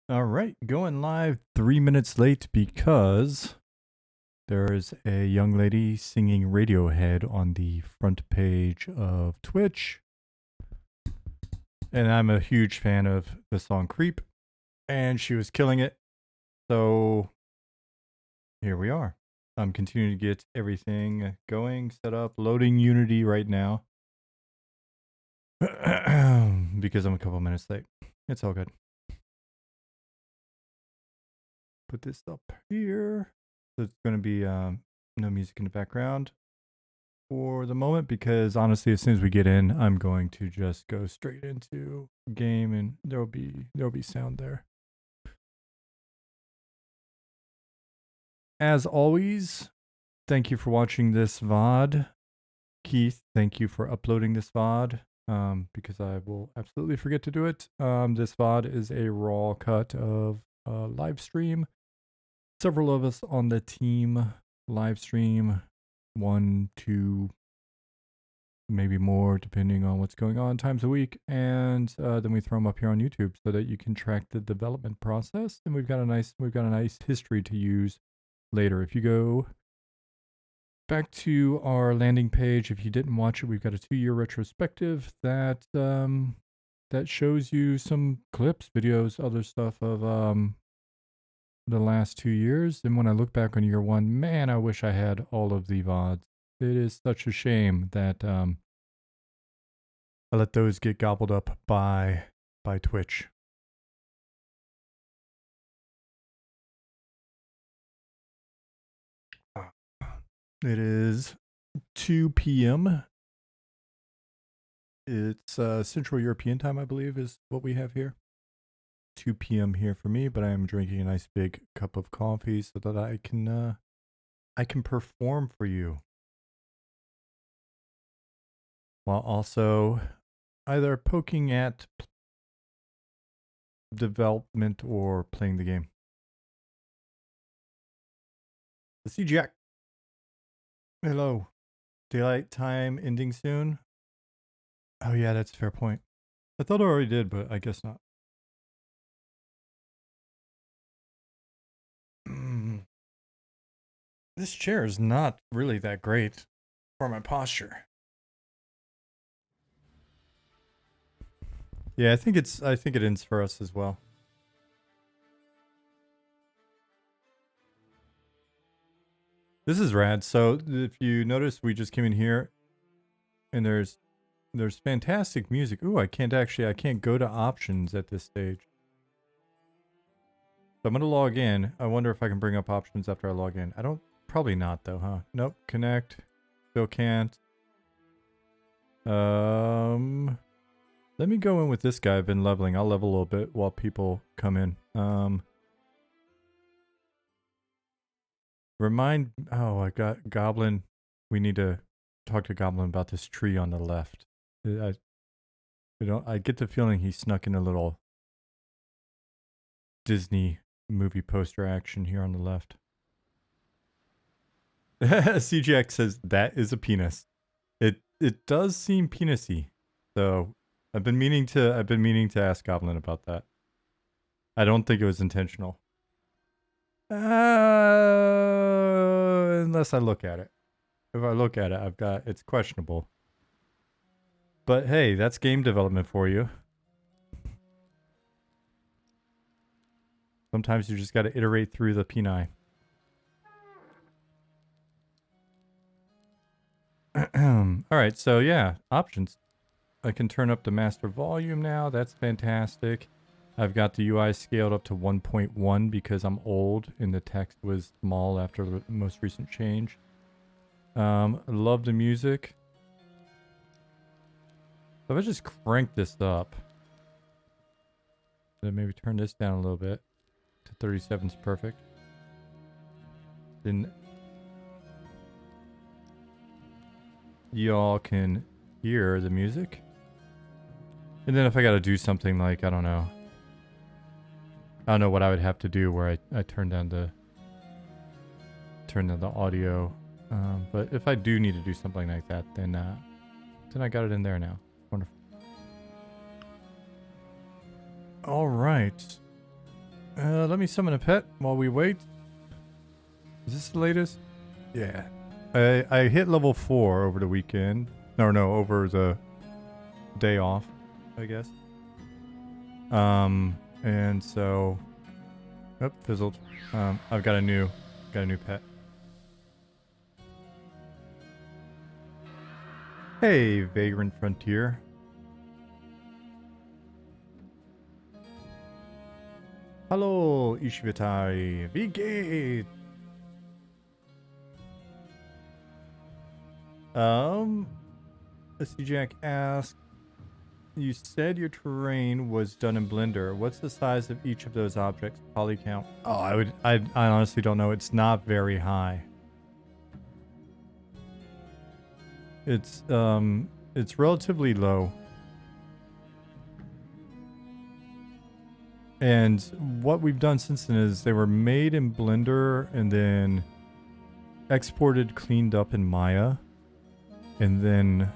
All right, going live 3 minutes late because there's a young lady singing Radiohead on the front page of Twitch. And I'm a huge fan of the song Creep, and she was killing it. So here we are. I'm continuing to get everything going, set up, loading Unity right now because I'm a couple minutes late. It's all good. Put this up here. So it's going to be no music in the background for the moment because honestly, as soon as we get in, I'm going to just go straight into game and there'll be sound there. As always, thank you for watching this VOD. Keith, thank you for uploading this VOD because I will absolutely forget to do it. This VOD is a raw cut of a live stream. Several of us on the team live stream 1, 2, maybe more depending on what's going on times a week, and then we throw them up here on YouTube so that you can track the development process. And we've got a nice history to use later. If you go back to our landing page, if you didn't watch it, we've got a 2-year retrospective that that shows you some clips, videos, other stuff of the last 2 years. And when I look back on year 1, man, I wish I had all of the VODs. It is such a shame that I let those get gobbled up by Twitch. It is 2 p.m. It's Central European time, I believe, is what we have here. 2 p.m. here for me, but I am drinking a nice big cup of coffee so that I can perform for you, while also either poking at development or playing the game. The CGX. Hello. Daylight time ending soon? Oh yeah, that's a fair point. I thought I already did, but I guess not. This chair is not really that great for my posture. Yeah, I think it ends for us as well. This is rad. So if you notice, we just came in here and there's fantastic music. Ooh, I can't go to options at this stage. So I'm gonna log in. I wonder if I can bring up options after I log in. Probably not though, huh? Nope, connect. Still can't. Let me go in with this guy. I've been leveling. I'll level a little bit while people come in. I got Goblin. We need to talk to Goblin about this tree on the left. I get the feeling he snuck in a little Disney movie poster action here on the left. CGX says that is a penis. It does seem penisy. So I've been meaning to ask Goblin about that. I don't think it was intentional. Unless I look at it. If I look at it, it's questionable. But hey, that's game development for you. Sometimes you just got to iterate through the peni. All right, so yeah, options. I can turn up the master volume now. That's fantastic. I've got the UI scaled up to 1.1 because I'm old and the text was small after the most recent change. Love the music. So if I just crank this up, then maybe turn this down a little bit to 37 is perfect. Then y'all can hear the music. And then if I got to do something like, I don't know what I would have to do where I turn down the audio. But if I do need to do something like that, then I got it in there now. Wonderful. All right. Let me summon a pet while we wait. Is this the latest? Yeah. I hit level 4 over the weekend. No, over the day off, I guess. And so... Oh, fizzled. I've got a new pet. Hey, Vagrant Frontier. Hallo, Ishvitai. Wie geht? SC Jack asked, you said your terrain was done in Blender. What's the size of each of those objects? Poly count. Oh, I honestly don't know. It's not very high. It's relatively low. And what we've done since then is they were made in Blender and then exported, cleaned up in Maya, and then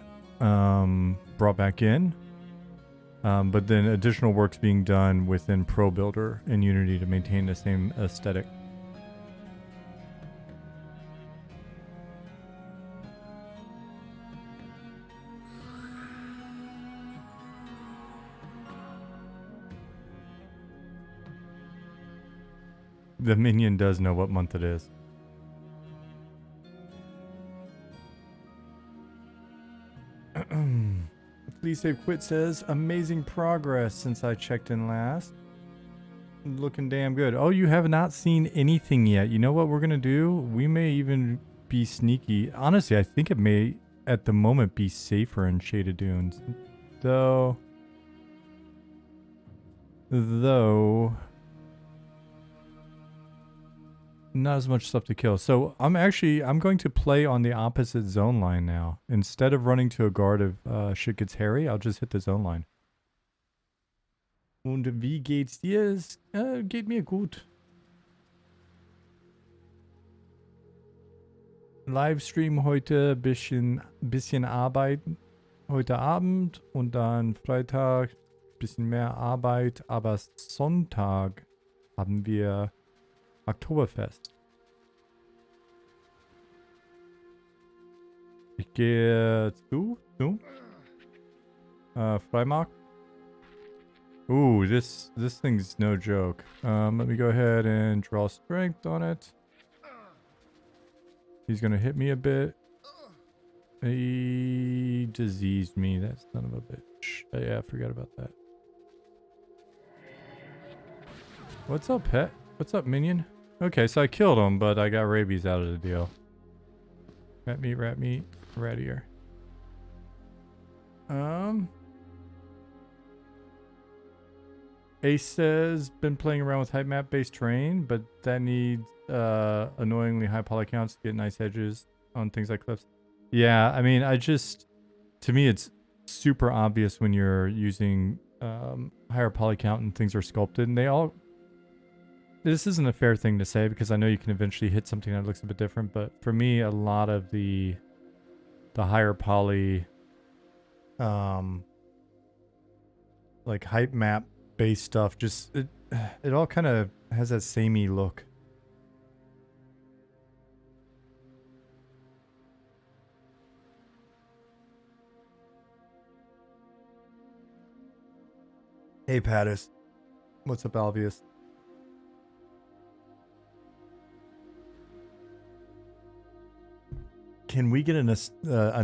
brought back in. But then additional work's being done within Pro Builder and Unity to maintain the same aesthetic. The minion does know what month it is. Please Save Quit says, amazing progress since I checked in last. Looking damn good. Oh, you have not seen anything yet. You know what we're going to do? We may even be sneaky. Honestly, I think it may, at the moment, be safer in Shaded Dunes. Though... not as much stuff to kill. So I'm going to play on the opposite zone line now. Instead of running to a guard if shit gets hairy, I'll just hit the zone line. Und wie geht's dir? Es geht mir gut. Livestream heute bisschen arbeiten. Heute Abend und dann Freitag bisschen mehr Arbeit. Aber Sonntag haben wir Oktoberfest. Ich gehe zu Freimarkt. Ooh, this thing's no joke. Let me go ahead and draw strength on it. He's gonna hit me a bit. He diseased me, that son of a bitch. Oh, yeah, I forgot about that. What's up, pet? What's up, minion? Okay, so I killed him, but I got rabies out of the deal. Rat meat, rat ear. Ace says, been playing around with hype map based terrain, but that needs annoyingly high poly counts to get nice edges on things like cliffs. Yeah, I mean, to me, it's super obvious when you're using higher poly count and things are sculpted, and this isn't a fair thing to say because I know you can eventually hit something that looks a bit different, but for me, a lot of the higher poly, like hype map based stuff, just it all kind of has that samey look. Hey, Pattis. What's up, Alvius? Can we get a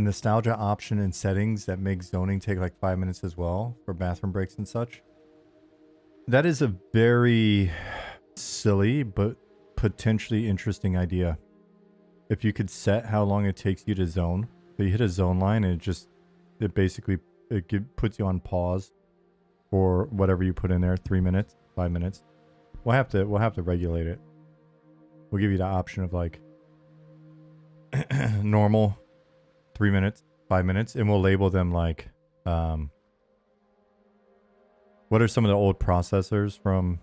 nostalgia option in settings that makes zoning take like 5 minutes as well for bathroom breaks and such? That is a very silly but potentially interesting idea. If you could set how long it takes you to zone, so you hit a zone line and it basically puts you on pause for whatever you put in there, 3 minutes, 5 minutes. We'll have to regulate it. We'll give you the option of like normal 3 minutes, 5 minutes, and we'll label them like what are some of the old processors from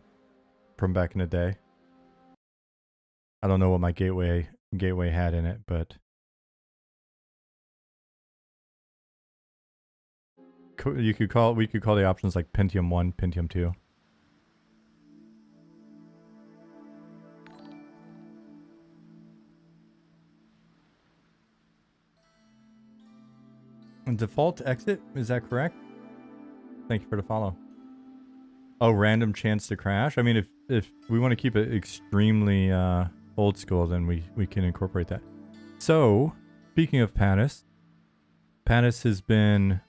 back in the day? I don't know what my gateway had in it, but we could call the options like Pentium 1, Pentium 2. Default exit, is that correct? Thank you for the follow. Oh, random chance to crash? I mean, if we want to keep it extremely old school, then we can incorporate that. So, speaking of Panis has been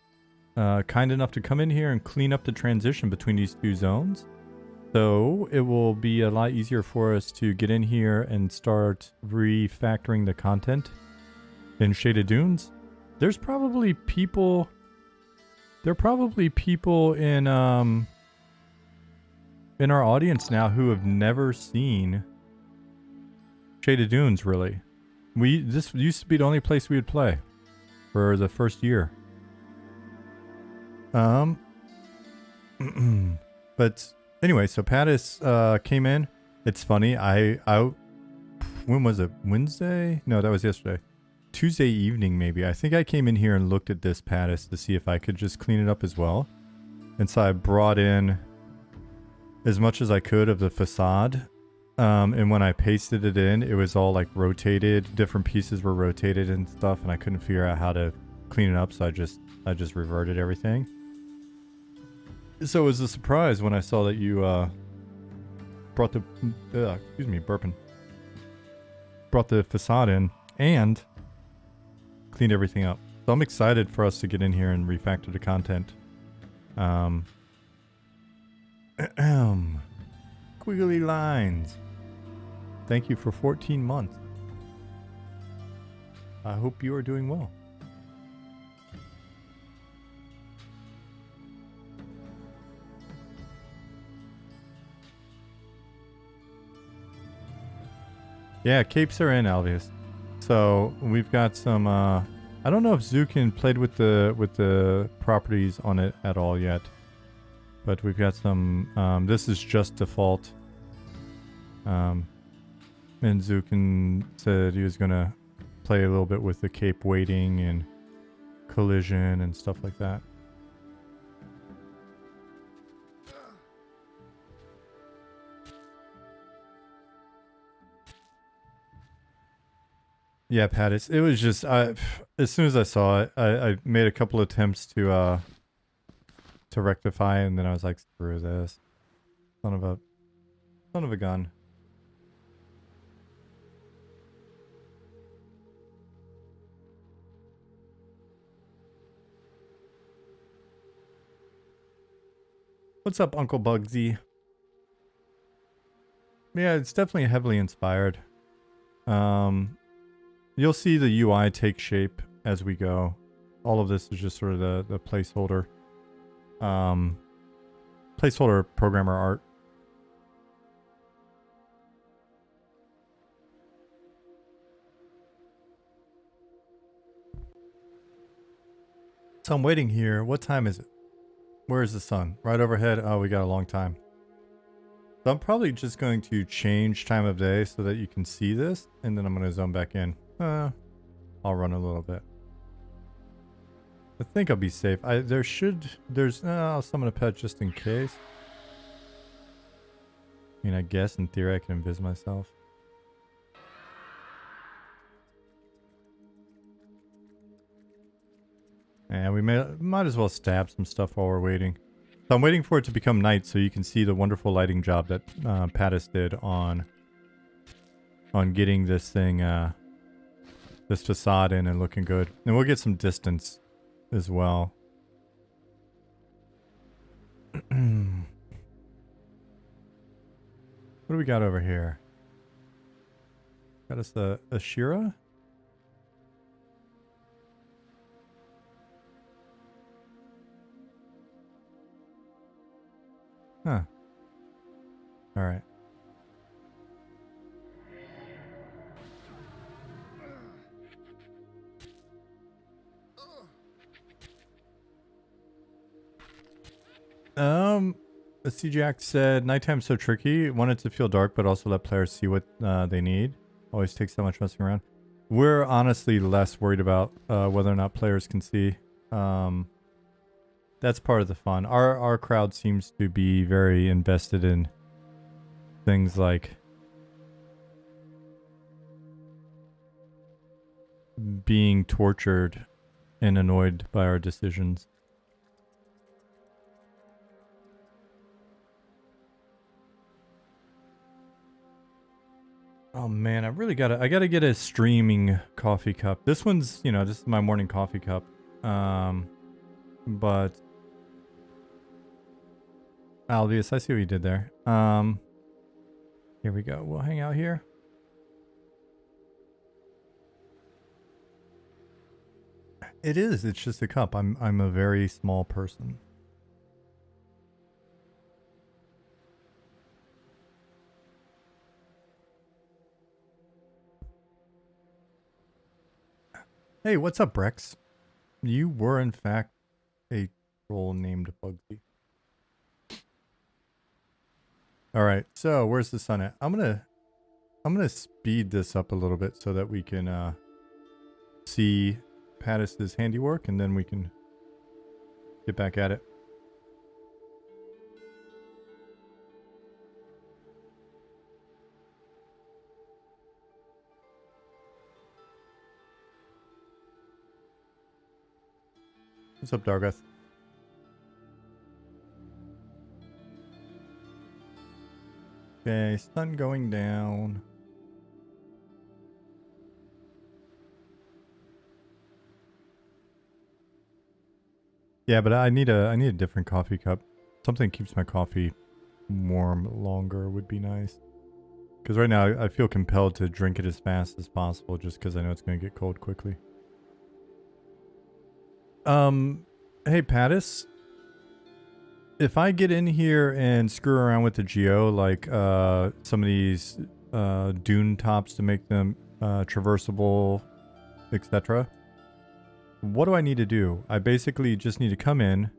kind enough to come in here and clean up the transition between these two zones. So it will be a lot easier for us to get in here and start refactoring the content in Shaded Dunes. There's probably people... There are probably people in our audience now who have never seen Shaded Dunes, really. This used to be the only place we would play for the first year. But anyway, so Pattis came in. It's funny. When was it? Wednesday? No, that was yesterday. Tuesday evening, maybe. I think I came in here and looked at this Pattis to see if I could just clean it up as well. And so I brought in as much as I could of the facade. And when I pasted it in, it was all like rotated. Different pieces were rotated and stuff, and I couldn't figure out how to clean it up, so I just reverted everything. So it was a surprise when I saw that you brought the excuse me, burping. Brought the facade in and cleaned everything up. So I'm excited for us to get in here and refactor the content. Quiggly lines. Thank you for 14 months. I hope you are doing well. Yeah, capes are in, Alvius. So we've got some. I don't know if Zukin played with the properties on it at all yet, but we've got some. This is just default. And Zukin said he was gonna play a little bit with the cape weighting and collision and stuff like that. Yeah, Pat, it was just, as soon as I saw it, I made a couple attempts to rectify, and then I was like, screw this. Son of a gun. What's up, Uncle Bugsy? Yeah, it's definitely heavily inspired. You'll see the UI take shape as we go. All of this is just sort of the placeholder. Placeholder programmer art. So I'm waiting here. What time is it? Where is the sun? Right overhead? Oh, we got a long time. So I'm probably just going to change time of day so that you can see this, and then I'm going to zone back in. I'll run a little bit. I think I'll be safe. I'll summon a pet just in case. I mean, I guess in theory I can invis myself. And we might as well stab some stuff while we're waiting. So I'm waiting for it to become night so you can see the wonderful lighting job that Pattis did on getting this thing, this facade in and looking good. And we'll get some distance as well. What do we got over here? Got us a Shira? Huh. Alright. CJack said, nighttime's so tricky. Want it to feel dark, but also let players see what they need. Always takes so much messing around. We're honestly less worried about whether or not players can see. That's part of the fun. Our crowd seems to be very invested in things like being tortured and annoyed by our decisions. Oh man, I gotta get a streaming coffee cup. This one's, you know, this is my morning coffee cup. But Alvius, I see what you did there. Here we go. We'll hang out here. It is. It's just a cup. I'm a very small person. Hey, what's up, Brex? You were in fact a troll named Bugsy. All right. So where's the sun at? I'm gonna speed this up a little bit so that we can see Pattis's handiwork, and then we can get back at it. What's up, Dargoth? Okay, sun going down. Yeah, but I need a different coffee cup. Something that keeps my coffee warm longer would be nice. Because right now I feel compelled to drink it as fast as possible just because I know it's going to get cold quickly. Hey Pattis, if I get in here and screw around with the geo, like some of these dune tops to make them traversable, etc., what do I need to do? I basically just need to come in,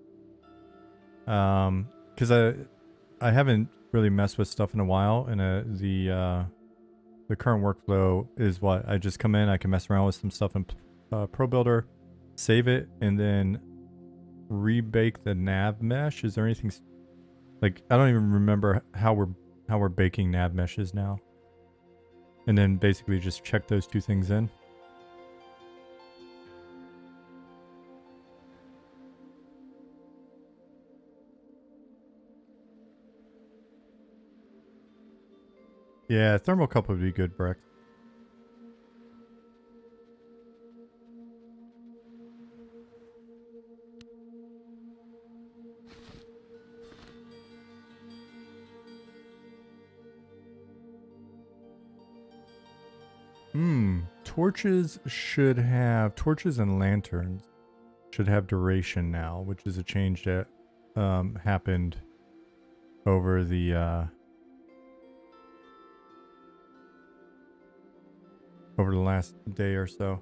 because I haven't really messed with stuff in a while, and the current workflow is what I just come in, I can mess around with some stuff in Pro Builder, save it, and then rebake the nav mesh. Is there anything like, I don't even remember how we're baking nav meshes now, and then basically just check those two things in. Yeah, thermal cup would be good, Breck. Torches and lanterns should have duration now, which is a change that happened over the last day or so.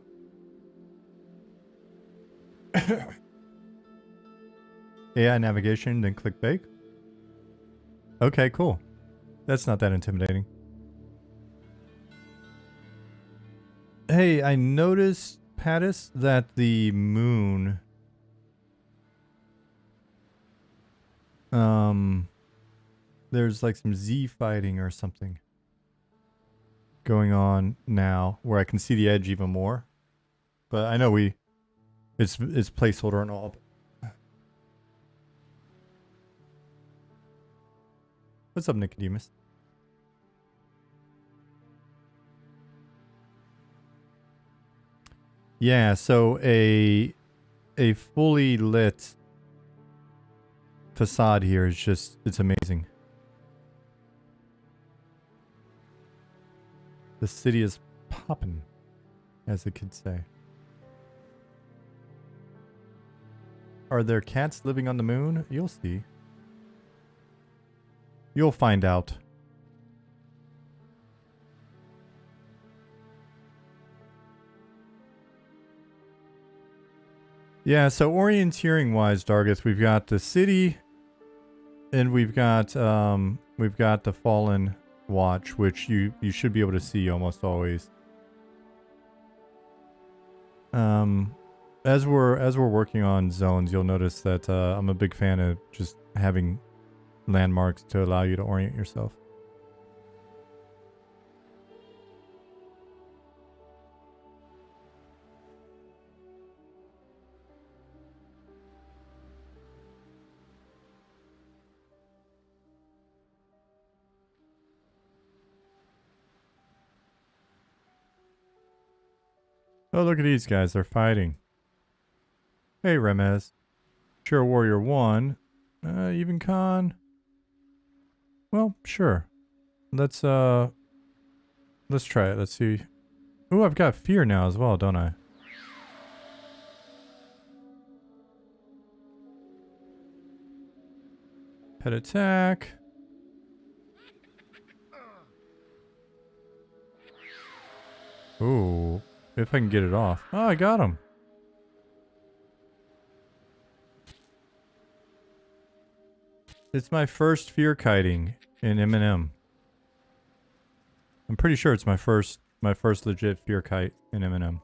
AI navigation, then click bake. Okay, cool. That's not that intimidating. Hey, I noticed, Pattis, that the moon there's like some Z fighting or something going on now where I can see the edge even more. But I know it's placeholder and all. What's up, Nicodemus? Yeah, so a fully lit facade here is just, it's amazing. The city is poppin', as the kids say. Are there cats living on the moon? You'll see. You'll find out. Yeah, so orienteering wise, Dargith, we've got the city, and we've got the Fallen Watch, which you should be able to see almost always. As we're working on zones, you'll notice that I'm a big fan of just having landmarks to allow you to orient yourself. Oh, look at these guys. They're fighting. Hey, Remez. Sure, Warrior 1. Even Con. Well, sure. Let's try it. Let's see. Oh, I've got fear now as well, don't I? Pet attack. Ooh, if I can get it off. Oh, I got him. It's my first fear kiting in M&M. I'm pretty sure it's my first legit fear kite in M&M.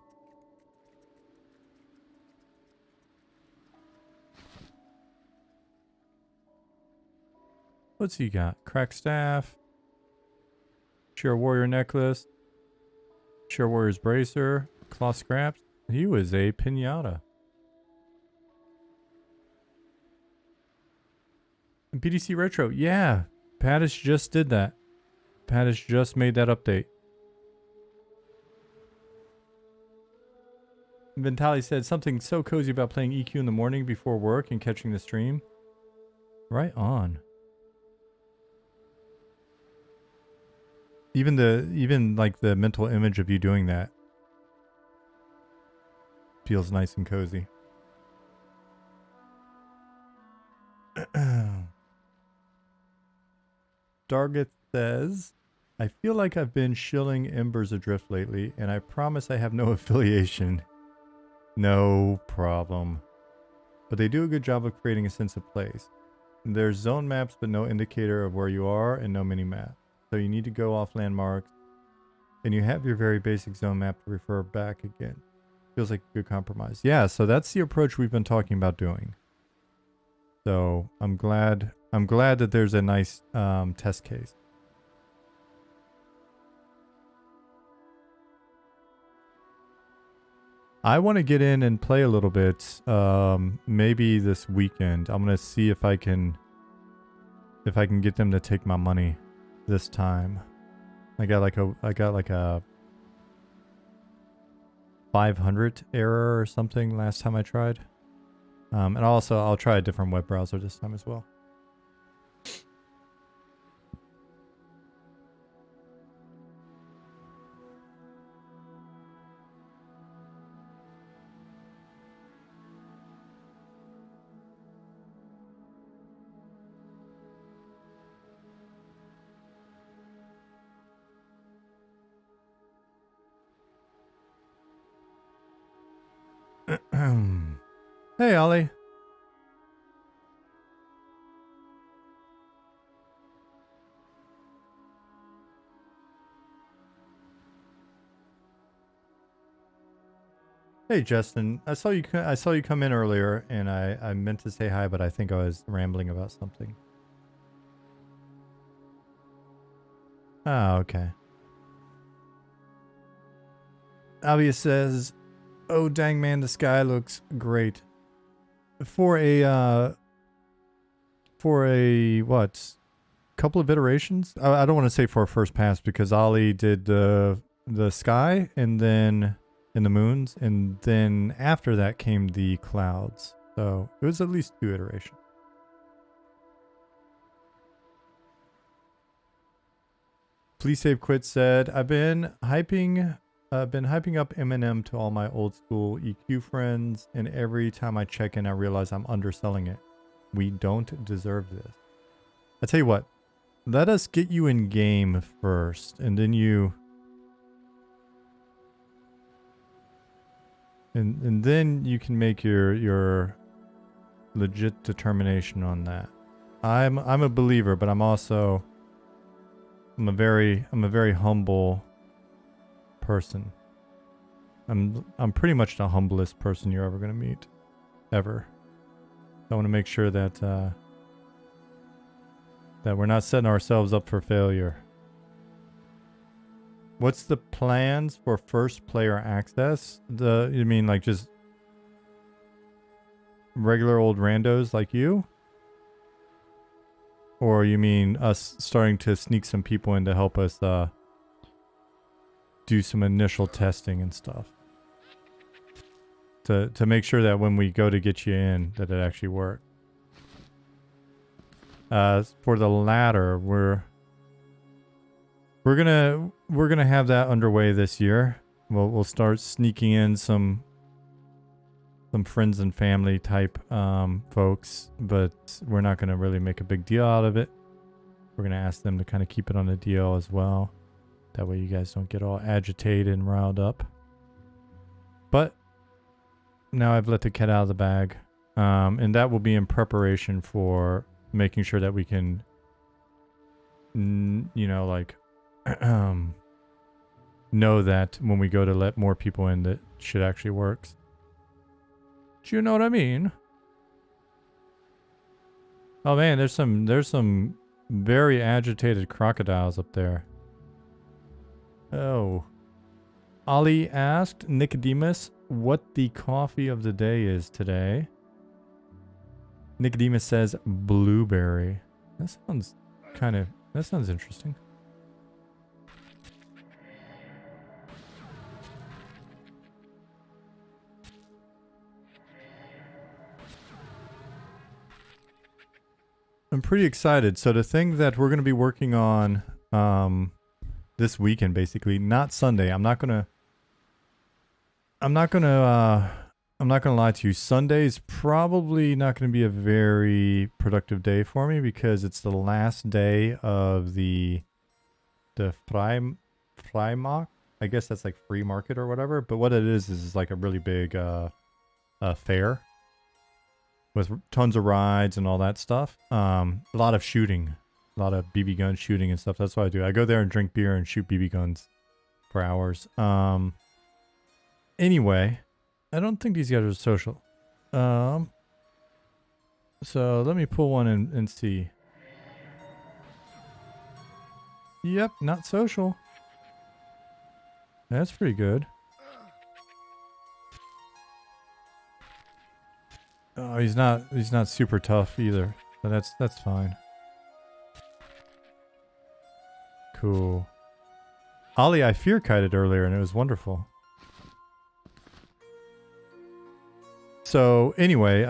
What's he got? Crack staff. Sheer warrior necklace. Sheer warrior's bracer. Claw scraps. He was a pinata. BDC retro. Yeah. Padish just did that. Padish just made that update. Ventali said something so cozy about playing EQ in the morning before work and catching the stream. Right on. Even like the mental image of you doing that feels nice and cozy. Dargeth says, I feel like I've been shilling Embers Adrift lately, and I promise I have no affiliation. No problem. But they do a good job of creating a sense of place. There's zone maps, but no indicator of where you are, and no mini-map. So you need to go off landmarks, and you have your very basic zone map to refer back again. Feels like a good compromise. Yeah, so that's the approach we've been talking about doing. So I'm glad that there's a nice test case. I want to get in and play a little bit, maybe this weekend. I'm gonna see if I can get them to take my money this time. I got like a 500 error or something last time I tried. And also I'll try a different web browser this time as well. Hey, Ollie. Hey, Justin. I saw you come in earlier, and I meant to say hi, but I think I was rambling about something. Oh, okay. Avia says, "Oh dang man, the sky looks great." For a what? Couple of iterations? I don't want to say for a first pass because Ollie did the sky and then in the moons, and then after that came the clouds. So it was at least 2 iterations. Please Save Quit said, I've been hyping up M&M to all my old school EQ friends, and every time I check in I realize I'm underselling it. We don't deserve this. I tell you what, let us get you in game first, and then you and then you can make your legit determination on that. I'm a believer, but I'm a very humble person. I'm pretty much the humblest person you're ever gonna meet, ever. I want to make sure that that we're not setting ourselves up for failure. What's the plans for first player access? You mean like just regular old randos like you? Or you mean us starting to sneak some people in to help us do some initial testing and stuff? to make sure that when we go to get you in, that it actually works. For the latter, we're gonna have that underway this year. We'll start sneaking in some friends and family type folks, but we're not gonna really make a big deal out of it. We're gonna ask them to kind of keep it on a deal as well. That way you guys don't get all agitated and riled up. But now I've let the cat out of the bag, and that will be in preparation for making sure that we can, you know, like, know that when we go to let more people in, that shit actually works. Do you know what I mean? Oh man, there's some very agitated crocodiles up there. Oh. Ali asked Nicodemus what the coffee of the day is today. Nicodemus says blueberry. That sounds interesting. I'm pretty excited. So the thing that we're going to be working on this weekend, basically, not Sunday. I'm not gonna lie to you. Sunday's probably not gonna be a very productive day for me because it's the last day of the Freimarkt. I guess that's like free market or whatever. But what it is like a really big fair with tons of rides and all that stuff. A lot of shooting. A lot of BB gun shooting and stuff. That's what I do. I go there and drink beer and shoot BB guns for hours. Anyway, I don't think these guys are social. So let me pull one and see. Yep, not social. That's pretty good. Oh, he's not super tough either. But that's fine. Cool. Ollie, I fear kited earlier and it was wonderful. So anyway,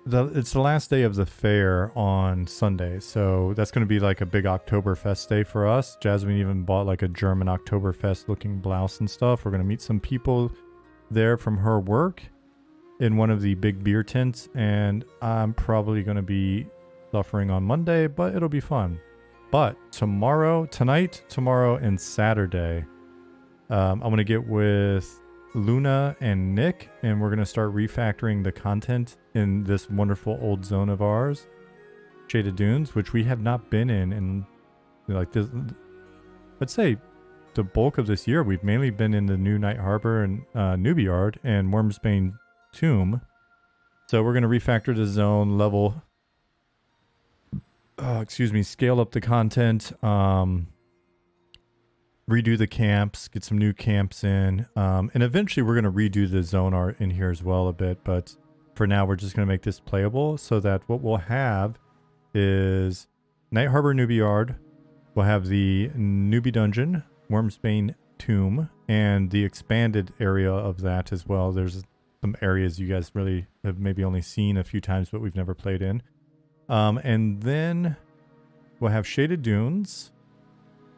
it's the last day of the fair on Sunday. So that's going to be like a big Oktoberfest day for us. Jasmine even bought like a German Oktoberfest looking blouse and stuff. We're going to meet some people there from her work in one of the big beer tents. And I'm probably going to be suffering on Monday, but it'll be fun. But tonight, tomorrow, and Saturday, I'm going to get with Luna and Nick, and we're going to start refactoring the content in this wonderful old zone of ours, Shaded Dunes, which we have not been in like this. Let's say the bulk of this year, we've mainly been in the New Night Harbor and Newbeyard and Wormsbane Tomb. So we're going to refactor the zone level. Scale up the content, redo the camps, get some new camps in, and eventually we're going to redo the zone art in here as well a bit, but for now we're just going to make this playable so that what we'll have is Night Harbor Newbie Yard, we'll have the Newbie Dungeon, Wormsbane Tomb, and the expanded area of that as well. There's some areas you guys really have maybe only seen a few times but we've never played in. And then we'll have Shaded Dunes.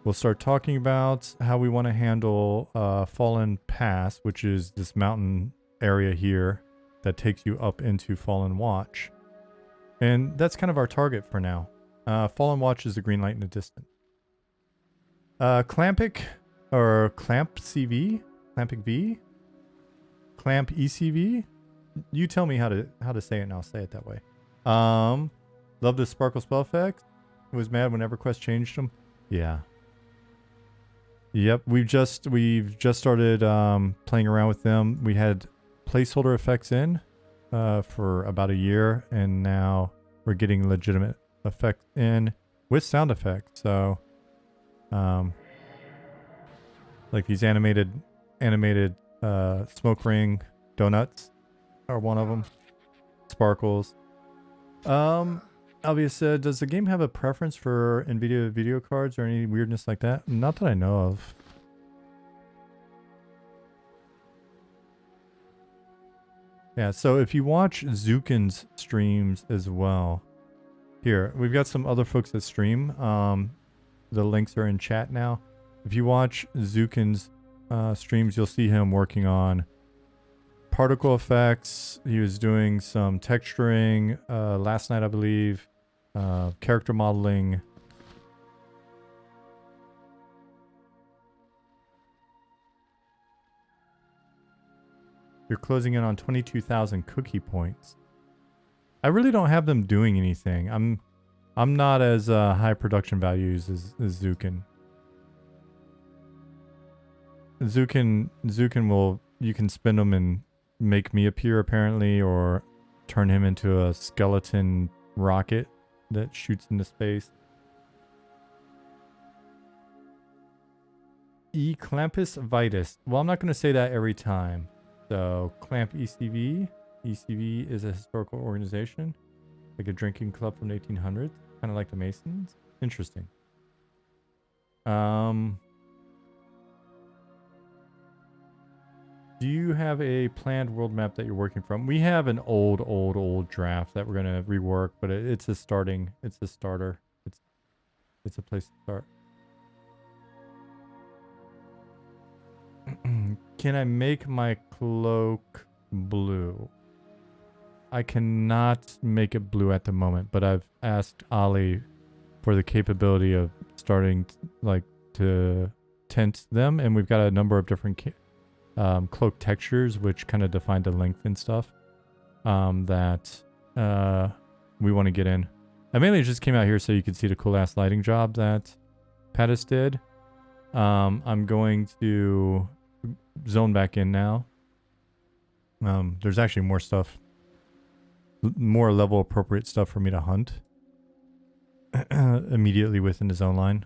We'll start talking about how we want to handle Fallen Pass, which is this mountain area here that takes you up into Fallen Watch. And that's kind of our target for now. Fallen Watch is the green light in the distance. Clampic, or Clamp CV? Clampic V? Clamp ECV? You tell me how to say it and I'll say it that way. Love the sparkle spell effect. Was mad when EverQuest changed them. Yeah. Yep, we've just started playing around with them. We had placeholder effects in for about a year, and now we're getting legitimate effects in with sound effects. So, like these animated smoke ring donuts are one of them. Sparkles. Albius said, does the game have a preference for NVIDIA video cards or any weirdness like that? Not that I know of. Yeah, so if you watch Zukin's streams as well, here, we've got some other folks that stream. The links are in chat now. If you watch Zukin's streams, you'll see him working on particle effects. He was doing some texturing last night, I believe. Character modeling. You're closing in on 22,000 cookie points. I really don't have them doing anything. I'm not as high production values as Zukin. Zukin will, you can spin them and make me appear apparently, or turn him into a skeleton rocket that shoots into space. E Clampus Vitus. Well, I'm not going to say that every time. So Clamp ECV. ECV is a historical organization, like a drinking club from the 1800s, kind of like the Masons. Interesting. Do you have a planned world map that you're working from? We have an old draft that we're gonna rework, but it's a starter. It's a place to start. Can I make my cloak blue? I cannot make it blue at the moment, but I've asked Ali for the capability of starting to tint them, and we've got a number of different cloak textures which kind of define the length and stuff that we want to get in. I mainly just came out here so you could see the cool ass lighting job that Pattis did. I'm going to zone back in now. There's actually more stuff, more level appropriate stuff for me to hunt immediately within the zone line.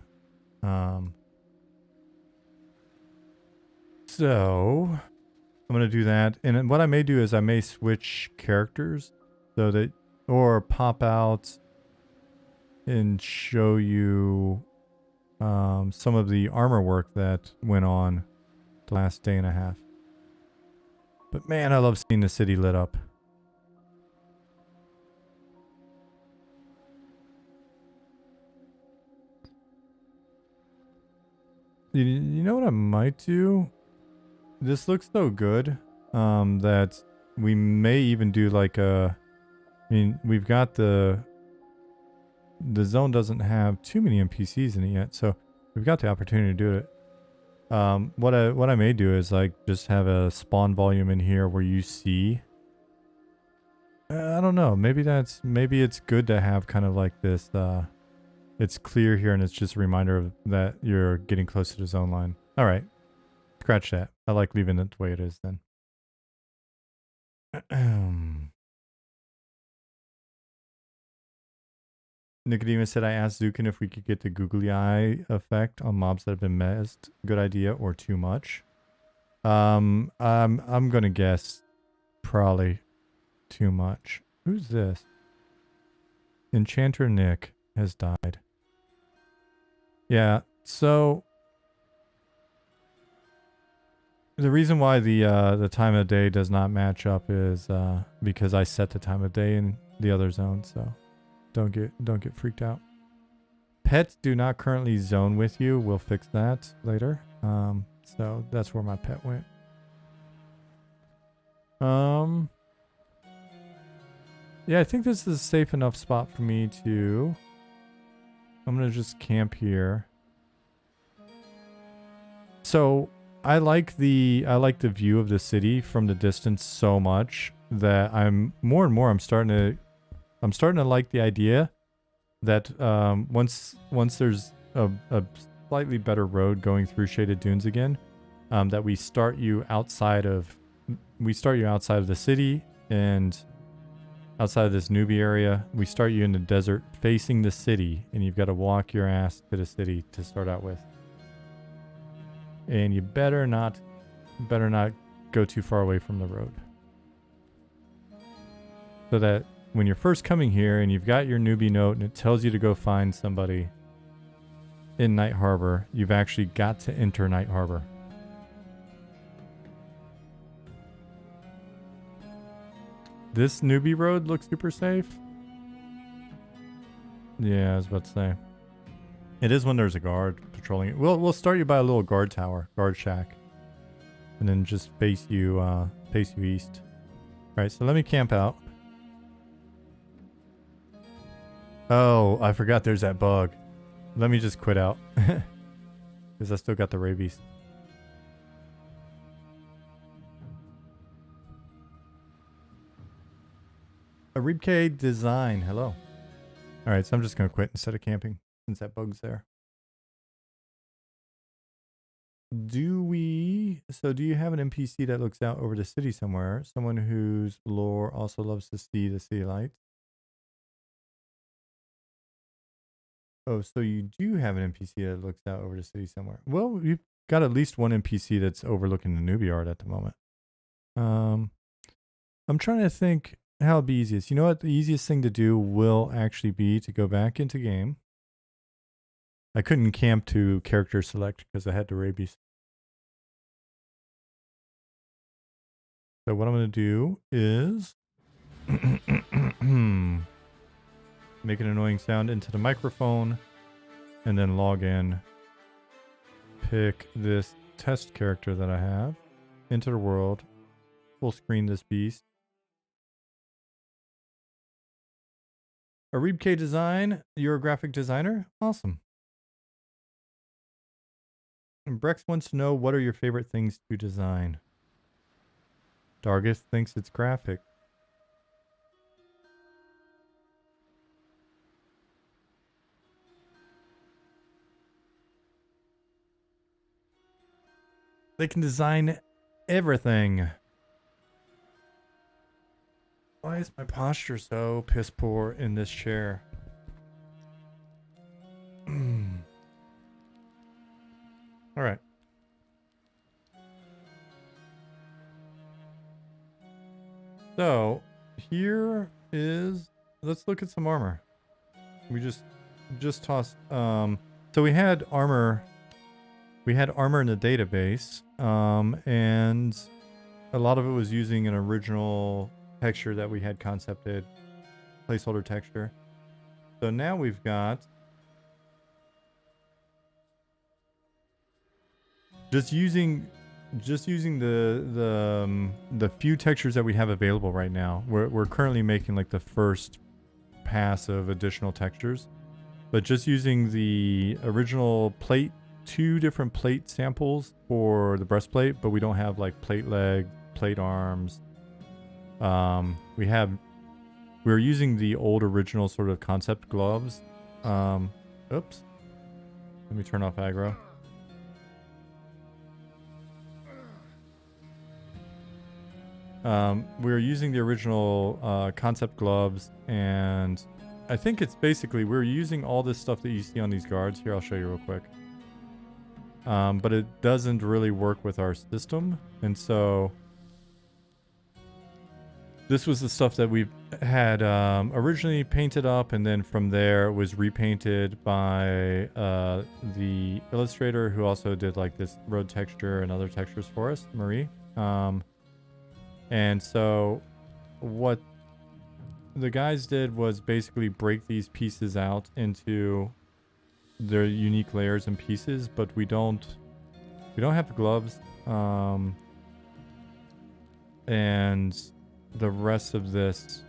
So I'm going to do that. And what I may do is I may switch characters so that, or pop out and show you some of the armor work that went on the last day and a half. But man, I love seeing the city lit up. You know what I might do? This looks so good that we may even do like a... I mean, we've got the zone doesn't have too many NPCs in it yet, so we've got the opportunity to do it. What I may do is like just have a spawn volume in here where you see... I don't know. Maybe it's good to have kind of like this... it's clear here and it's just a reminder of that you're getting close to the zone line. All right. Scratch that. I like leaving it the way it is then. Nicodemus said, I asked Zukin if we could get the googly eye effect on mobs that have been mezzed. Good idea or too much? I'm going to guess probably too much. Who's this? Enchanter Nick has died. Yeah, so the reason why the time of day does not match up is because I set the time of day in the other zone, so don't get freaked out. Pets do not currently zone with you. We'll fix that later. So that's where my pet went. Yeah, I think this is a safe enough spot for me to... I'm gonna just camp here. So I like the view of the city from the distance so much that I'm starting to like the idea that once there's a slightly better road going through Shaded Dunes again, that we start you outside of the city and outside of this newbie area. We start you in the desert facing the city, and you've got to walk your ass to the city to start out with. And you better not go too far away from the road. So that when you're first coming here and you've got your newbie note and it tells you to go find somebody in Night Harbor, you've actually got to enter Night Harbor. This newbie road looks super safe. Yeah, I was about to say. It is when there's a guard patrolling it. We'll start you by a little guard tower, guard shack, and then just face you east. All right, so let me camp out. Oh, I forgot there's that bug. Let me just quit out because I still got the rabies. A Ribcade design. Hello. All right, so I'm just gonna quit instead of camping since that bug's there. Do you have an NPC that looks out over the city somewhere? Someone whose lore also loves to see the city lights? Oh, so you do have an NPC that looks out over the city somewhere. Well, you've got at least one NPC that's overlooking the newbie art at the moment. I'm trying to think how it'd be easiest. You know what? The easiest thing to do will actually be to go back into game. I couldn't camp to character select because I had the rabies. So what I'm going to do is make an annoying sound into the microphone and then log in. Pick this test character that I have. Enter the world. Full screen this beast. A Ribcade design. You're a graphic designer? Awesome. And Brex wants to know, what are your favorite things to design? Dargith thinks it's graphic. They can design everything. Why is my posture so piss poor in this chair? All right. So here is, let's look at some armor. We just tossed, so we had armor in the database, and a lot of it was using an original texture that we had concepted, placeholder texture. So now we've got just using the few textures that we have available right now. We're currently making like the first pass of additional textures, but just using the original plate, 2 different plate samples for the breastplate, but we don't have like plate leg, plate arms. We're using the old original sort of concept gloves. Oops. Let me turn off aggro. We're using the original concept gloves, and I think it's basically we're using all this stuff that you see on these guards. Here, I'll show you real quick. But it doesn't really work with our system, and so this was the stuff that we had originally painted up, and then from there it was repainted by the illustrator who also did like this road texture and other textures for us, Marie. And so what the guys did was basically break these pieces out into their unique layers and pieces, but we don't have the gloves, and the rest of this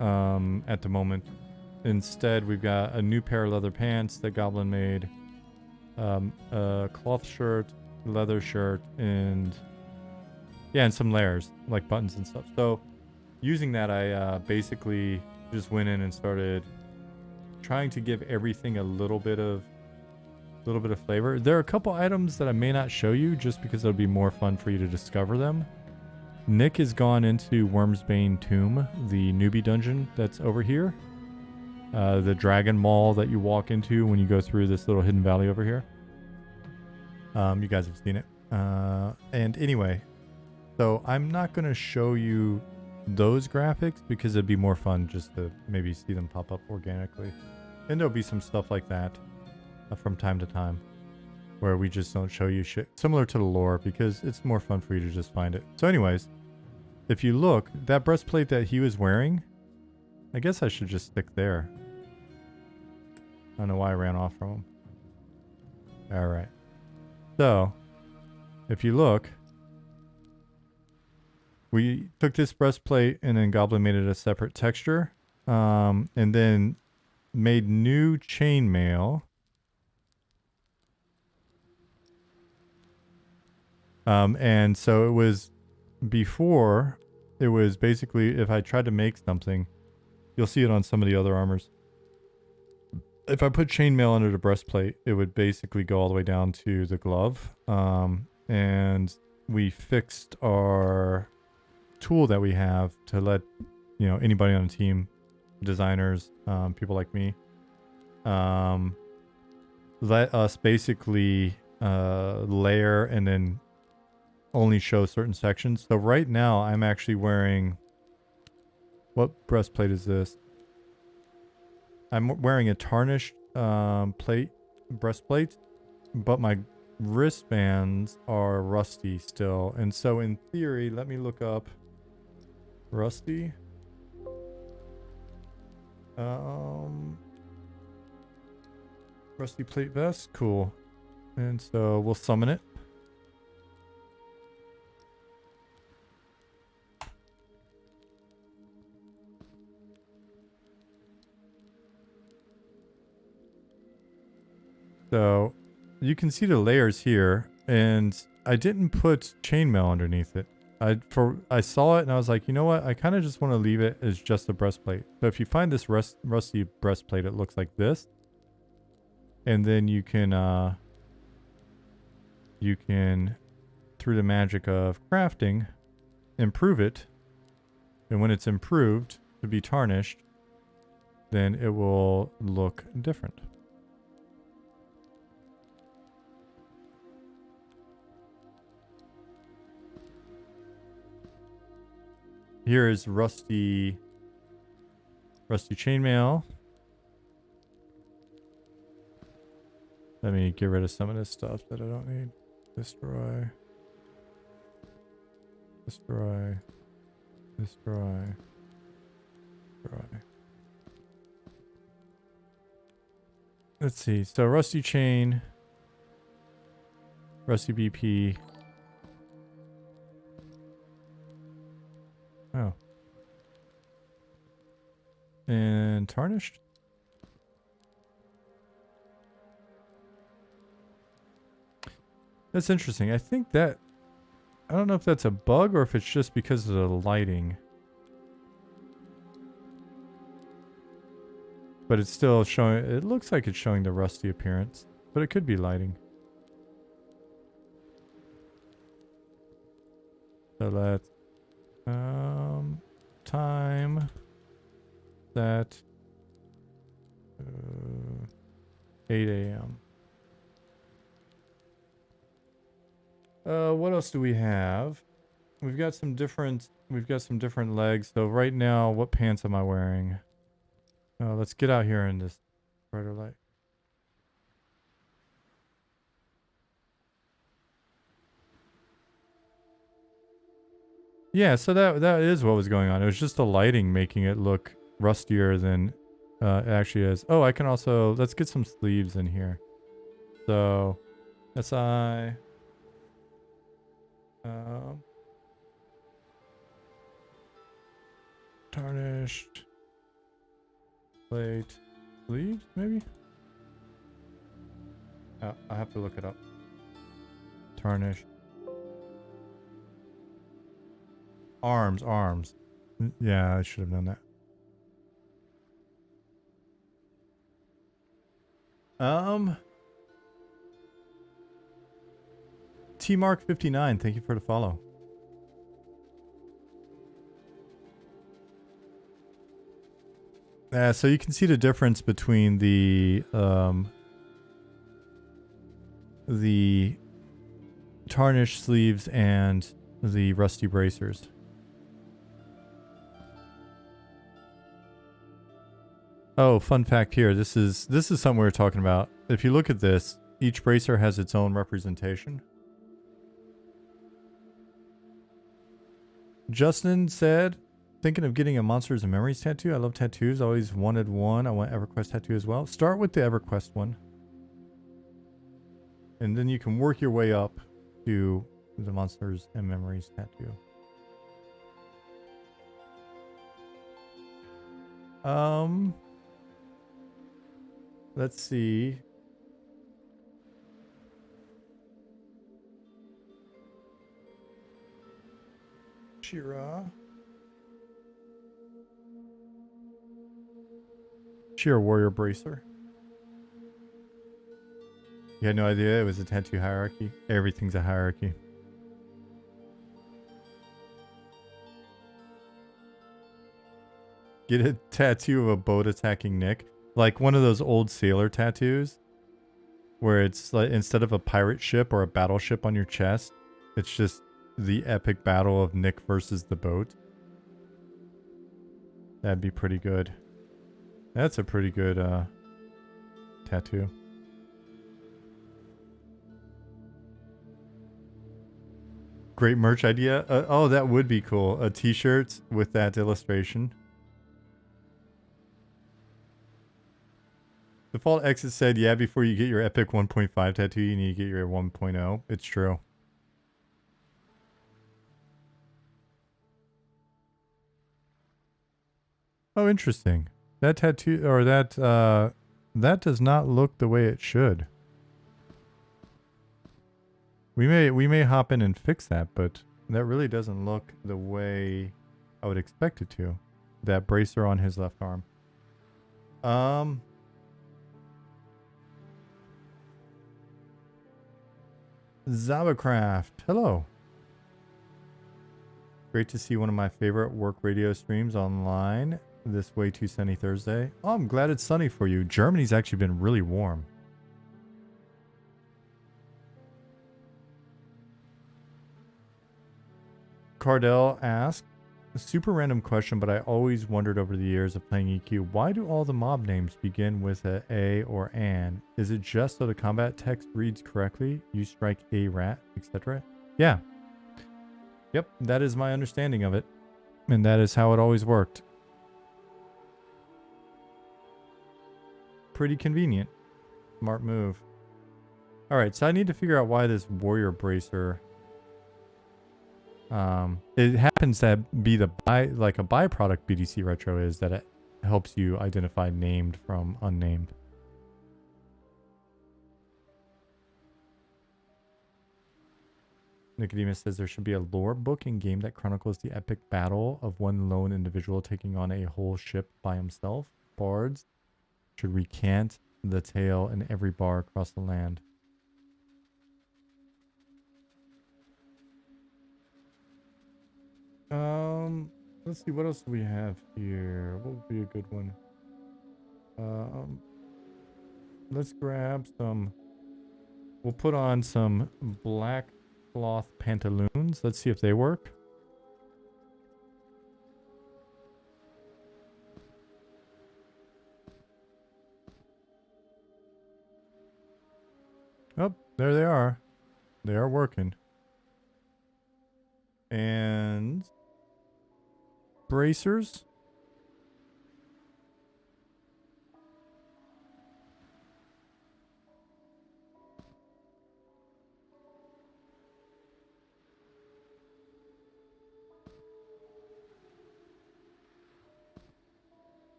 at the moment. Instead, we've got a new pair of leather pants that Goblin made, a cloth shirt, leather shirt, and some layers like buttons and stuff. So using that, I basically just went in and started trying to give everything a little bit of flavor. There are a couple items that I may not show you just because it'll be more fun for you to discover them. Nick has gone into Wormsbane Tomb, the newbie dungeon that's over here. The dragon mall that you walk into when you go through this little hidden valley over here. You guys have seen it. And anyway, so I'm not going to show you those graphics because it'd be more fun just to maybe see them pop up organically. And there'll be some stuff like that from time to time where we just don't show you shit similar to the lore because it's more fun for you to just find it. So anyways, if you look, that breastplate that he was wearing, I guess I should just stick there. I don't know why I ran off from him. Alright. So, if you look, we took this breastplate and then Goblin made it a separate texture. And then made new chainmail. And so it was before, it was basically, if I tried to make something, you'll see it on some of the other armors. If I put chainmail under the breastplate, it would basically go all the way down to the glove. And we fixed our tool that we have to let, you know, anybody on the team, designers, people like me, let us basically layer and then only show certain sections. So right now I'm actually wearing, what breastplate is this? I'm wearing a tarnished breastplate, but my wristbands are rusty still. And so in theory, let me look up rusty. Rusty plate vest, cool. And so we'll summon it. So you can see the layers here, and I didn't put chainmail underneath it. I saw it and I was like, you know what? I kind of just want to leave it as just a breastplate. So if you find this rusty breastplate, it looks like this. And then you can, through the magic of crafting, improve it. And when it's improved to be tarnished, then it will look different. Here is rusty chainmail. Let me get rid of some of this stuff that I don't need. Destroy. Destroy. Destroy. Destroy. Let's see. So rusty chain. Rusty BP. Oh. And tarnished? That's interesting. I think that... I don't know if that's a bug or if it's just because of the lighting. But it's still showing... It looks like it's showing the rusty appearance. But it could be lighting. So let's... time that 8 a.m. What else do we have? We've got some different legs. So right now, what pants am I wearing? Let's get out here in this brighter light. Yeah, so that is what was going on. It was just the lighting making it look rustier than it actually is. Oh, I can also... Let's get some sleeves in here. So, SI... tarnished... plate... sleeves, maybe? Oh, I have to look it up. Tarnished... Arms. Yeah, I should have done that. T-Mark59, thank you for the follow. So you can see the difference between the tarnished sleeves and the rusty bracers. Oh, fun fact here. This is something we were talking about. If you look at this, each bracer has its own representation. Justin said, thinking of getting a Monsters and Memories tattoo. I love tattoos. Always wanted one. I want EverQuest tattoo as well. Start with the EverQuest one. And then you can work your way up to the Monsters and Memories tattoo. Let's see. Shira Warrior Bracer. You had no idea it was a tattoo hierarchy? Everything's a hierarchy. Get a tattoo of a boat attacking Nick. Like one of those old sailor tattoos. Where it's like instead of a pirate ship or a battleship on your chest, it's just the epic battle of Nick versus the boat. That'd be pretty good. That's a pretty good tattoo. Great merch idea. Oh, that would be cool. A t-shirt with that illustration. Default Exit said, yeah, before you get your epic 1.5 tattoo, you need to get your 1.0. It's true. Oh, interesting. That tattoo, or that does not look the way it should. We may hop in and fix that, but that really doesn't look the way I would expect it to. That bracer on his left arm. Zabacraft, hello. Great to see one of my favorite work radio streams online this way too sunny Thursday. Oh, I'm glad it's sunny for you. Germany's actually been really warm. Cardell asked, a super random question, but I always wondered over the years of playing EQ, why do all the mob names begin with a or an? Is it just so the combat text reads correctly? You strike a rat, etc.? Yeah. Yep, that is my understanding of it. And that is how it always worked. Pretty convenient. Smart move. Alright, so I need to figure out why this warrior bracer... it happens to be like a byproduct BDC Retro is that it helps you identify named from unnamed. Nicodemus says there should be a lore book in game that chronicles the epic battle of one lone individual taking on a whole ship by himself. Bards should recant the tale in every bar across the land. Let's see, what else do we have here? What would be a good one? Let's grab some... We'll put on some black cloth pantaloons. Let's see if they work. Oh, there they are. They are working. And... bracers.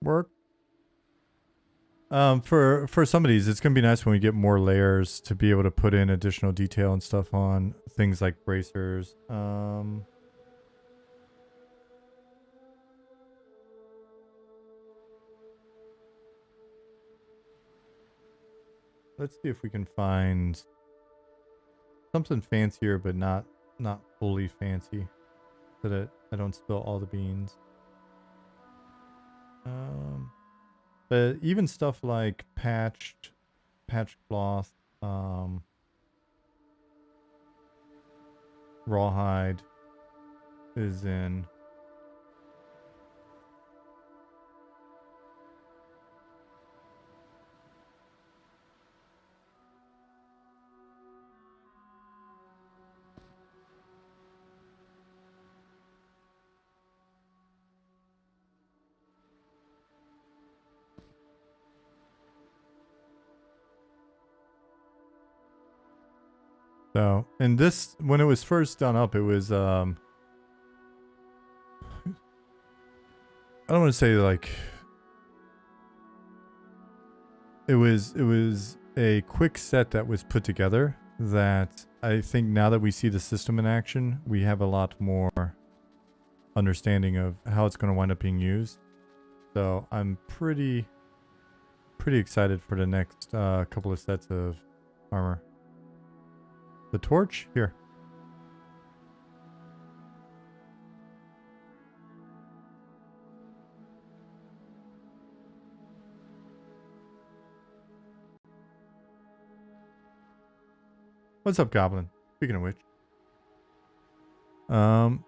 Work. For some of these, it's gonna be nice when we get more layers to be able to put in additional detail and stuff on things like bracers. Let's see if we can find something fancier, but not fully fancy, so that I don't spill all the beans. But even stuff like patched cloth, rawhide is in. So, and this, when it was first done up, it was, I don't want to say like, it was a quick set that was put together that I think now that we see the system in action, we have a lot more understanding of how it's going to wind up being used. So I'm pretty excited for the next couple of sets of armor. The torch? Here. What's up, Goblin? Speaking of which. I'm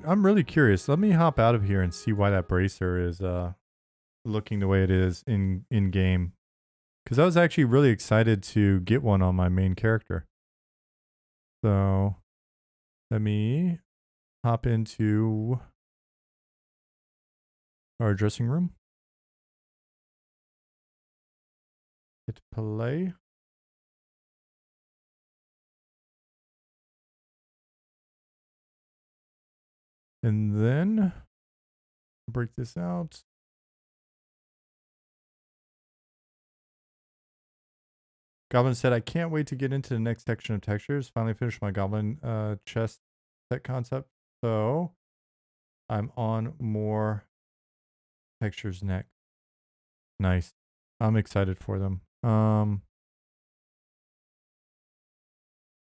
really curious. Let me hop out of here and see why that bracer is looking the way it is in game. Because I was actually really excited to get one on my main character. So let me hop into our dressing room. Hit play. And then break this out. Goblin said, I can't wait to get into the next section of textures. Finally finished my Goblin chest set concept. So I'm on more textures next. Nice. I'm excited for them.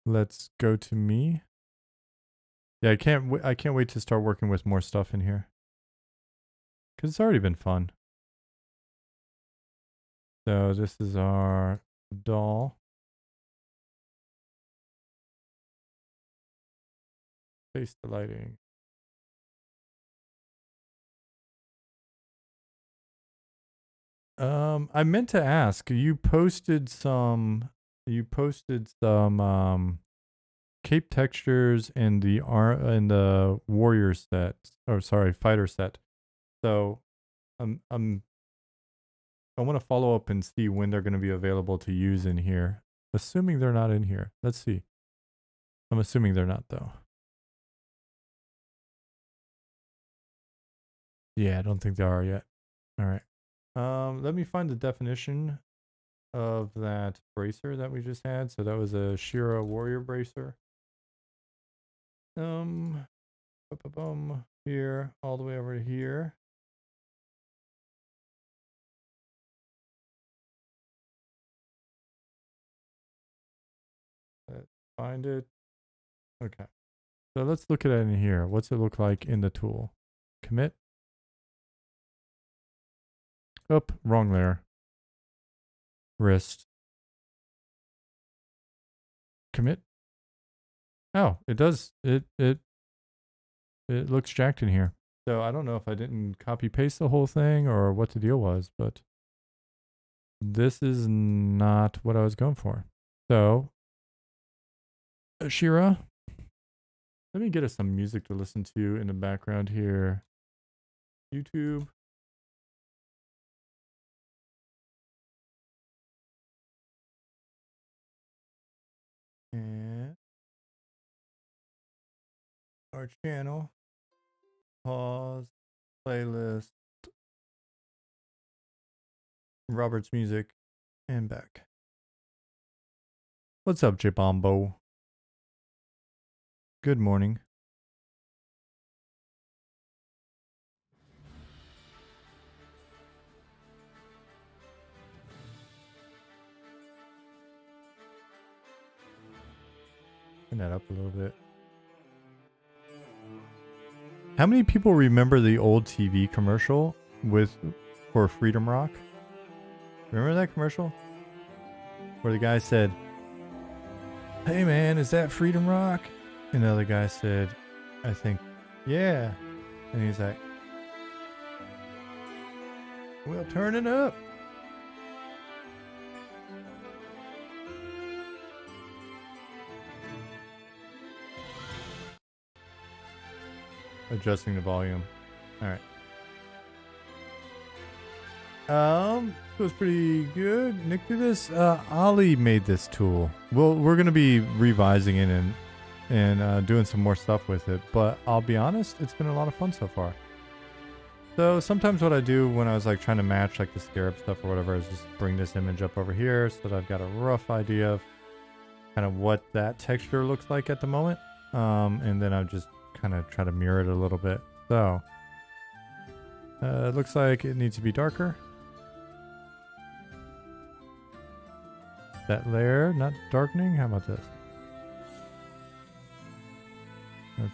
Let's go to me. Yeah, I can't wait to start working with more stuff in here. Cause it's already been fun. So this is our doll. Face the lighting. I meant to ask, you posted some cape textures in the warrior set. Oh, sorry, fighter set. So I want to follow up and see when they're going to be available to use in here. Assuming they're not in here. Let's see. I'm assuming they're not though. Yeah, I don't think they are yet. All right. Let me find the definition of that bracer that we just had. So that was a Shira warrior bracer. Here, all the way over here. Let's find it. Okay. So let's look at it in here. What's it look like in the tool? Commit. Oh, wrong layer. Wrist. Commit. Oh, it does. It looks jacked in here. So I don't know if I didn't copy paste the whole thing or what the deal was, but this is not what I was going for. So Shira, let me get us some music to listen to in the background here. YouTube. And our channel. Pause. Playlist. Robert's music. And back. What's up, Jibombo? Good morning. Turn that up a little bit. How many people remember the old TV commercial for Freedom Rock? Remember that commercial? Where the guy said, "Hey man, is that Freedom Rock?" And the other guy said, "I think, yeah." And he's like, "Well, turn it up." Adjusting the volume. All right. It was pretty good. Nick did this. Ollie made this tool. Well, we're gonna be revising it and doing some more stuff with it. But I'll be honest, it's been a lot of fun so far. So sometimes what I do when I was like trying to match like the scarab stuff or whatever is just bring this image up over here so that I've got a rough idea of kind of what that texture looks like at the moment. And then I'll just kind of try to mirror it a little bit. So it looks like it needs to be darker. That layer, not darkening. How about this?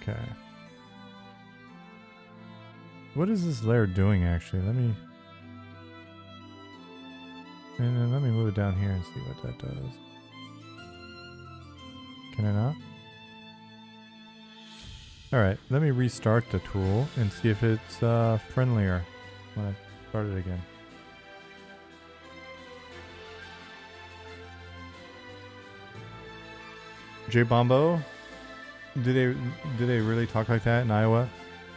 Okay. What is this layer doing actually? And then let me move it down here and see what that does. Can I not? Alright, let me restart the tool and see if it's friendlier when I start it again. J Bombo, do they really talk like that in Iowa?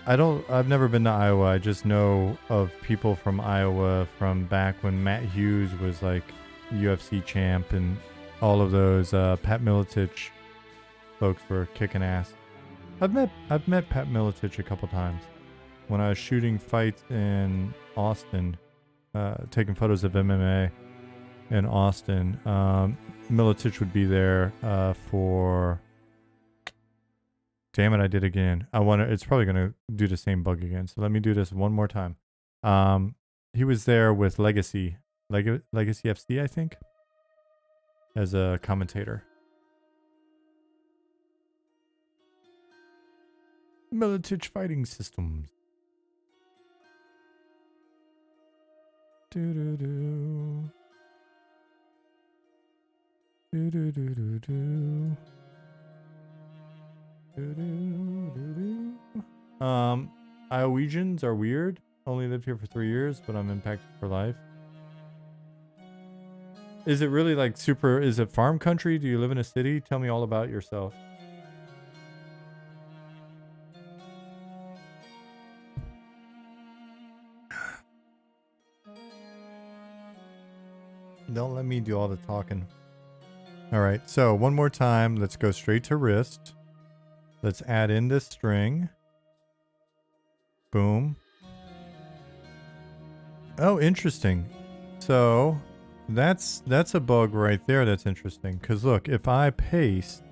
I've never been to Iowa. I just know of people from Iowa from back when Matt Hughes was like UFC champ and all of those Pat Miletich folks were kicking ass. I've met Pat Miletich a couple times when I was shooting fights in Austin, taking photos of MMA in Austin. Miletich would be there for. Damn it! I did again. It's probably gonna do the same bug again. So let me do this one more time. He was there with Legacy FC, I think, as a commentator. Miletich Fighting Systems. Do do do. Do do do do do. Do do do do. Iowegians are weird. Only lived here for 3 years, but I'm impacted for life. Is it really like super? Is it farm country? Do you live in a city? Tell me all about yourself. Don't let me do all the talking. All right, so one more time. Let's go straight to wrist. Let's add in this string. Boom. Oh, interesting. So that's a bug right there. That's interesting. Because look, if I paste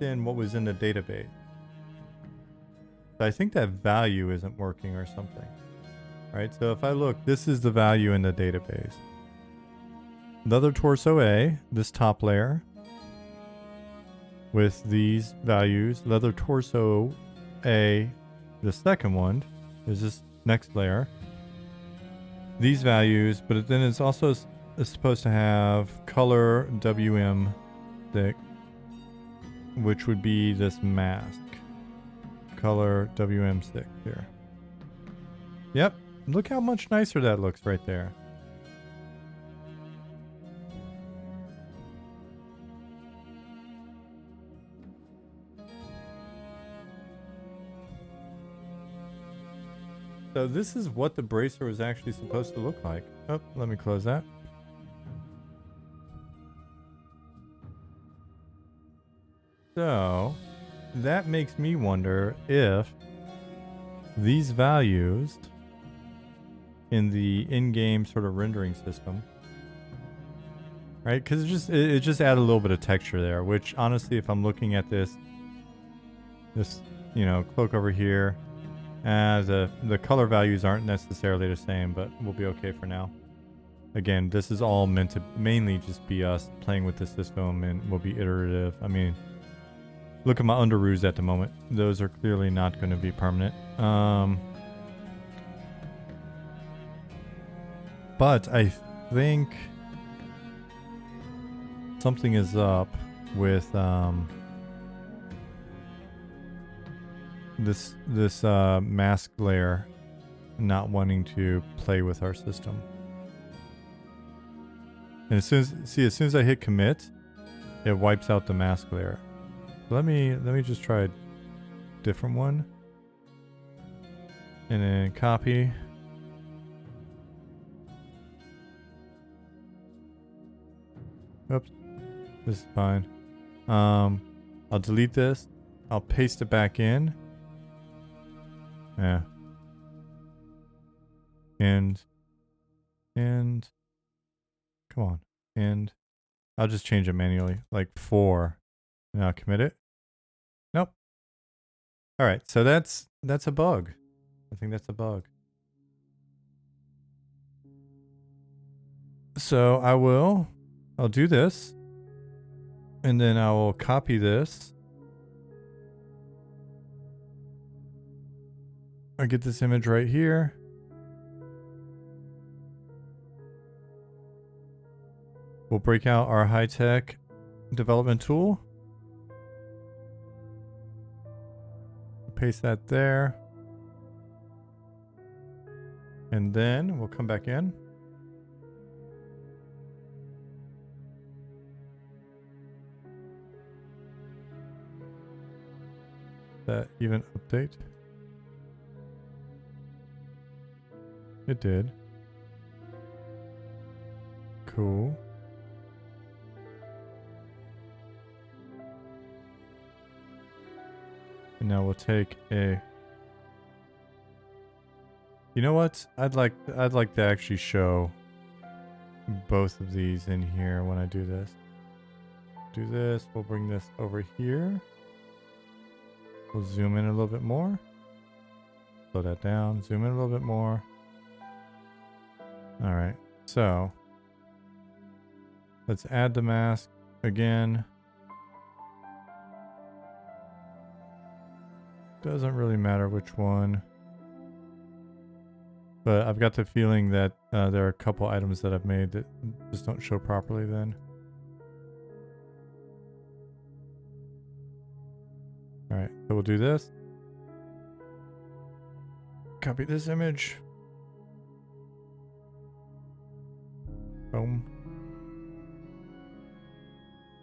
in what was in the database, I think that value isn't working or something. Right, so if I look, this is the value in the database. Leather torso A, this top layer, with these values. Leather torso A, the second one, is this next layer. These values, but then it's also supposed to have color WM thick, which would be this mask. Color WM thick here. Yep. Look how much nicer that looks right there. So this is what the bracer was actually supposed to look like. Oh, let me close that. So that makes me wonder if these values in the in-game sort of rendering system, right? Because it just added a little bit of texture there, which honestly, if I'm looking at this cloak over here, the color values aren't necessarily the same, but we'll be okay for now. Again, this is all meant to mainly just be us playing with the system and will be iterative. I mean, look at my underoos at the moment. Those are clearly not going to be permanent. But I think something is up with this mask layer not wanting to play with our system. And as soon as I hit commit, it wipes out the mask layer. Let me just try a different one. And then copy. Oops. This is fine. I'll delete this. I'll paste it back in. Yeah. And come on. And I'll just change it manually. Like 4. And I'll commit it. Nope. All right. So that's a bug. I think that's a bug. So I'll do this. And then I will copy this. I get this image right here. We'll break out our high-tech development tool. Paste that there. And then we'll come back in. That even update? It did. Cool. And now we'll take a... You know what? I'd like to actually show both of these in here when I do this. Do this. We'll bring this over here. We'll zoom in a little bit more. Slow that down. Zoom in a little bit more. All right. So let's add the mask again. Doesn't really matter which one. But I've got the feeling that there are a couple items that I've made that just don't show properly then. Alright, so we'll do this. Copy this image. Boom.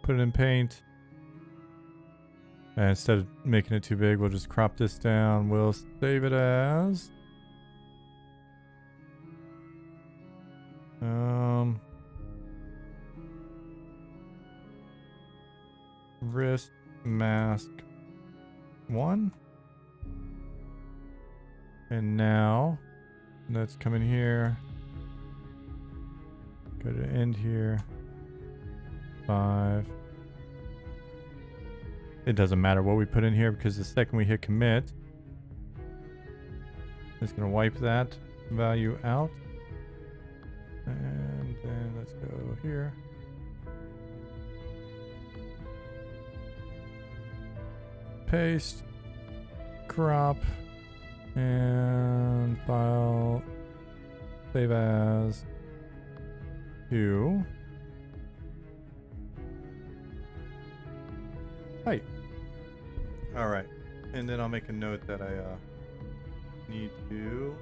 Put it in Paint. And instead of making it too big, we'll just crop this down. We'll save it as... wrist mask 1. And now let's come in here. Go to end here. 5. It doesn't matter what we put in here because the second we hit commit, it's going to wipe that value out. And then let's go here. Paste, crop, and file, save as 2. Right. All right. And then I'll make a note that I need to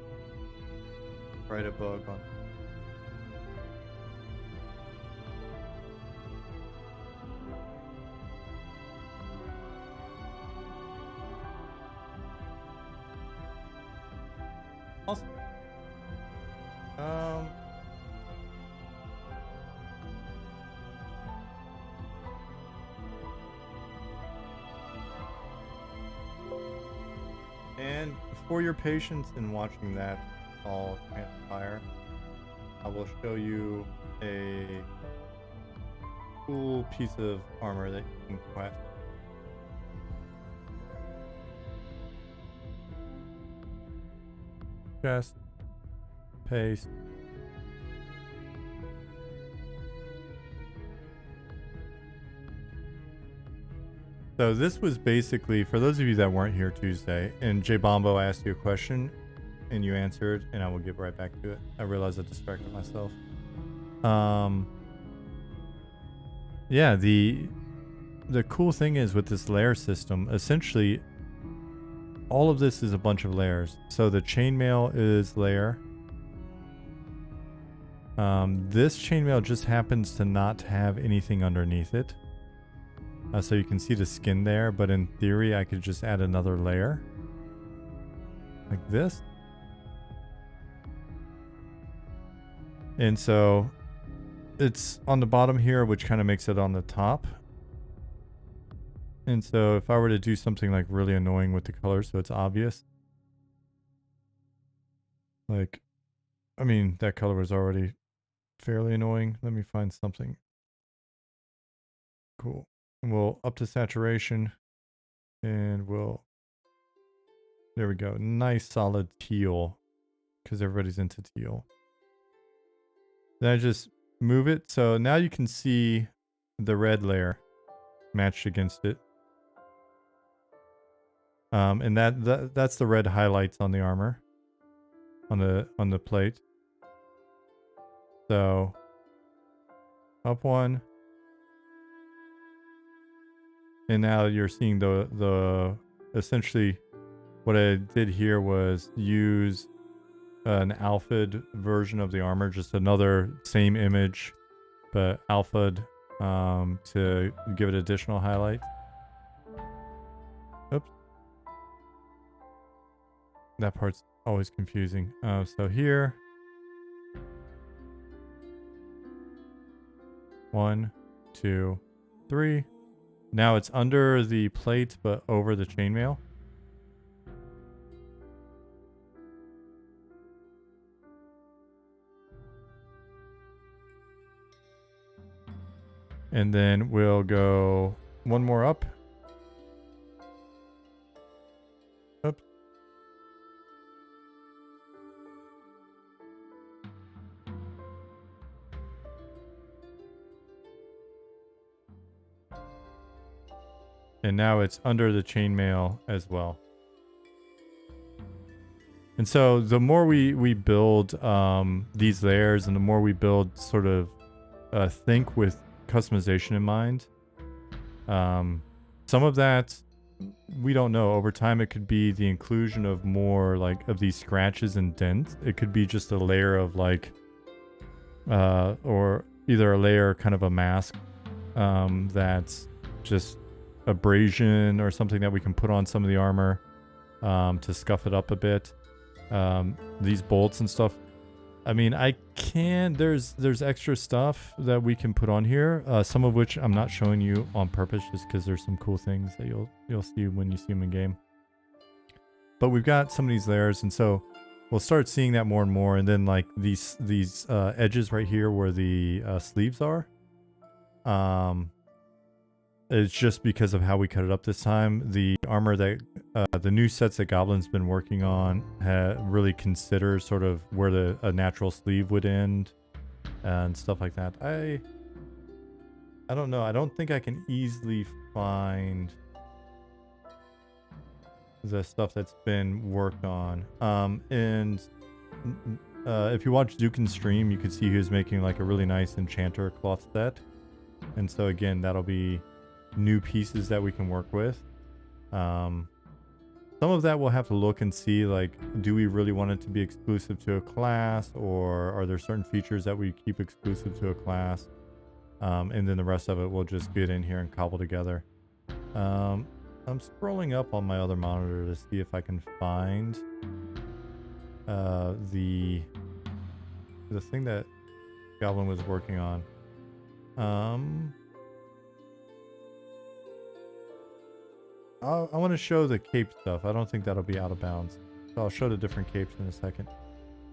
write a bug on. Awesome. And for your patience in watching that all transpire, I will show you a cool piece of armor that you can quest. Chest, paste. So this was basically, for those of you that weren't here Tuesday, and J Bombo asked you a question, and you answered, and I will get right back to it. I realized I distracted myself. Yeah, the cool thing is with this layer system, essentially, all of this is a bunch of layers. So the chainmail is layer. This chainmail just happens to not have anything underneath it. So you can see the skin there, but in theory, I could just add another layer. Like this. And so it's on the bottom here, which kind of makes it on the top. And so if I were to do something like really annoying with the color so it's obvious, like, I mean, that color was already fairly annoying. Let me find something cool. And we'll up to saturation and we'll, there we go. Nice solid teal because everybody's into teal. Then I just move it. So now you can see the red layer matched against it. And that's the red highlights on the armor, on the plate. So up one, and now you're seeing the essentially what I did here was use an alpha'd version of the armor, just another same image, but alpha'd to give it additional highlight. Oops. That part's always confusing. So here. 1, 2, 3. Now it's under the plate, but over the chainmail. And then we'll go one more up. Oops. And now it's under the chainmail as well. And so the more we build these layers, and the more we build sort of think with customization in mind, some of that we don't know. Over time, it could be the inclusion of more like of these scratches and dents. It could be just a layer of like, or either a layer, kind of a mask that's just abrasion or something that we can put on some of the armor to scuff it up a bit. These bolts and stuff. I mean, I can. There's extra stuff that we can put on here. Some of which I'm not showing you on purpose, just because there's some cool things that you'll see when you see them in game. But we've got some of these layers, and so we'll start seeing that more and more. And then like these edges right here where the sleeves are. It's just because of how we cut it up this time. The armor that the new sets that Goblin's been working on really consider sort of where a natural sleeve would end and stuff like that. I don't know. I don't think I can easily find the stuff that's been worked on. And if you watch Zukin's stream, you could see he was making like a really nice enchanter cloth set. And so again, that'll be new pieces that we can work with. Some of that we'll have to look and see, like, do we really want it to be exclusive to a class, or are there certain features that we keep exclusive to a class? And then the rest of it we'll just get in here and cobble together. I'm scrolling up on my other monitor to see if I can find the thing that Goblin was working on. I want to show the cape stuff. I don't think that'll be out of bounds. So I'll show the different capes in a second.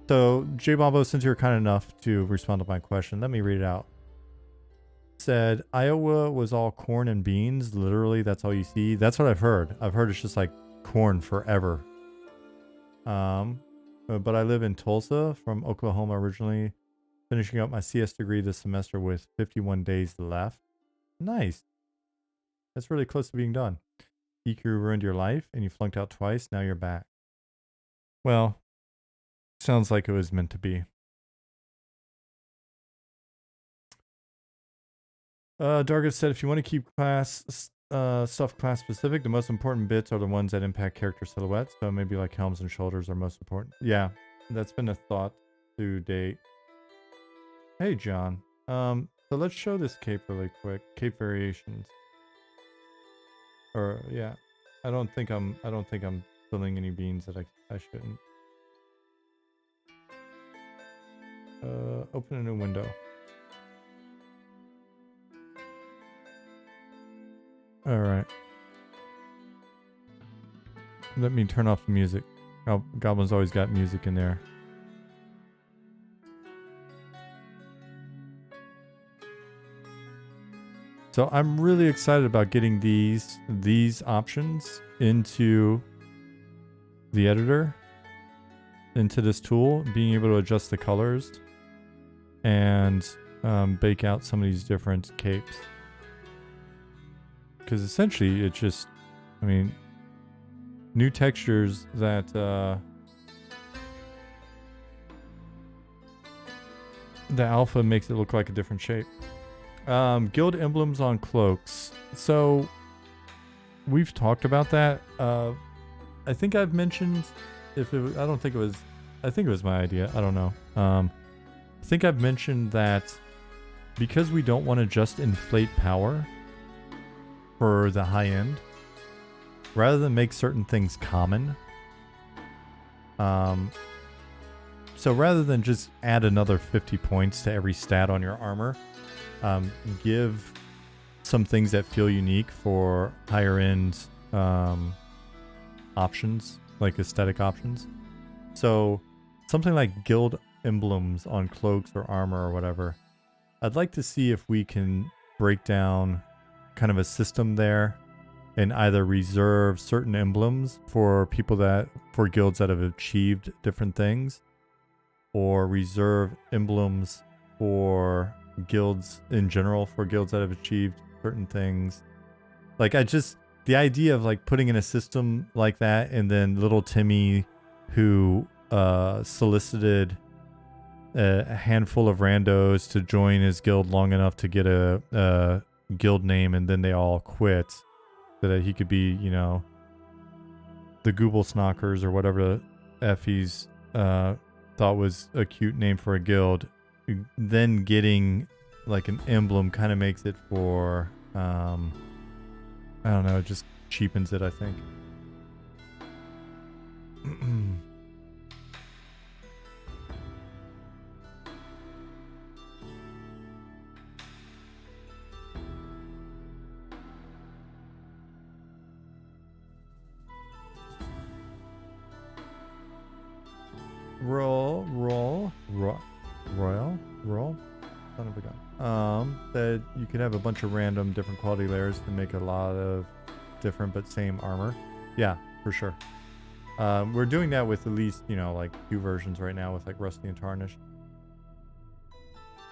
So, J-Bombo, since you were kind enough to respond to my question, let me read it out. Said, Iowa was all corn and beans. Literally, that's all you see. That's what I've heard. I've heard it's just like corn forever. But I live in Tulsa from Oklahoma originally. Finishing up my CS degree this semester with 51 days left. Nice. That's really close to being done. EQ ruined your life and you flunked out twice. Now you're back. Well, sounds like it was meant to be. Dargus said, if you want to keep stuff class specific, the most important bits are the ones that impact character silhouette. So maybe like helms and shoulders are most important. Yeah, that's been a thought to date. Hey, John. So let's show this cape really quick. Cape variations. Or yeah, I don't think I'm spilling any beans that I shouldn't. Open a new window. All right. Let me turn off the music. Oh, Goblin's always got music in there. So I'm really excited about getting these options into the editor, into this tool, being able to adjust the colors and bake out some of these different capes. Because essentially it's just, I mean, new textures that the alpha makes it look like a different shape. Guild emblems on cloaks. So we've talked about that. I think I've mentioned, I think it was my idea. I don't know. I think I've mentioned that because we don't want to just inflate power for the high end, rather than make certain things common. So rather than just add another 50 points to every stat on your armor, give some things that feel unique for higher end options, like aesthetic options. So something like guild emblems on cloaks or armor or whatever. I'd like to see if we can break down kind of a system there and either reserve certain emblems for guilds that have achieved different things, or reserve emblems for guilds in general, for guilds that have achieved certain things. Like, the idea of like putting in a system like that, and then little Timmy, who solicited a handful of randos to join his guild long enough to get a guild name, and then they all quit, so that he could be, you know, the Google Snockers or whatever F he's thought was a cute name for a guild. Then getting like an emblem kind of makes it for I don't know, it just cheapens it, I think. Royal, son of a gun. That you could have a bunch of random different quality layers to make a lot of different but same armor. Yeah, for sure. We're doing that with at least, you know, like 2 versions right now with like Rusty and Tarnished.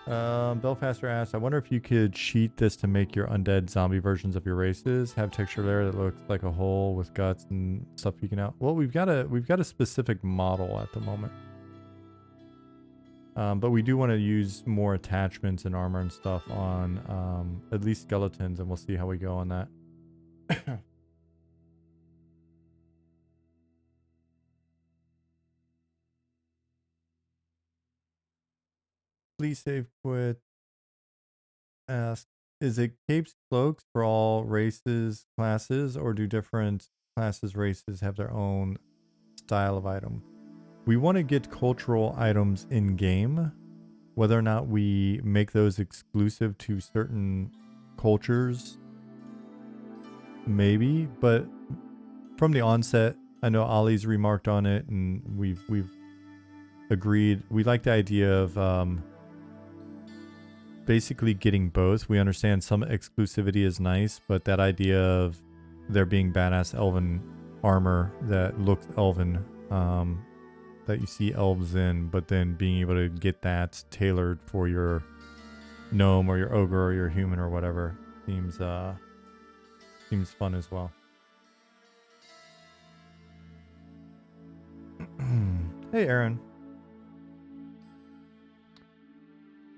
Belfaster asks, I wonder if you could cheat this to make your undead zombie versions of your races have texture layer that looks like a hole with guts and stuff peeking out. Well, we've got a specific model at the moment. But we do want to use more attachments and armor and stuff on at least skeletons, and we'll see how we go on that. Please save quit. Ask, is it capes cloaks for all races, classes, or do different classes, races have their own style of item? We want to get cultural items in game. Whether or not we make those exclusive to certain cultures, maybe. But from the onset, I know Ollie's remarked on it, and we've agreed. We like the idea of basically getting both. We understand some exclusivity is nice, but that idea of there being badass elven armor that looks elven, that you see elves in, but then being able to get that tailored for your gnome or your ogre or your human or whatever seems fun as well. Hey, Aaron.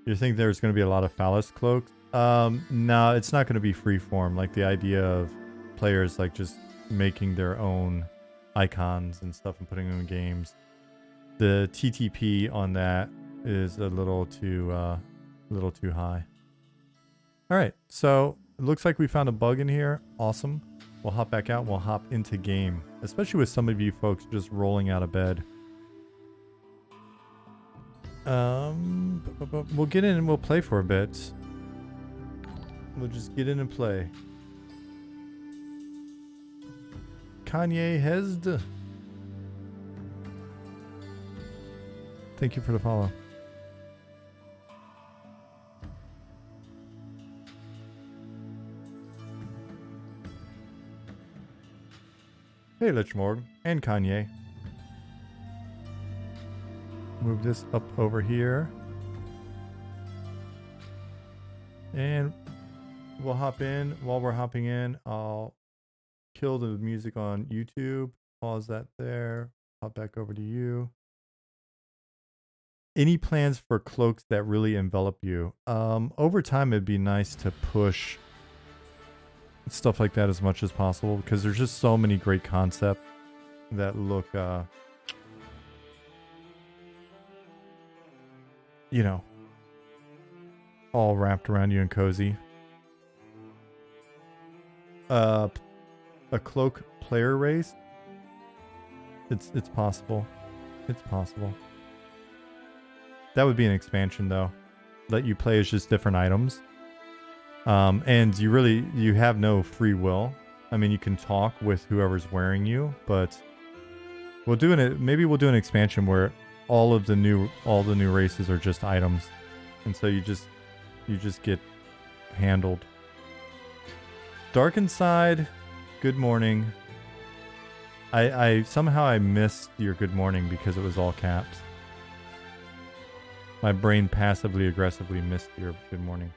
You think there's going to be a lot of phallus cloaks? No, it's not going to be freeform. Like the idea of players like just making their own icons and stuff and putting them in games. The TTP on that is a little too high. All right, so it looks like we found a bug in here. Awesome. We'll hop back out and we'll hop into game, especially with some of you folks just rolling out of bed. We'll get in and we'll play for a bit. We'll just get in and play. Kanye Hesd. Thank you for the follow. Hey, Lichmorg and Kanye. Move this up over here. And we'll hop in. While we're hopping in, I'll kill the music on YouTube. Pause that there. Hop back over to you. Any plans for cloaks that really envelop you? Over time, it'd be nice to push stuff like that as much as possible because there's just so many great concepts that look, you know, all wrapped around you and cozy. A cloak player race? It's possible. It's possible. That would be an expansion though. Let you play as just different items. And you have no free will. I mean, you can talk with whoever's wearing you, but maybe we'll do an expansion where all the new races are just items. And so you just get handled. Dark Inside, good morning. I somehow missed your good morning because it was all caps. My brain passively aggressively missed your good morning.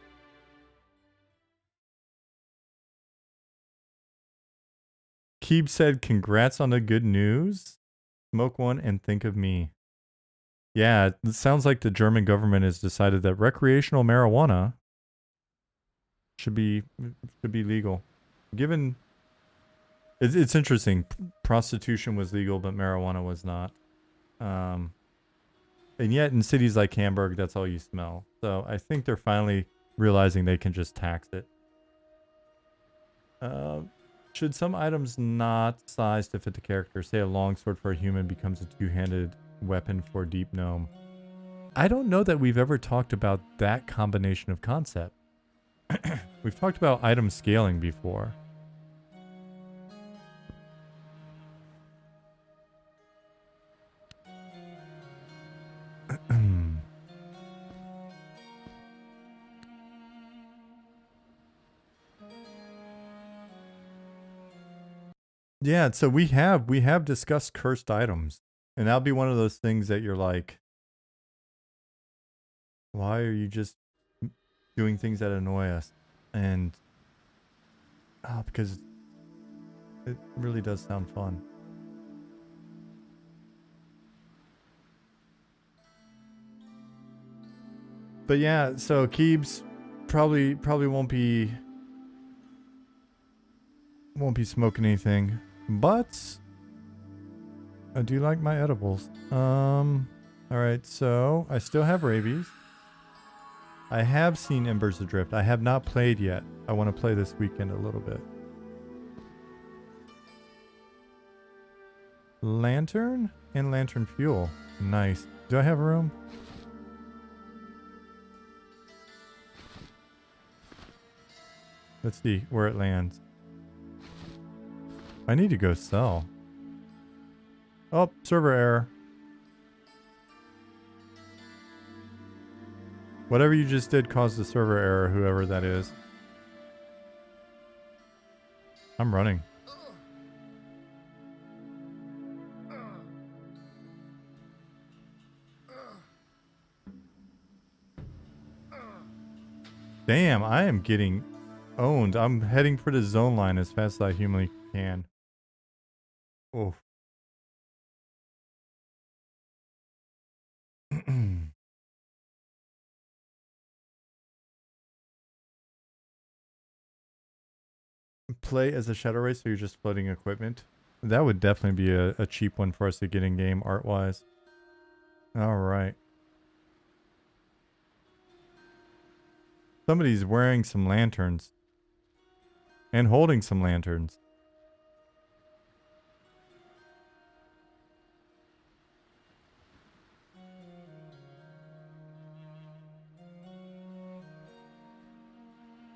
Keeb said, congrats on the good news. Smoke one and think of me. Yeah, it sounds like the German government has decided that recreational marijuana should be legal. Given it's interesting, prostitution was legal, but marijuana was not. And yet in cities like Hamburg, that's all you smell. So I think they're finally realizing they can just tax it. Should some items not size to fit the character? Say a longsword for a human becomes a two-handed weapon for Deep Gnome. I don't know that we've ever talked about that combination of concept. We've talked about item scaling before. Yeah, so we have discussed cursed items, and that'll be one of those things that you're like, why are you just doing things that annoy us? And because it really does sound fun. But yeah, so Keebs probably won't be smoking anything, but I do like my edibles. All right, so I still have rabies. I have seen Embers Adrift. I have not played yet. I want to play this weekend a little bit. Lantern and lantern fuel. Nice. Do I have room? Let's see where it lands. I need to go sell. Oh, server error. Whatever you just did caused the server error, whoever that is. I'm running. Damn, I am getting owned. I'm heading for the zone line as fast as I humanly can. Oh. Play as a shadow race, so you're just floating equipment. That would definitely be a cheap one for us to get in game art wise. All right. Somebody's wearing some lanterns and holding some lanterns.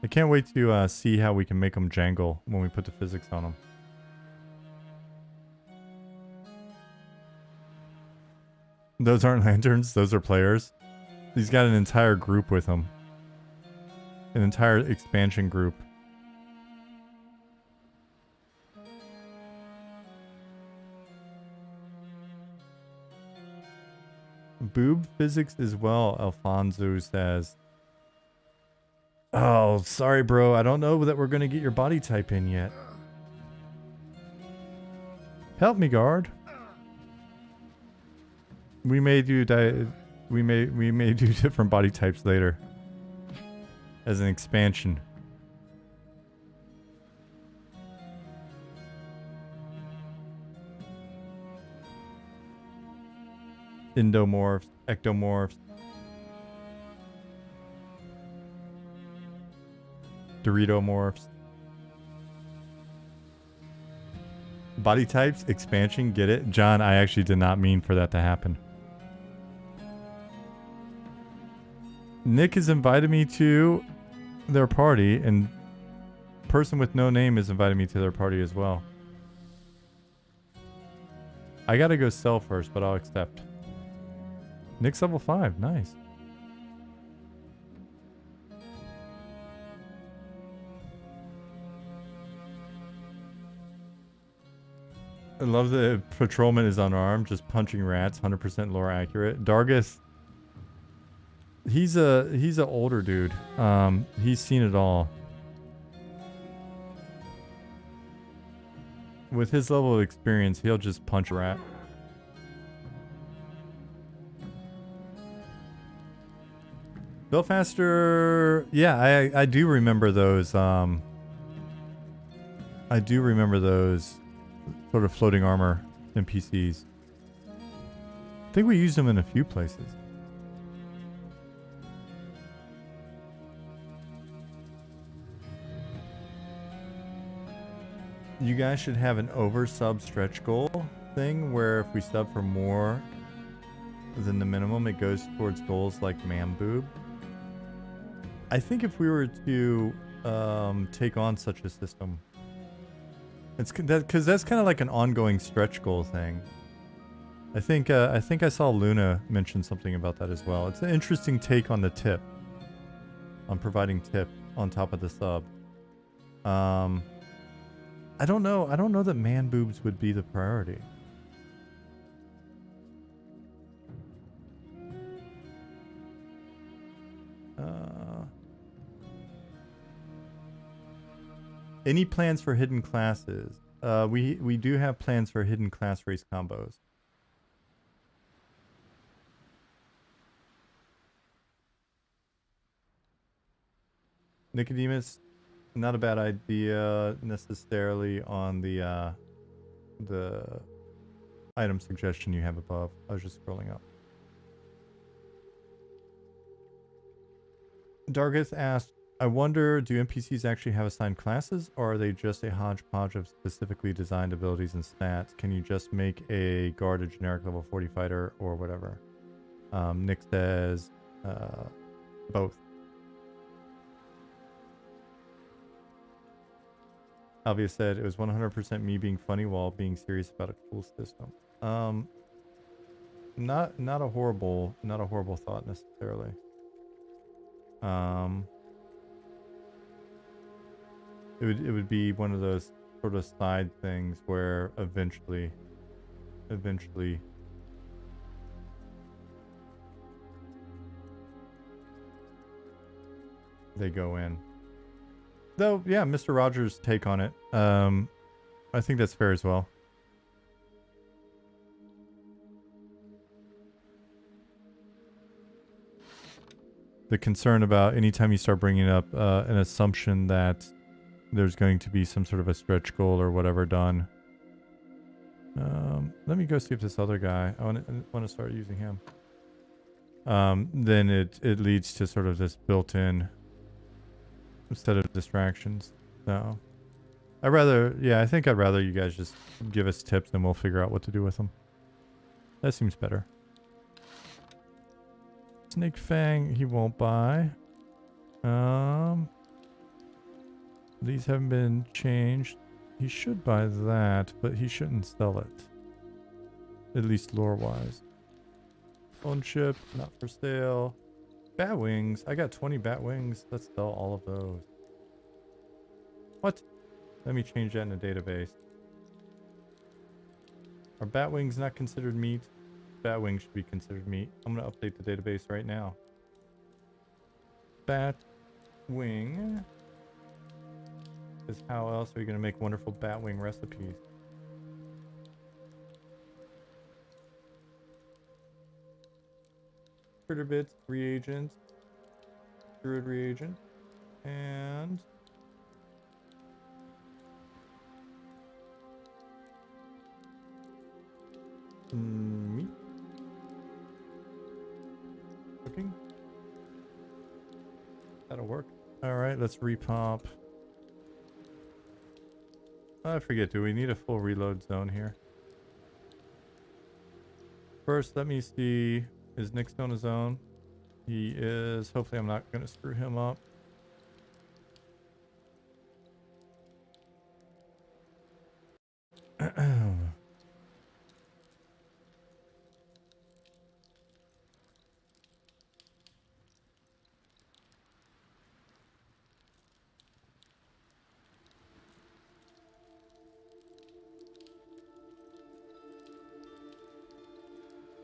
I can't wait to see how we can make them jangle when we put the physics on them. Those aren't lanterns. Those are players. He's got an entire group with him. An entire expansion group. Boob physics as well, Alfonso says. Oh, sorry, bro. I don't know that we're going to get your body type in yet. Help me, guard. We may do we may do different body types later as an expansion. Endomorphs, ectomorphs, Doritomorphs. Body types, expansion, get it? John, I actually did not mean for that to happen. Nick has invited me to their party, and person with no name has invited me to their party as well. I gotta go sell first, but I'll accept. Nick's level 5, nice. I love the patrolman is unarmed, just punching rats, 100% lore accurate. Dargith, he's a older dude. He's seen it all. With his level of experience, he'll just punch a rat. Belfaster, yeah, I do remember those. I do remember those sort of floating armor NPCs. I think we used them in a few places. You guys should have an over sub stretch goal thing where if we sub for more than the minimum, it goes towards goals like man boob. I think if we were to take on such a system, it's because that's kind of like an ongoing stretch goal thing. I think I saw Luna mention something about that as well. It's an interesting take on the tip, on providing tip on top of the sub. I don't know. I don't know that man boobs would be the priority. Any plans for hidden classes? We do have plans for hidden class race combos. Nicodemus, not a bad idea necessarily on the item suggestion you have above. I was just scrolling up. Dargith asked, I wonder, do NPCs actually have assigned classes, or are they just a hodgepodge of specifically designed abilities and stats? Can you just make a guard a generic level 40 fighter or whatever? Nick says both. Alvia said it was 100% me being funny while being serious about a cool system. Not a horrible thought necessarily. It would be one of those sort of side things where eventually they go in. Though, yeah, Mr. Rogers' take on it. I think that's fair as well. The concern about anytime you start bringing up an assumption that there's going to be some sort of a stretch goal or whatever done. Let me go see if this other guy, I want to start using him. Then it leads to sort of this built-in set of distractions. So I think I'd rather you guys just give us tips and we'll figure out what to do with them. That seems better. Snake Fang, he won't buy. These haven't been changed. He should buy that, but he shouldn't sell it. At least lore-wise. Phone chip, not for sale. Bat wings. I got 20 bat wings. Let's sell all of those. What? Let me change that in the database. Are bat wings not considered meat? Bat wings should be considered meat. I'm going to update the database right now. Bat wing. Because how else are you going to make wonderful bat wing recipes? Critter bits, reagents, druid reagent, and meat. Cooking. That'll work. Alright, let's repop. I forget, do we need a full reload zone here? First, let me see. Is Nick still in his zone? He is. Hopefully I'm not going to screw him up.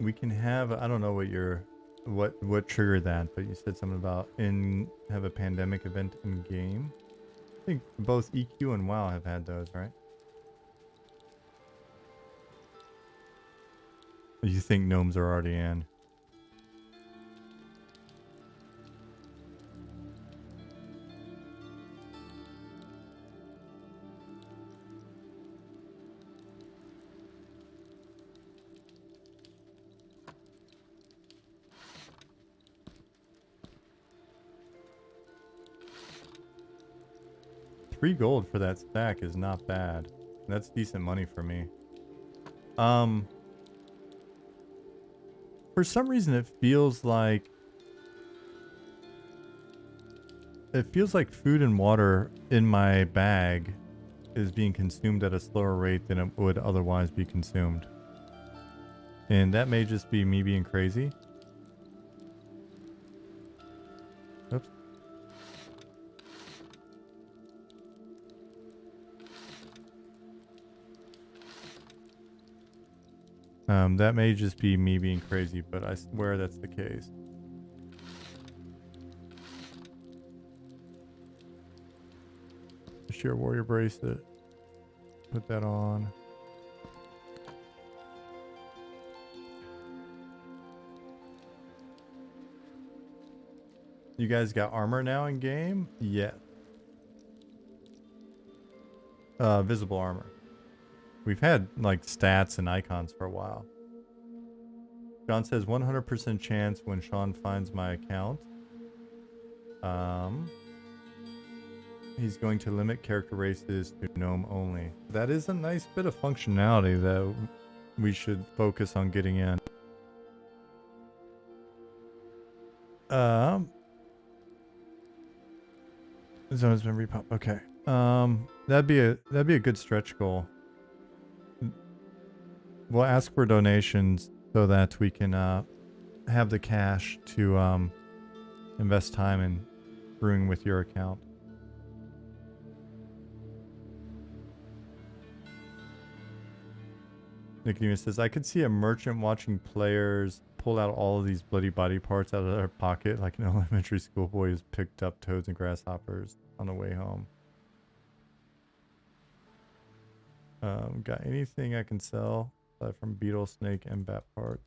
We can have, I don't know what your, what triggered that, but you said something about have a pandemic event in game. I think both EQ and WoW have had those, right? You think gnomes are already in? $3 gold for that stack is not bad. That's decent money for me. For some reason it feels like food and water in my bag is being consumed at a slower rate than it would otherwise be consumed. And that may just be me being crazy. Oops. That may just be me being crazy, but I swear that's the case. Sheer warrior bracelet. Put that on. You guys got armor now in game? Yeah. Visible armor. We've had like stats and icons for a while. John says 100% chance when Sean finds my account. He's going to limit character races to gnome only. That is a nice bit of functionality that we should focus on getting in. Zone's been repop. Okay. That'd be a good stretch goal. We'll ask for donations so that we can have the cash to invest time in brewing with your account. Nicodemus says, I could see a merchant watching players pull out all of these bloody body parts out of their pocket like an elementary school boy who's picked up toads and grasshoppers on the way home. Got anything I can sell aside from beetle, snake, and bat parts?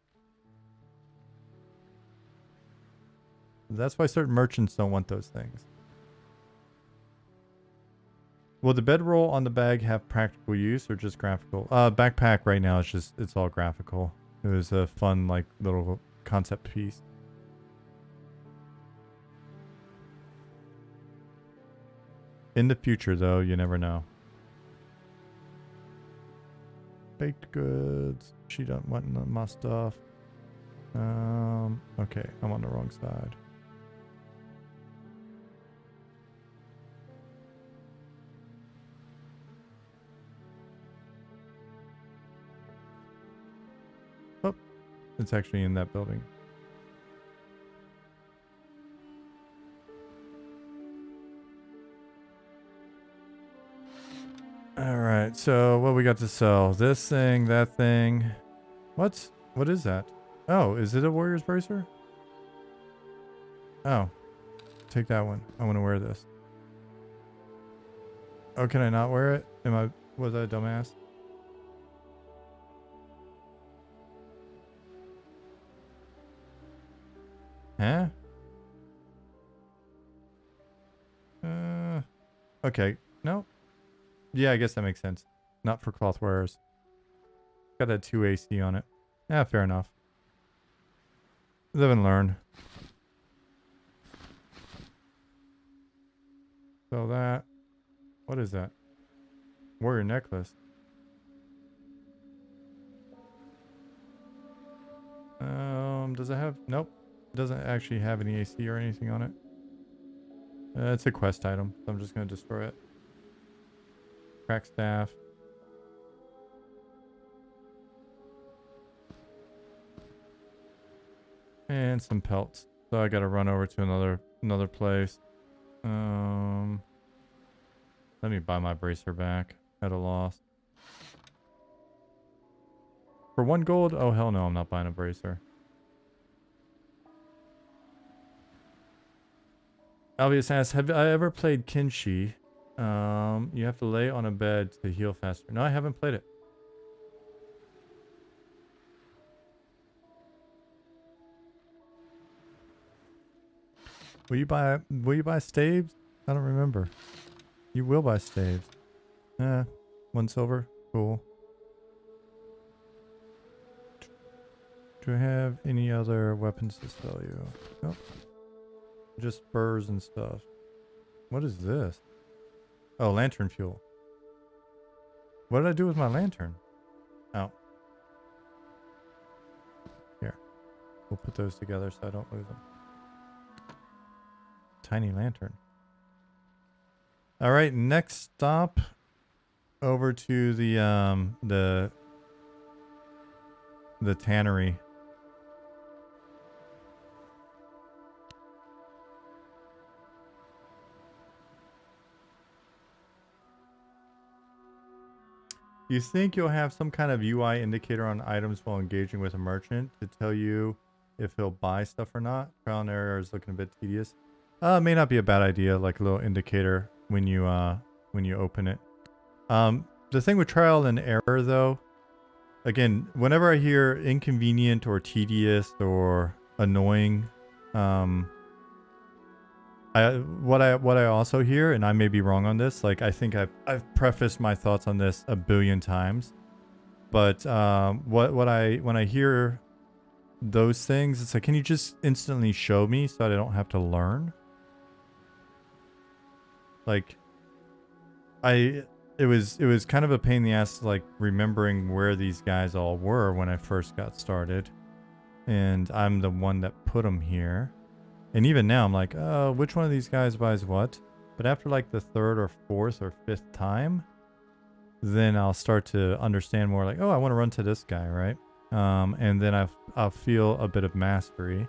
That's why certain merchants don't want those things. Will the bedroll on the bag have practical use or just graphical? Backpack right now it's all graphical. It was a fun like little concept piece. In the future though, you never know. Baked goods. She doesn't want my stuff. Okay, I'm on the wrong side. Oh, it's actually in that building. Alright, so what we got to sell? This thing, that thing. What? What is that? Oh, is it a warrior's bracer? Oh. Take that one. I want to wear this. Oh, can I not wear it? Was I a dumbass? Huh? Okay. No. Yeah, I guess that makes sense. Not for cloth wearers. Got that 2 AC on it. Yeah, fair enough. Live and learn. So that. What is that? Warrior necklace. Does it have? Nope. It doesn't actually have any AC or anything on it. It's a quest item, so I'm just gonna destroy it. Crack staff. And some pelts. So I gotta run over to another place. Let me buy my bracer back at a loss. For 1 gold? Oh hell no, I'm not buying a bracer. Albius asks, have I ever played Kinshi? You have to lay on a bed to heal faster. No, I haven't played it. Will you buy staves? I don't remember. You will buy staves. 1 silver. Cool. Do I have any other weapons to sell you? Nope. Just spurs and stuff. What is this? Oh, lantern fuel. What did I do with my lantern? Oh. Here. We'll put those together so I don't lose them. Tiny lantern. Alright, next stop. Over to the tannery. You think you'll have some kind of UI indicator on items while engaging with a merchant to tell you if he'll buy stuff or not? Trial and error is looking a bit tedious. May not be a bad idea, like a little indicator when you open it. The thing with trial and error though, again, whenever I hear inconvenient or tedious or annoying, what I also hear, and I may be wrong on this, like I think I've prefaced my thoughts on this a billion times, but when I hear those things, it's like, can you just instantly show me so that I don't have to learn? Like, it was kind of a pain in the ass, like remembering where these guys all were when I first got started, and I'm the one that put them here. And even now, I'm like, oh, which one of these guys buys what? But after like the 3rd or 4th or 5th time, then I'll start to understand more. Like, oh, I want to run to this guy, right? And then I'll feel a bit of mastery.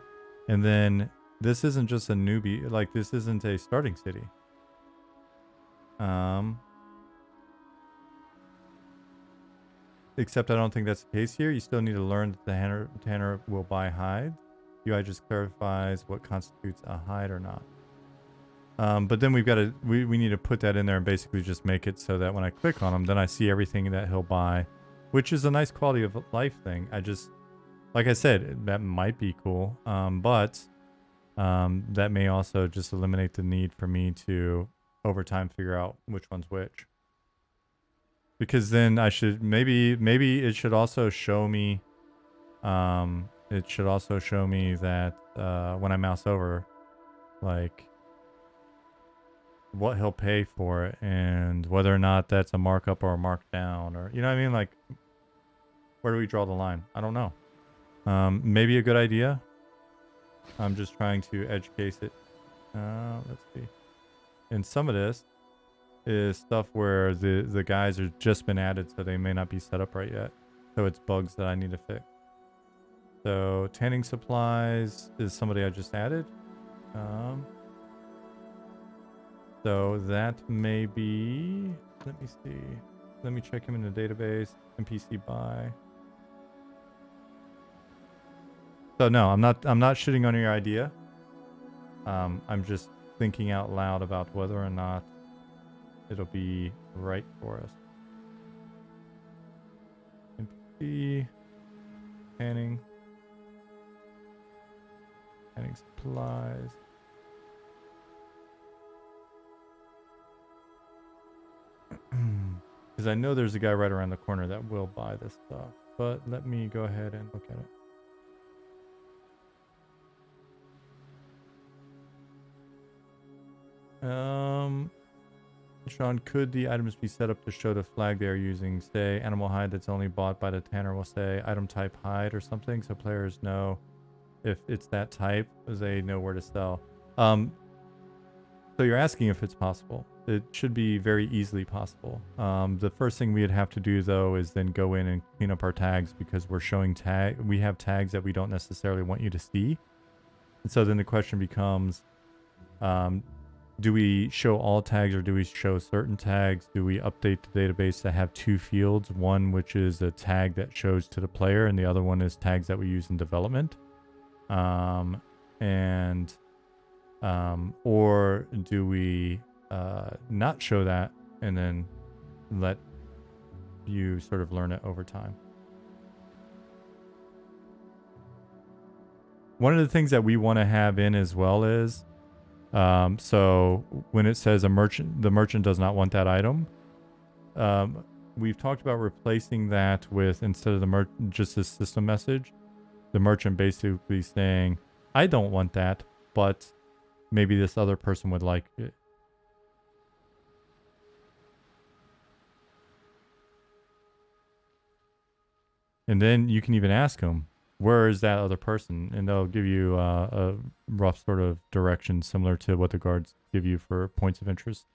And then this isn't just a newbie. Like, this isn't a starting city. Except I don't think that's the case here. You still need to learn that the tanner will buy hides. UI just clarifies what constitutes a hide or not. But then we need to put that in there and basically just make it so that when I click on him, then I see everything that he'll buy, which is a nice quality of life thing. I just, like I said, that might be cool. But that may also just eliminate the need for me to over time figure out which one's which. Because then I should maybe it should also show me it should also show me that when I mouse over, like, what he'll pay for it and whether or not that's a markup or a markdown, or, you know what I mean? Like, where do we draw the line? I don't know. Maybe a good idea. I'm just trying to edge case it. Let's see. And some of this is stuff where the guys are just been added, so they may not be set up right yet. So it's bugs that I need to fix. So tanning supplies is somebody I just added. So that may be, let me see. Let me check him in the database. NPC buy. So no, I'm not shitting on your idea. I'm just thinking out loud about whether or not it'll be right for us. NPC panning supplies. Because I know there's a guy right around the corner that will buy this stuff. But let me go ahead and look at it. Sean, could the items be set up to show the flag they are using? Say, animal hide that's only bought by the tanner will say item type hide or something, so players know if it's that type, they know where to sell. So you're asking if it's possible. It should be very easily possible. The first thing we'd have to do though is then go in and clean up our tags because we're showing we have tags that we don't necessarily want you to see. And so then the question becomes, do we show all tags or do we show certain tags? Do we update the database to have two fields? One which is a tag that shows to the player and the other one is tags that we use in development. Or do we not show that and then let you sort of learn it over time? One of the things that we want to have in as well is, so when it says the merchant does not want that item, we've talked about replacing that with, instead of the just this system message, the merchant basically saying, I don't want that, but maybe this other person would like it. And then you can even ask them, where is that other person? And they'll give you a rough sort of direction similar to what the guards give you for points of interest.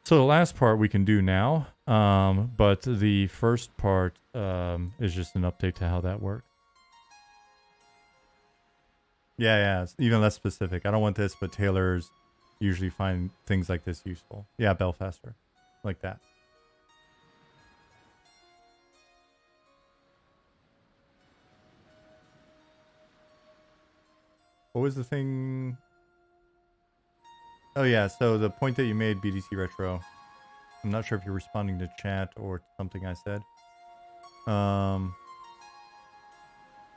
So the last part we can do now, but the first part is just an update to how that works. Yeah, it's even less specific. I don't want this, but tailors usually find things like this useful. Yeah, Belfaster, like that. What was the thing? Oh yeah, so the point that you made, BDC Retro. I'm not sure if you're responding to chat or something I said.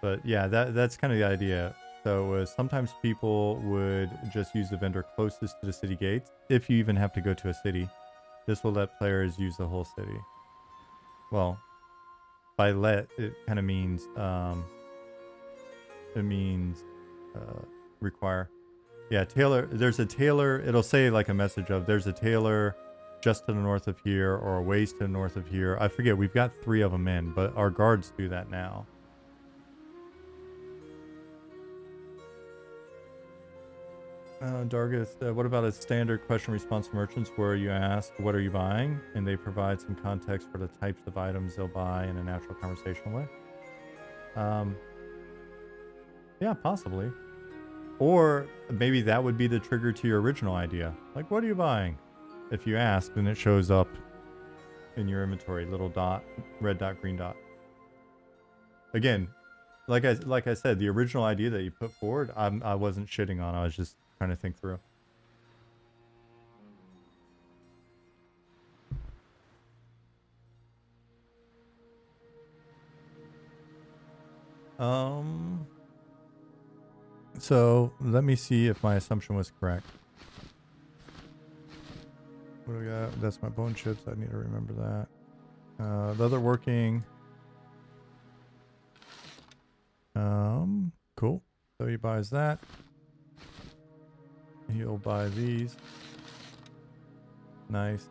But yeah, that's kind of the idea. So sometimes people would just use the vendor closest to the city gates, if you even have to go to a city. This will let players use the whole city. Well, by let, it kind of means, require. Yeah, tailor, there's a tailor, it'll say like a message of, there's a tailor just to the north of here, or a ways to the north of here. I forget, we've got 3 of them in, but our guards do that now. Dargith, what about a standard question response to merchants where you ask, what are you buying? And they provide some context for the types of items they'll buy in a natural conversational way? Yeah, possibly. Or maybe that would be the trigger to your original idea. Like, what are you buying? If you ask, then it shows up in your inventory, little dot, red dot, green dot. Again, like I said, the original idea that you put forward, I wasn't shitting on. I was just trying to think through. So let me see if my assumption was correct. What do we got? That's my bone chips. I need to remember that. Leather working. Cool. So he buys that. He'll buy these. Nice.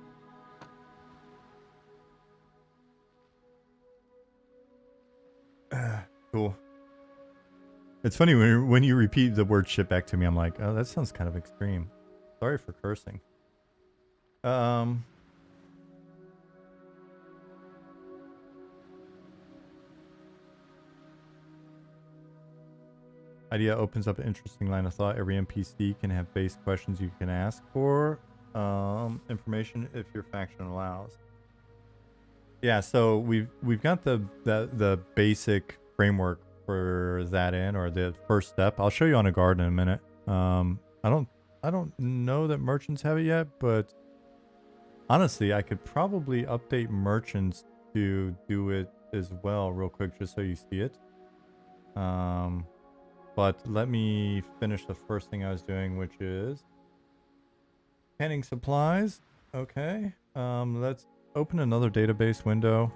Cool. It's funny when you repeat the word shit back to me, I'm like, oh, that sounds kind of extreme. Sorry for cursing. Idea opens up an interesting line of thought. Every NPC can have base questions you can ask for. Information if your faction allows. Yeah, so we've got the basic framework for that in, or the first step. I'll show you on a guard in a minute. I don't know that merchants have it yet, but honestly, I could probably update merchants to do it as well real quick, just so you see it. But let me finish the first thing I was doing, which is canning supplies. Okay. Let's open another database window.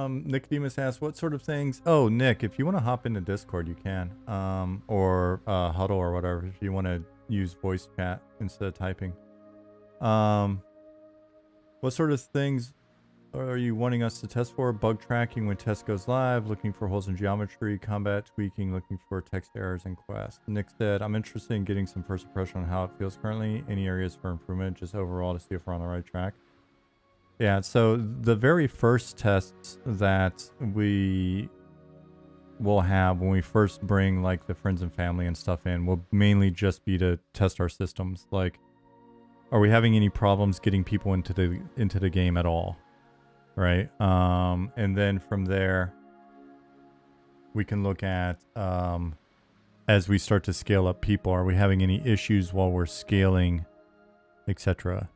Nicodemus asks, what sort of things? Oh, Nick, if you want to hop into Discord, you can. Or Huddle or whatever, if you want to use voice chat instead of typing. What sort of things are you wanting us to test for? Bug tracking when test goes live, looking for holes in geometry, combat tweaking, looking for text errors in quest. Nick said, I'm interested in getting some first impression on how it feels currently, any areas for improvement, just overall to see if we're on the right track. Yeah, so the very first tests that we will have when we first bring like the friends and family and stuff in will mainly just be to test our systems. Like, are we having any problems getting people into the game at all? Right. And then from there we can look at as we start to scale up people, are we having any issues while we're scaling, etc.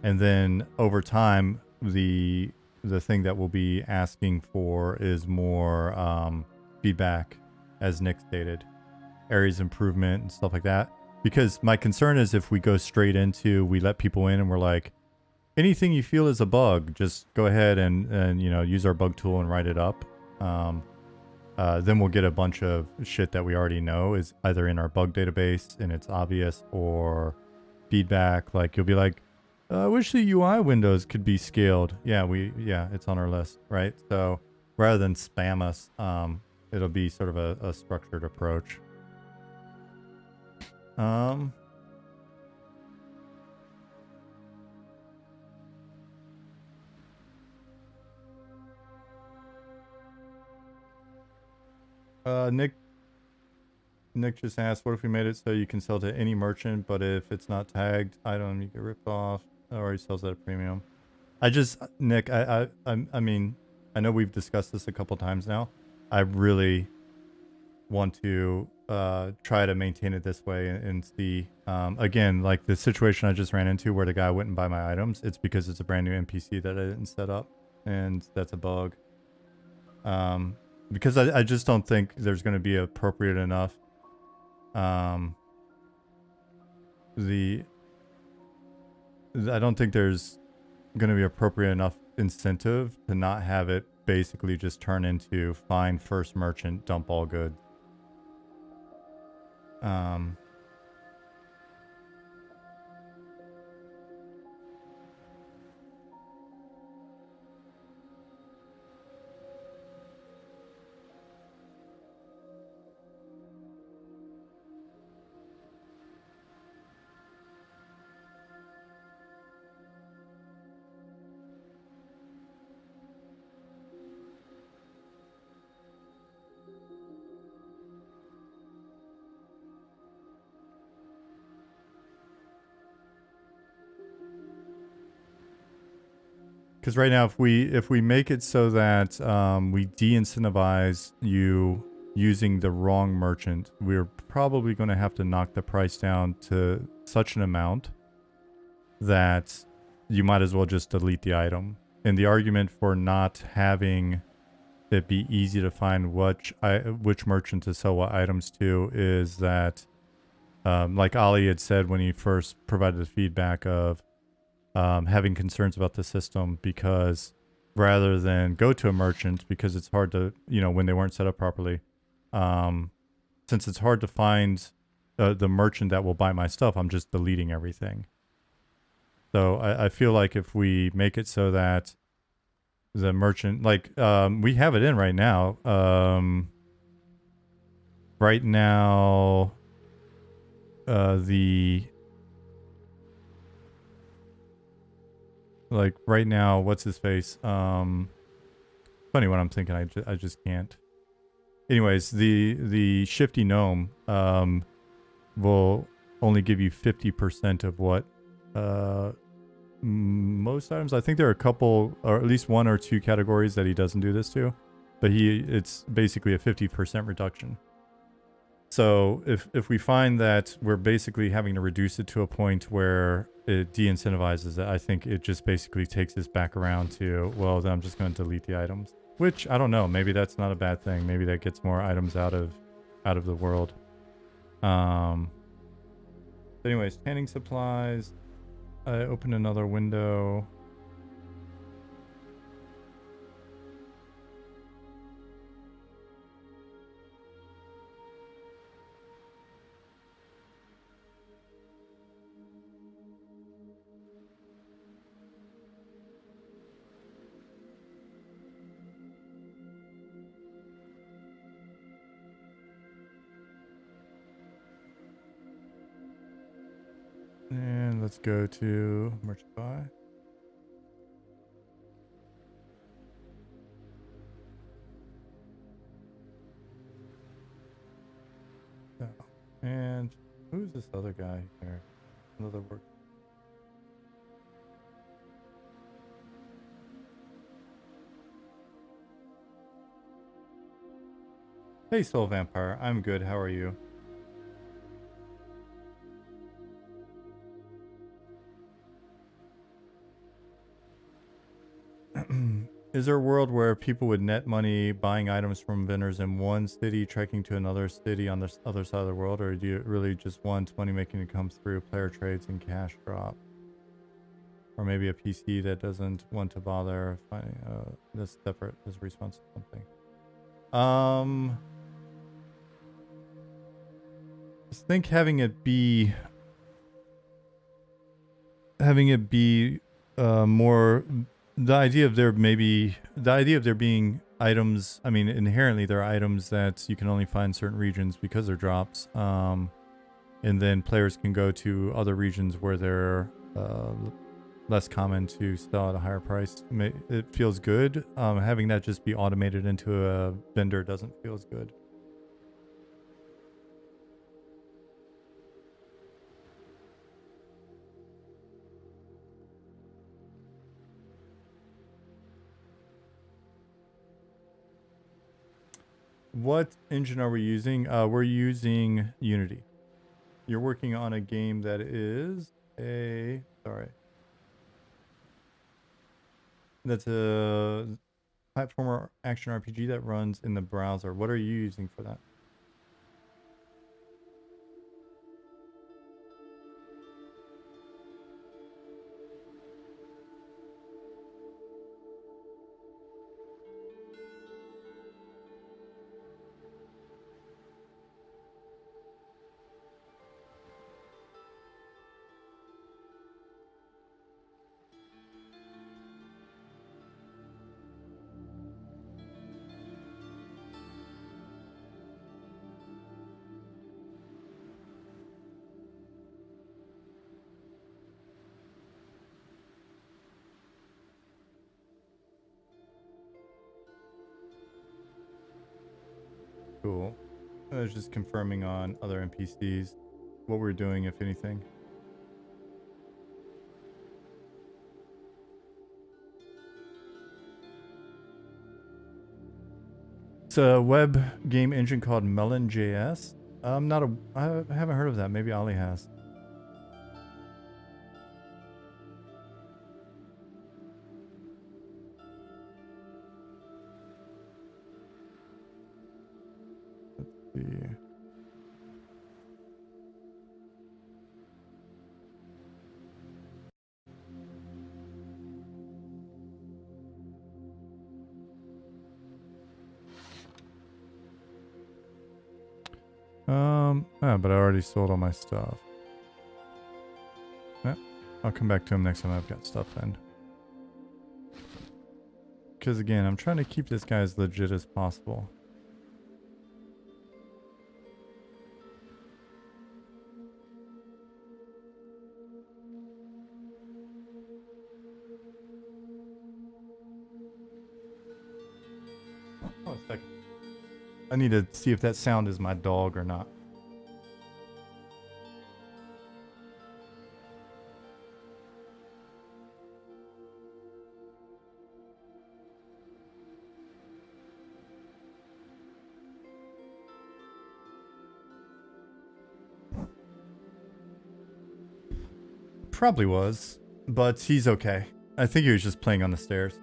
And then over time, the thing that we'll be asking for is more feedback, as Nick stated, areas improvement and stuff like that. Because my concern is if we go straight into, we let people in and we're like, anything you feel is a bug, just go ahead and you know, use our bug tool and write it up. Then we'll get a bunch of shit that we already know is either in our bug database and it's obvious, or feedback. Like you'll be like, I wish the UI windows could be scaled. Yeah, it's on our list, right? So rather than spam us, it'll be sort of a structured approach. Nick just asked, what if we made it so you can sell to any merchant, but if it's not tagged item, you get ripped off, or he sells at a premium? Nick, I mean, I know we've discussed this a couple times now. I really want to try to maintain it this way and see, again, like the situation I just ran into where the guy wouldn't buy my items, it's because it's a brand new NPC that I didn't set up, and that's a bug. Because I just don't think there's going to be appropriate enough I don't think there's going to be appropriate enough incentive to not have it basically just turn into find first merchant, dump all goods. Because right now, if we make it so that we de-incentivize you using the wrong merchant, we're probably going to have to knock the price down to such an amount that you might as well just delete the item. And the argument for not having it be easy to find which merchant to sell what items to is that, like Ali had said when he first provided the feedback of having concerns about the system, because rather than go to a merchant because it's hard to, you know, when they weren't set up properly, since it's hard to find the merchant that will buy my stuff, I'm just deleting everything. So I feel like if we make it so that the merchant, like we have it in right now. Right now, like right now, what's his face? Funny what I'm thinking. I just can't. Anyways, the shifty gnome will only give you 50% of what most items. I think there are a couple, or at least one or two categories that he doesn't do this to, but it's basically a 50% reduction. So if we find that we're basically having to reduce it to a point where it de-incentivizes it, I think it just basically takes us back around to, well, then I'm just going to delete the items. Which, I don't know, maybe that's not a bad thing. Maybe that gets more items out of the world. Anyways, tanning supplies. I open another window. And let's go to merchant buy. Oh. And who's this other guy here? Another work. Hey, Soul Vampire. I'm good. How are you? Is there a world where people would net money buying items from vendors in one city, trekking to another city on the other side of the world, or do you really just want money making to come through player trades and cash drop? Or maybe a PC that doesn't want to bother finding this separate as a response to something. Just think having it be more the idea of there being items. I mean, inherently there are items that you can only find in certain regions because they're drops. And then players can go to other regions where they're less common to sell at a higher price. It feels good. Having that just be automated into a vendor doesn't feel as good. What engine are we using? We're using Unity. You're working on a game that is that's a platformer action RPG that runs in the browser. What are you using for that? Cool. I was just confirming on other NPCs what we're doing, if anything. It's a web game engine called Melon.js. I haven't heard of that. Maybe Ali has. Let's see. But I already sold all my stuff. I'll come back to him next time I've got stuff in. Because again, I'm trying to keep this guy as legit as possible. Oh, a second. I need to see if that sound is my dog or not. Probably was, but he's okay. I think he was just playing on the stairs.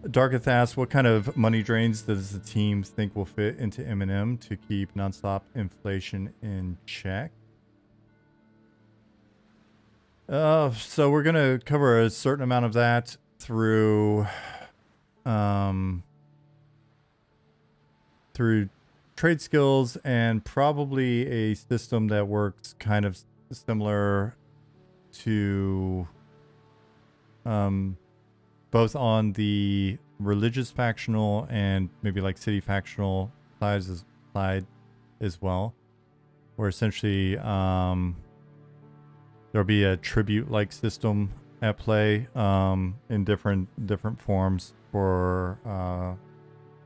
Darketh asks, what kind of money drains does the team think will fit into M&M to keep nonstop inflation in check? So we're going to cover a certain amount of that through through trade skills and probably a system that works kind of similar to both on the religious factional and maybe like city factional side as well, where essentially there'll be a tribute like system at play in different forms for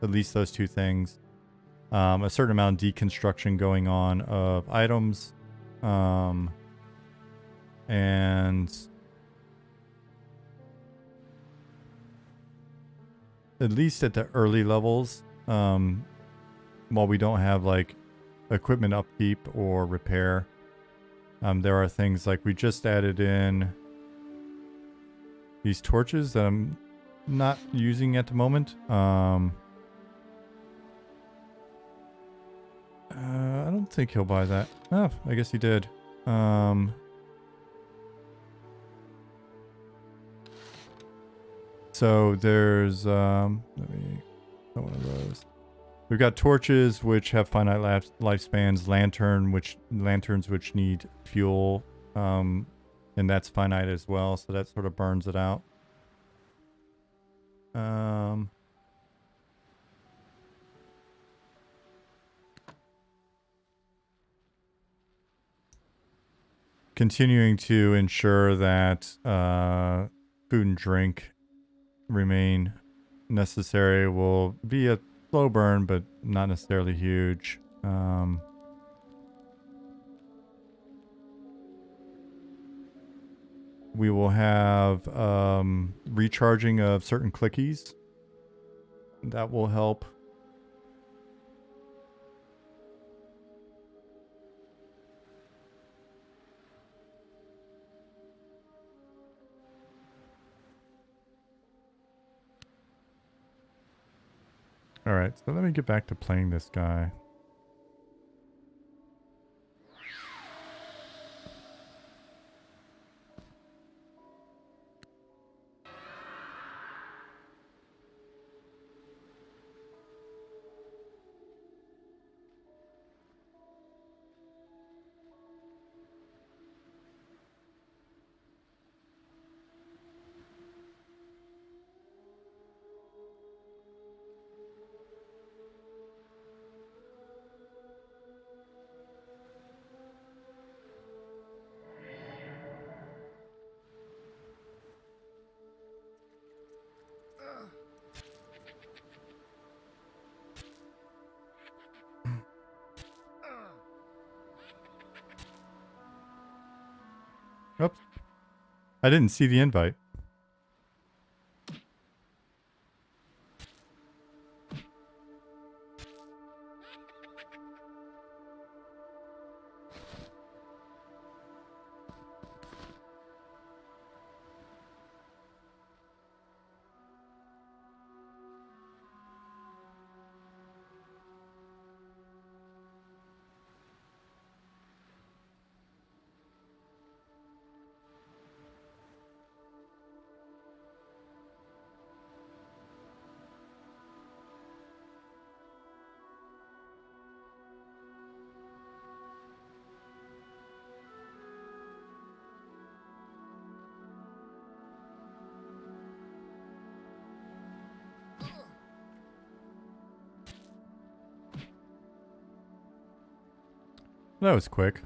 at least those two things. A certain amount of deconstruction going on of items, and at least at the early levels, while we don't have like equipment upkeep or repair, there are things like we just added in these torches that I'm not using at the moment. I don't think he'll buy that. Oh, I guess he did. So there's let me put one of those. We've got torches which have finite lifespans, lanterns which need fuel, and that's finite as well, so that sort of burns it out. Continuing to ensure that food and drink remain necessary will be a slow burn, but not necessarily huge. We will have recharging of certain clickies. That will help. Alright, so let me get back to playing this guy. Oops. I didn't see the invite. That was quick.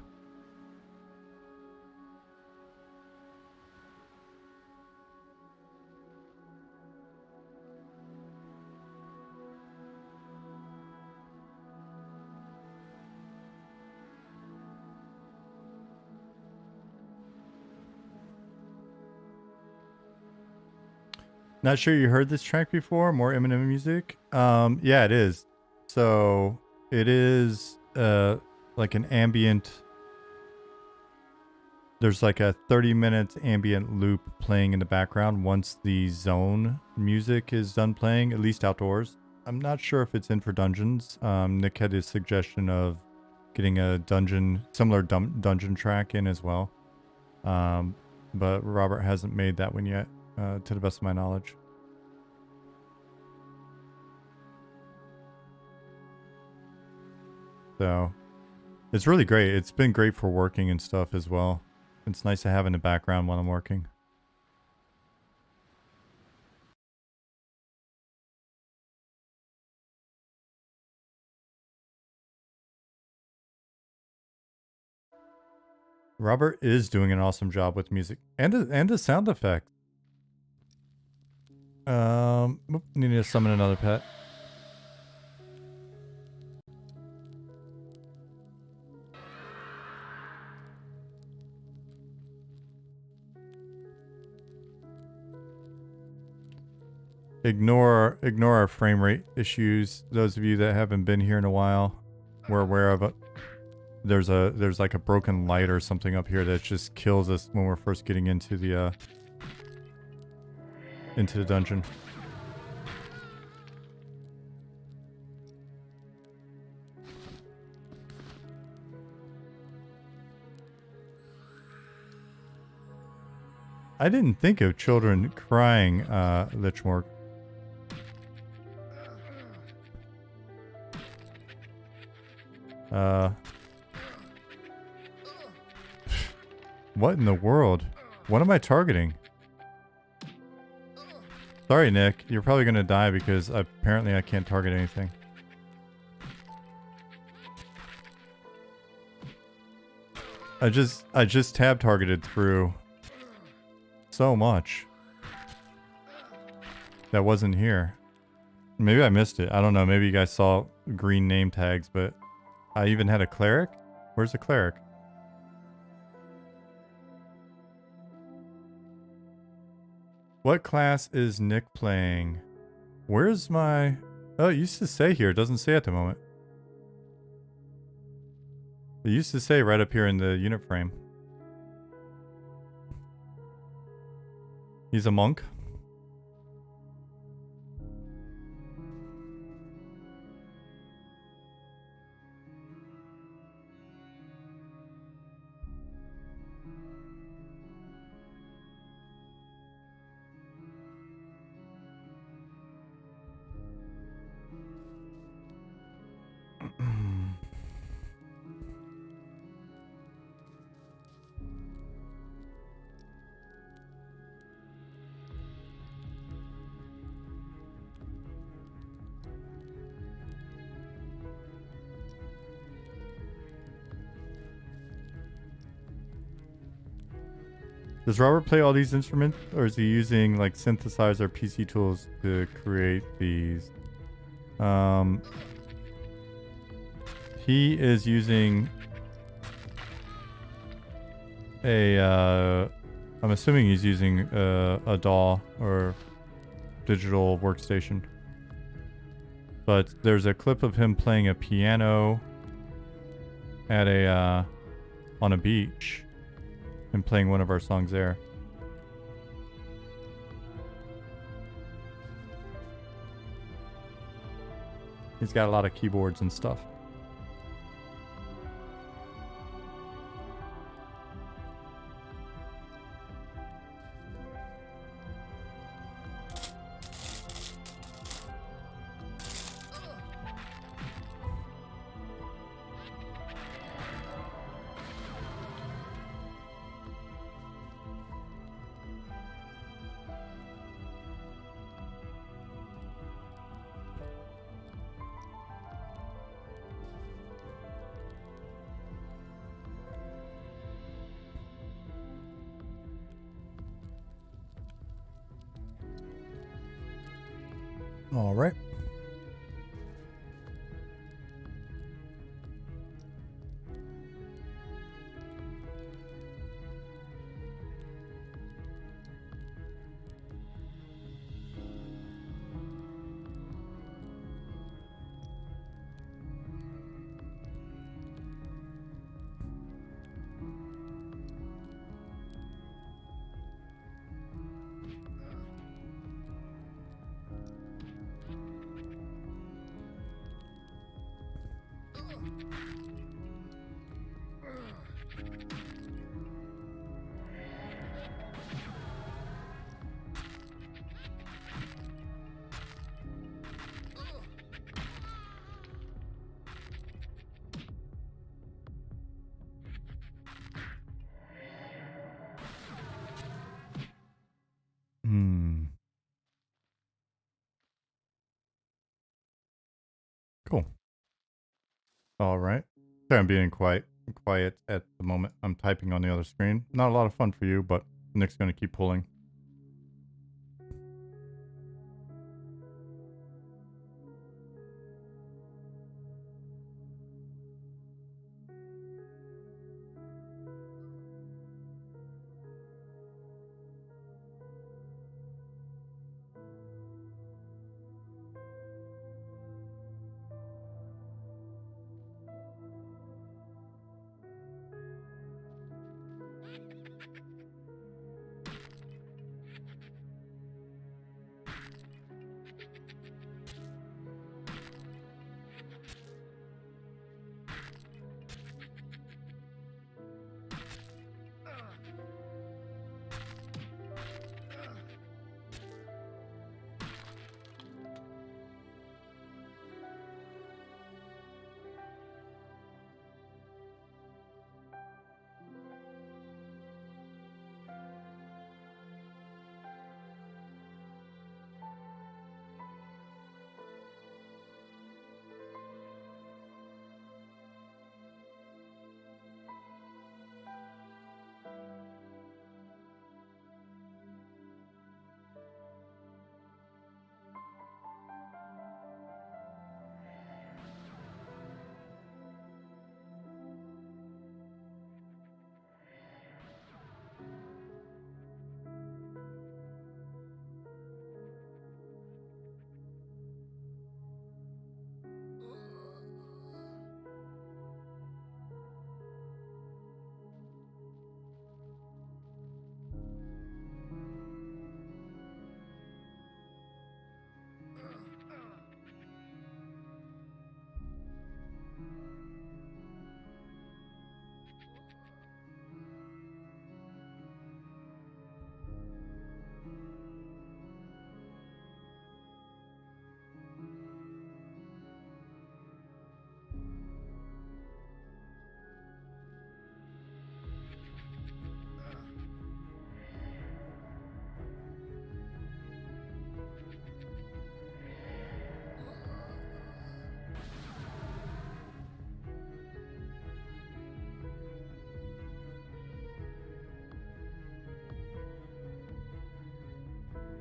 Not sure you heard this track before. More Eminem music. Yeah, it is. So it is like an ambient. There's like a 30-minute ambient loop playing in the background once the zone music is done playing, at least outdoors. I'm not sure if it's in for dungeons. Nick had a suggestion of getting a similar dungeon track in as well. But Robert hasn't made that one yet, to the best of my knowledge. So it's really great. It's been great for working and stuff as well. It's nice to have in the background while I'm working. Robert is doing an awesome job with music and the sound effect. Need to summon another pet. Ignore our frame rate issues. Those of you that haven't been here in a while, we're aware of it. There's like a broken light or something up here that just kills us when we're first getting into the dungeon. I didn't think of children crying, Lichmore. What in the world? What am I targeting? Sorry, Nick. You're probably gonna die because apparently I can't target anything. I just tab targeted through so much that wasn't here. Maybe I missed it. I don't know. Maybe you guys saw green name tags, but I even had a cleric. Where's the cleric? What class is Nick playing? Where's my... Oh, it used to say here. It doesn't say at the moment. It used to say right up here in the unit frame. He's a monk. Does Robert play all these instruments, or is he using like synthesizer PC tools to create these? He is using a, I'm assuming he's using a DAW or digital workstation. But there's a clip of him playing a piano at a, on a beach and playing one of our songs there. He's got a lot of keyboards and stuff. All right. All right. Sorry, I'm being quiet at the moment. I'm typing on the other screen. Not a lot of fun for you, but Nick's going to keep pulling.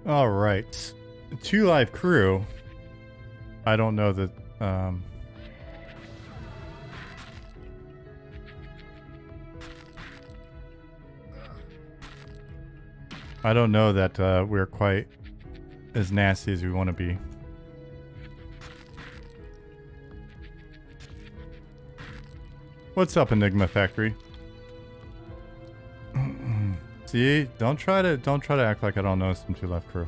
All right. 2 live crew. I don't know that... I don't know that we're quite as nasty as we want to be. What's up, Enigma Factory? See, don't try to act like I don't know some 2 left crew.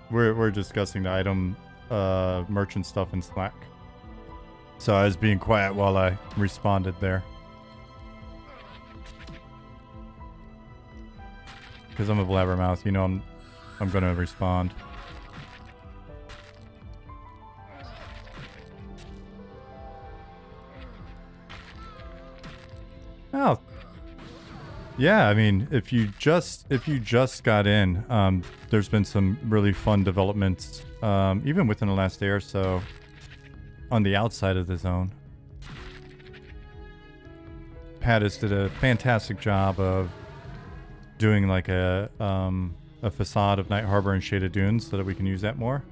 We're discussing the item merchant stuff in Slack. So I was being quiet while I responded there. Because I'm a blabbermouth, you know I'm gonna respond. Oh. Yeah, I mean, if you just got in, there's been some really fun developments, even within the last day or so, on the outside of the zone. Pattis did a fantastic job of doing like a facade of Night Harbor and Shaded Dunes so that we can use that more.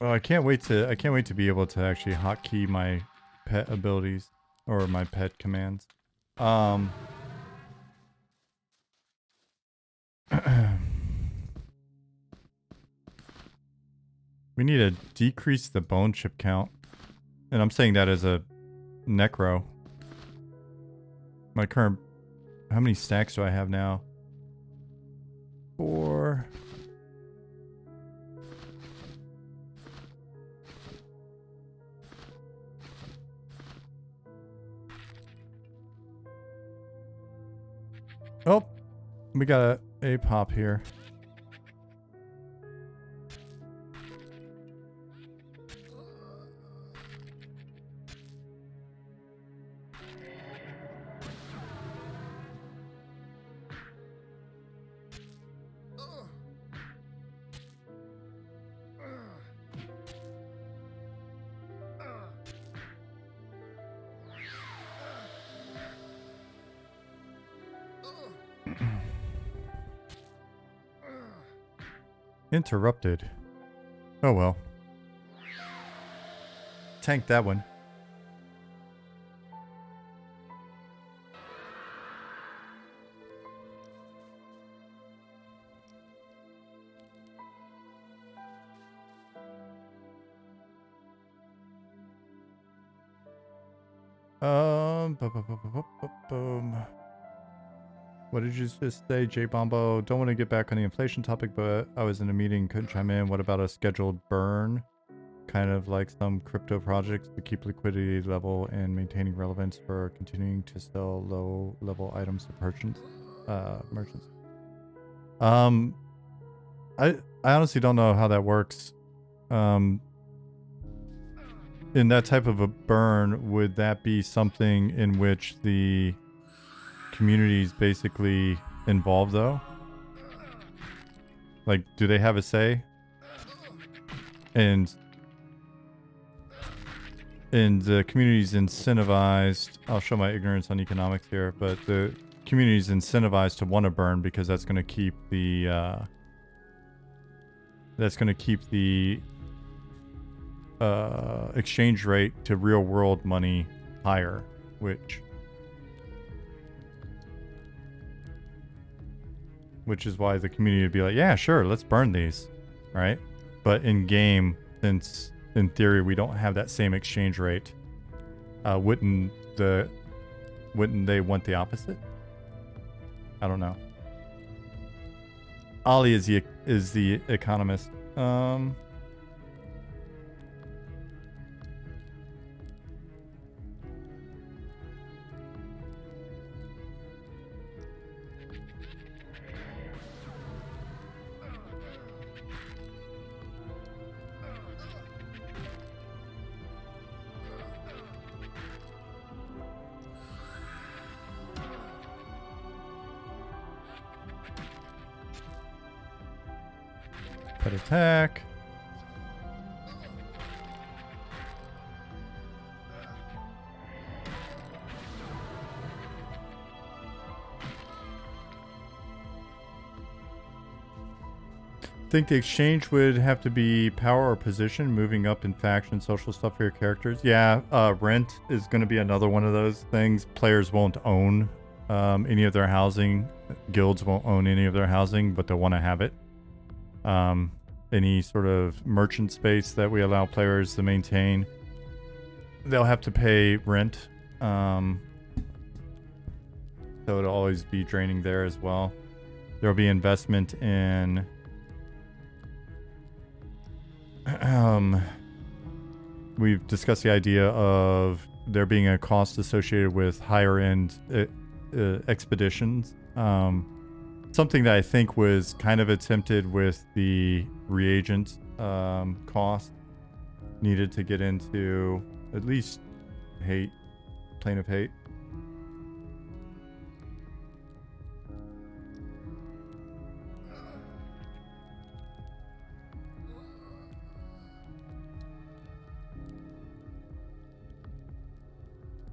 Well, I can't wait to be able to actually hotkey my pet abilities or my pet commands. We need to decrease the bone chip count. And I'm saying that as a Necro. My current... How many stacks do I have now? 4... Oh, we got a pop here. Interrupted. Oh well. Tank that one. Boom. What did you just say, J Bombo? Don't want to get back on the inflation topic, but I was in a meeting, couldn't chime in. What about a scheduled burn? Kind of like some crypto projects to keep liquidity level and maintaining relevance for continuing to sell low-level items to merchants. I honestly don't know how that works. In that type of a burn, would that be something in which the community is basically involved, though? Like, do they have a say? And the community's incentivized... I'll show my ignorance on economics here, but the community's incentivized to want to burn because that's going to keep the... exchange rate to real world money higher, which is why the community would be like, yeah, sure, let's burn these, right? But in game, since in theory we don't have that same exchange rate, wouldn't they want the opposite? I don't know. Ollie is the economist. Pet attack. Think the exchange would have to be power or position, moving up in faction, social stuff for your characters. Yeah, rent is going to be another one of those things. Players won't own any of their housing. Guilds won't own any of their housing, but they'll want to have it. Any sort of merchant space that we allow players to maintain, they'll have to pay rent. So it'll always be draining there as well. There'll be investment in... we've discussed the idea of there being a cost associated with higher end expeditions. Something that I think was kind of attempted with the reagent cost needed to get into at least hate, plane of hate.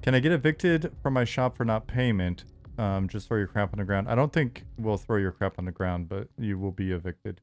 Can I get evicted from my shop for not payment? Just throw your crap on the ground. I don't think we'll throw your crap on the ground, but you will be evicted.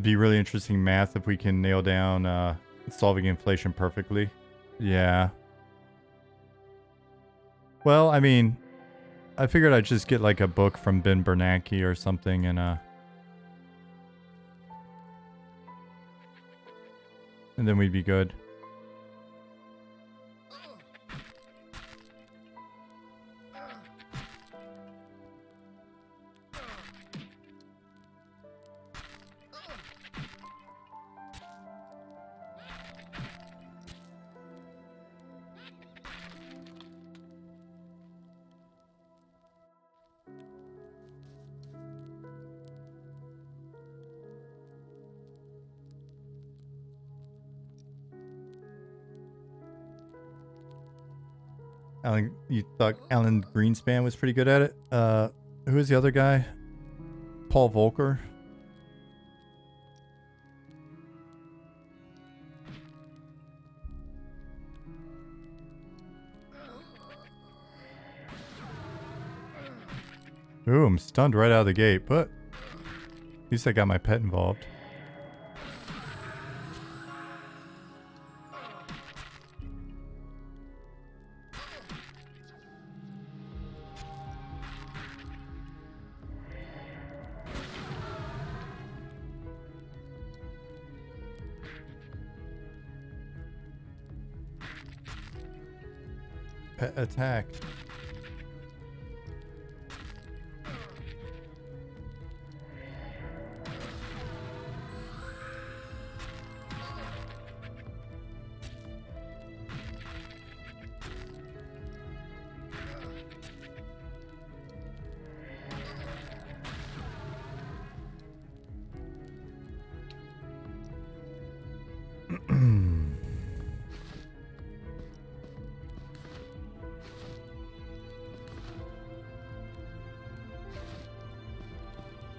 be really interesting math if we can nail down solving inflation perfectly. Yeah. Well, I mean, I figured I'd just get like a book from Ben Bernanke or something and then we'd be good. Alan, you thought Alan Greenspan was pretty good at it? Who is the other guy? Paul Volcker? Ooh, I'm stunned right out of the gate, but at least I got my pet involved. Pet attacked.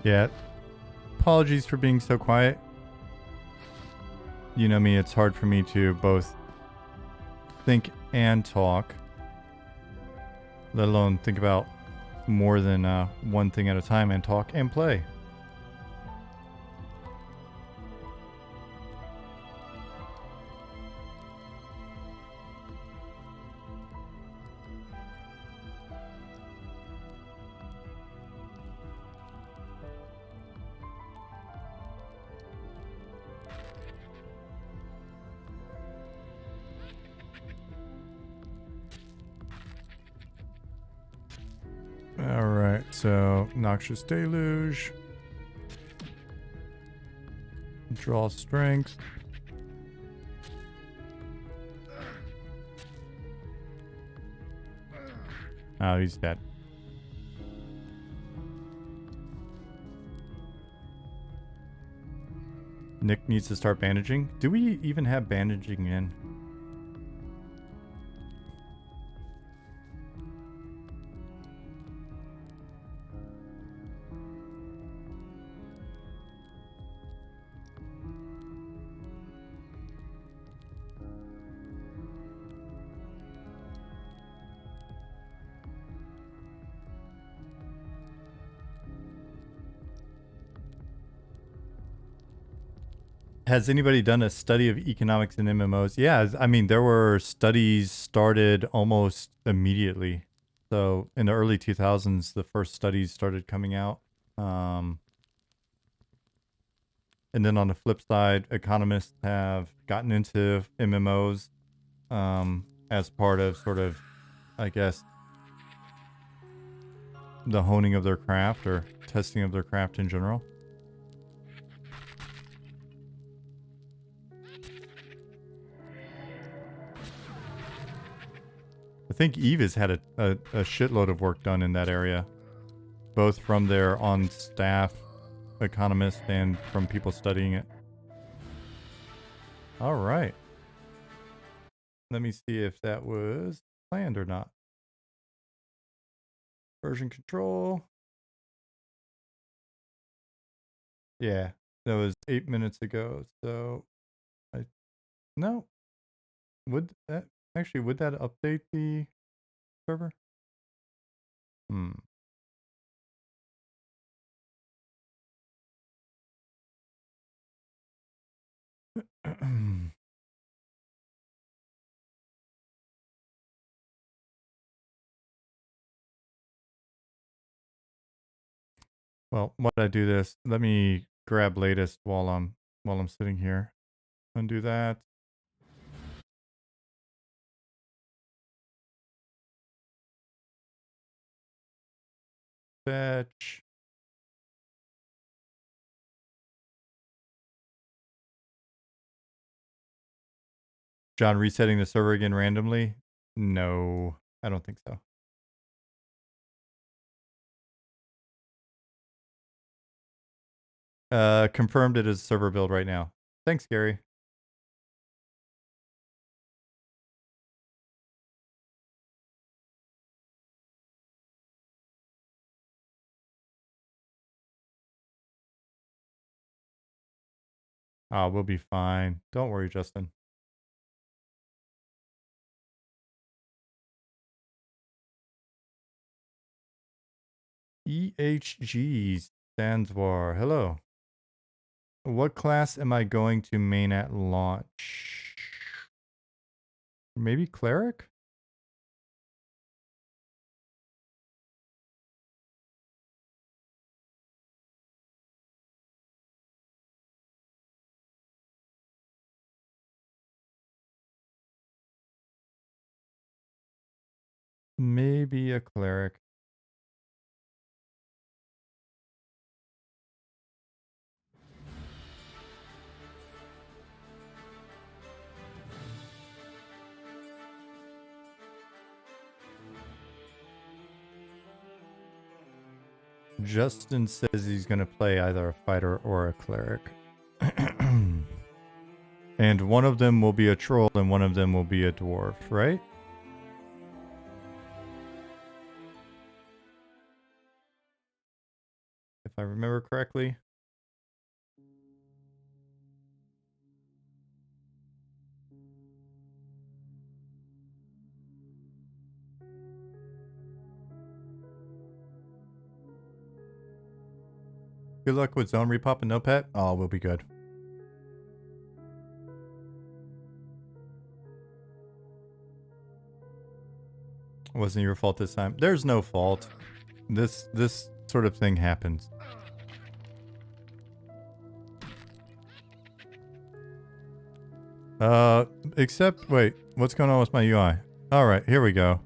Yeah. Apologies for being so quiet. You know me, it's hard for me to both think and talk, let alone think about more than one thing at a time and talk and play. Alright, so Noxious Deluge. Draw strength. Oh, he's dead. Nick needs to start bandaging. Do we even have bandaging in? Has anybody done a study of economics in MMOs? Yeah, I mean, there were studies started almost immediately. So in the early 2000s, the first studies started coming out. And then on the flip side, economists have gotten into MMOs as part of sort of, I guess, the honing of their craft or testing of their craft in general. I think Eve has had a shitload of work done in that area, both from their on-staff economists and from people studying it. All right. Let me see if that was planned or not. Version control. Yeah, that was 8 minutes ago. So, no. Would that update the server? Well, why did I do this? Let me grab latest while I'm sitting here. Undo that. Fetch. John, resetting the server again randomly? No, I don't think so. Confirmed it is server build right now. Thanks, Gary. We'll be fine. Don't worry, Justin. EHG Sandswar. Hello. What class am I going to main at launch? Maybe cleric? Maybe a cleric. Justin says he's going to play either a fighter or a cleric. And one of them will be a troll and one of them will be a dwarf, right? If I remember correctly. Good luck with zone repop and no pet. Oh, we'll be good. It wasn't your fault this time. There's no fault. This sort of thing happens. Except, wait, what's going on with my UI? All right, here we go.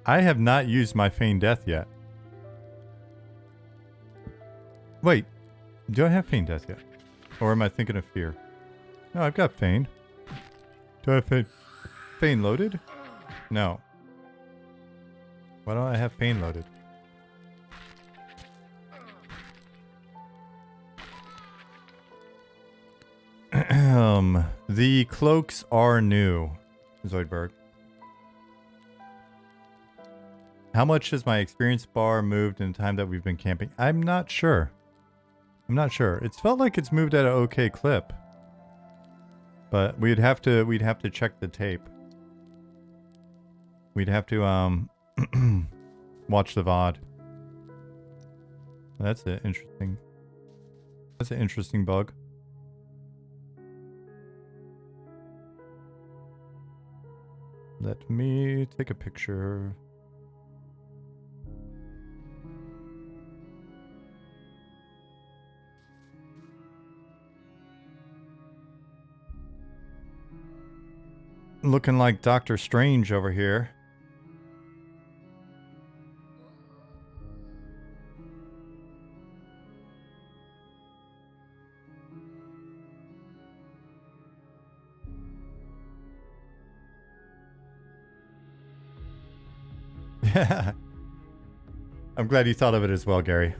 I have not used my Feign Death yet. Wait, do I have Feign Death yet? Or am I thinking of Fear? No, I've got Feign. Do I have Feign? Feign loaded? No. Why don't I have Feign loaded? The cloaks are new, Zoidberg. How much has my experience bar moved in the time that we've been camping? I'm not sure. I'm not sure. It's felt like it's moved at an okay clip. But we'd have to check the tape. We'd have to watch the VOD. That's an interesting. That's an interesting bug. Let me take a picture. Looking like Doctor Strange over here. Yeah. I'm glad you thought of it as well, Gary.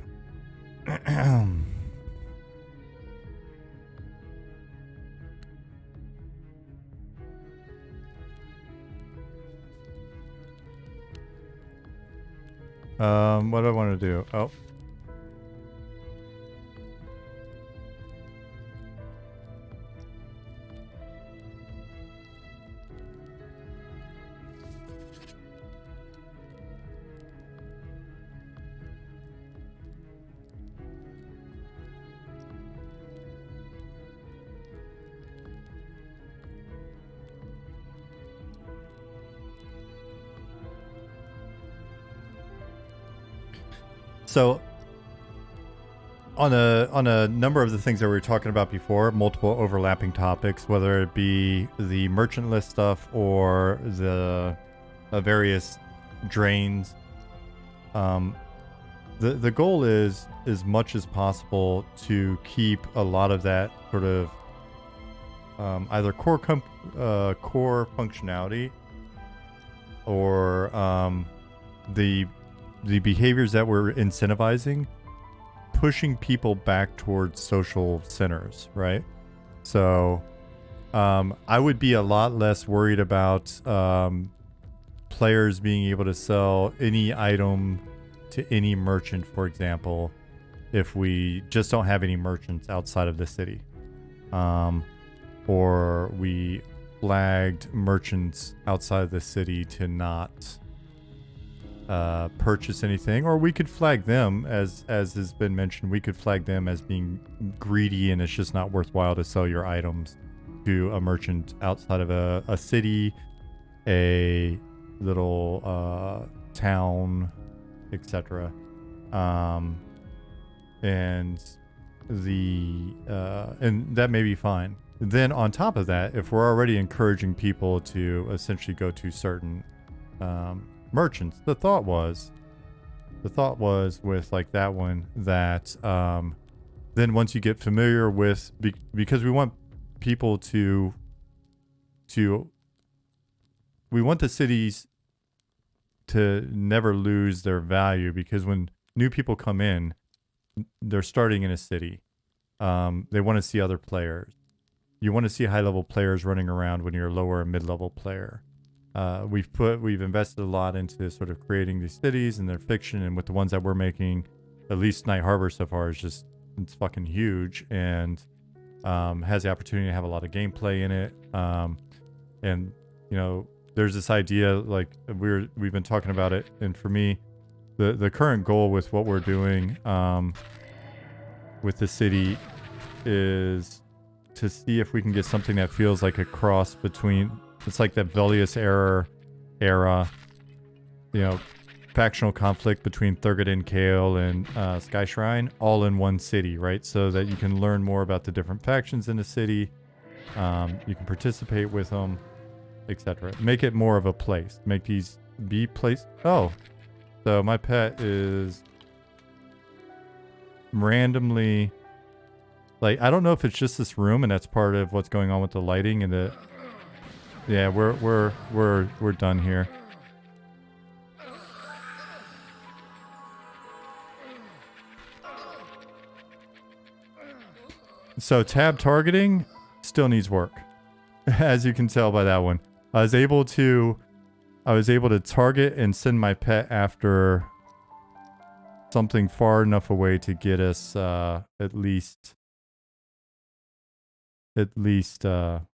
What do I want to do? Oh. So on a number of the things that we were talking about before, multiple overlapping topics, whether it be the merchant list stuff or the various drains, the goal is as much as possible to keep a lot of that sort of either core functionality or the behaviors that we're incentivizing, pushing people back towards social centers, right? So I would be a lot less worried about players being able to sell any item to any merchant, for example, if we just don't have any merchants outside of the city. Or we flagged merchants outside of the city to not purchase anything, or we could flag them, as has been mentioned, we could flag them as being greedy and it's just not worthwhile to sell your items to a merchant outside of a city, a little town, etc. And that may be fine. Then on top of that, if we're already encouraging people to essentially go to certain merchants, the thought was with like that one that then once you get familiar with, because we want people to we want the cities to never lose their value, because when new people come in, they're starting in a city. They want to see other players. You want to see high-level players running around when you're a lower and mid-level player. We've invested a lot into sort of creating these cities and their fiction, and with the ones that we're making, at least Night Harbor so far it's fucking huge, and has the opportunity to have a lot of gameplay in it. And you know, there's this idea, like we've been talking about it, and for me, the current goal with what we're doing with the city is to see if we can get something that feels like a cross between, it's like that Velius era, you know, factional conflict between Thurgood Kale and Sky Shrine, all in one city, right? So that you can learn more about the different factions in the city, you can participate with them, etc. Make it more of a place. Make these be place. Oh, so my pet is randomly, like, I don't know if it's just this room and that's part of what's going on with the lighting and the. Yeah, we're done here. So tab targeting still needs work, as you can tell by that one. I was able to target and send my pet after something far enough away to get us at least what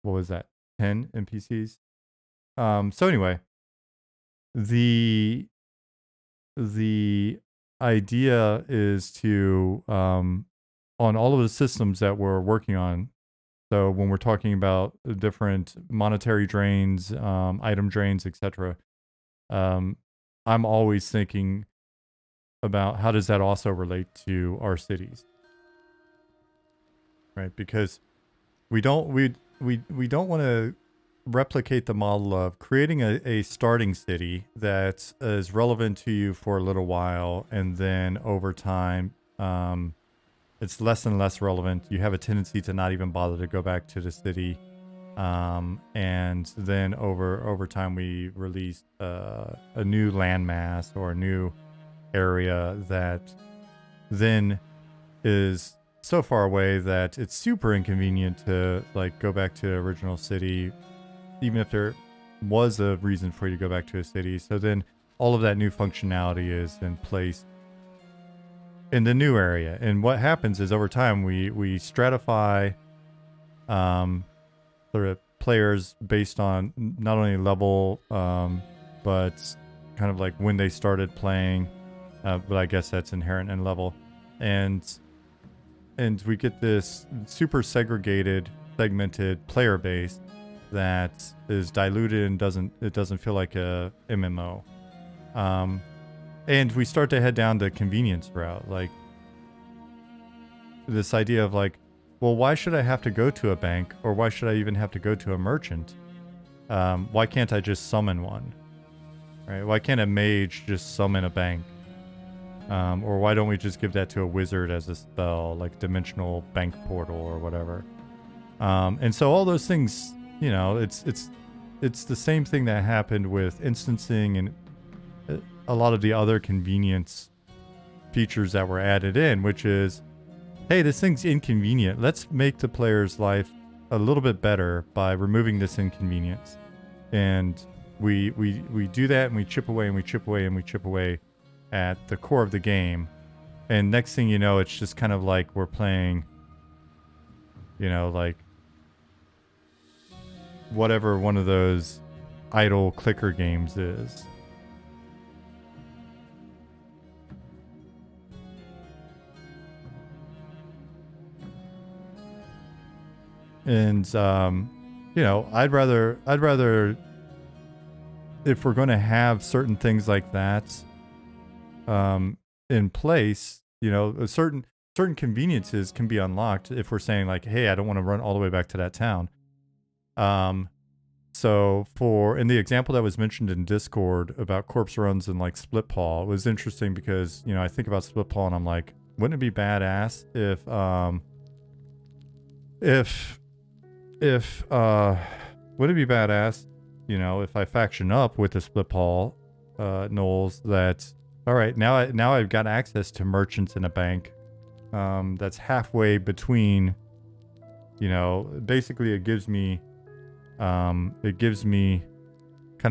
was that, 10 NPCs. So anyway, the idea is to on all of the systems that we're working on. So when we're talking about different monetary drains, item drains, etc., I'm always thinking about how does that also relate to our cities, right? Because we don't want to replicate the model of creating a starting city that is relevant to you for a little while, and then over time it's less and less relevant. You have a tendency to not even bother to go back to the city, and then over time we release a new landmass or a new area that then is so far away that it's super inconvenient to like go back to the original city, even if there was a reason for you to go back to a city. So then all of that new functionality is in place in the new area. And what happens is over time we stratify sort of players based on not only level but kind of like when they started playing, but I guess that's inherent in level. And we get this super segmented player base that is diluted and doesn't feel like a MMO. And we start to head down the convenience route, like this idea of like, well, why should I have to go to a bank, or why should I even have to go to a merchant? Why can't I just summon one? Right? Why can't a mage just summon a bank? Or why don't we just give that to a wizard as a spell, like Dimensional Bank Portal or whatever? And so all those things, you know, it's the same thing that happened with instancing and a lot of the other convenience features that were added in, which is, hey, this thing's inconvenient. Let's make the player's life a little bit better by removing this inconvenience. And we do that, and we chip away and we chip away and we chip away at the core of the game. And next thing you know, it's just kind of like we're playing, you know, like whatever one of those idle clicker games is. And you know, I'd rather if we're going to have certain things like that in place, you know, certain conveniences can be unlocked if we're saying like, hey, I don't want to run all the way back to that town. So in the example that was mentioned in Discord about corpse runs and like split paw, it was interesting because, you know, I think about split paw and I'm like, wouldn't it be badass if would it be badass, you know, if I faction up with the split paw gnolls that, all right, now I've got access to merchants in a bank that's halfway between, you know, basically it gives me kind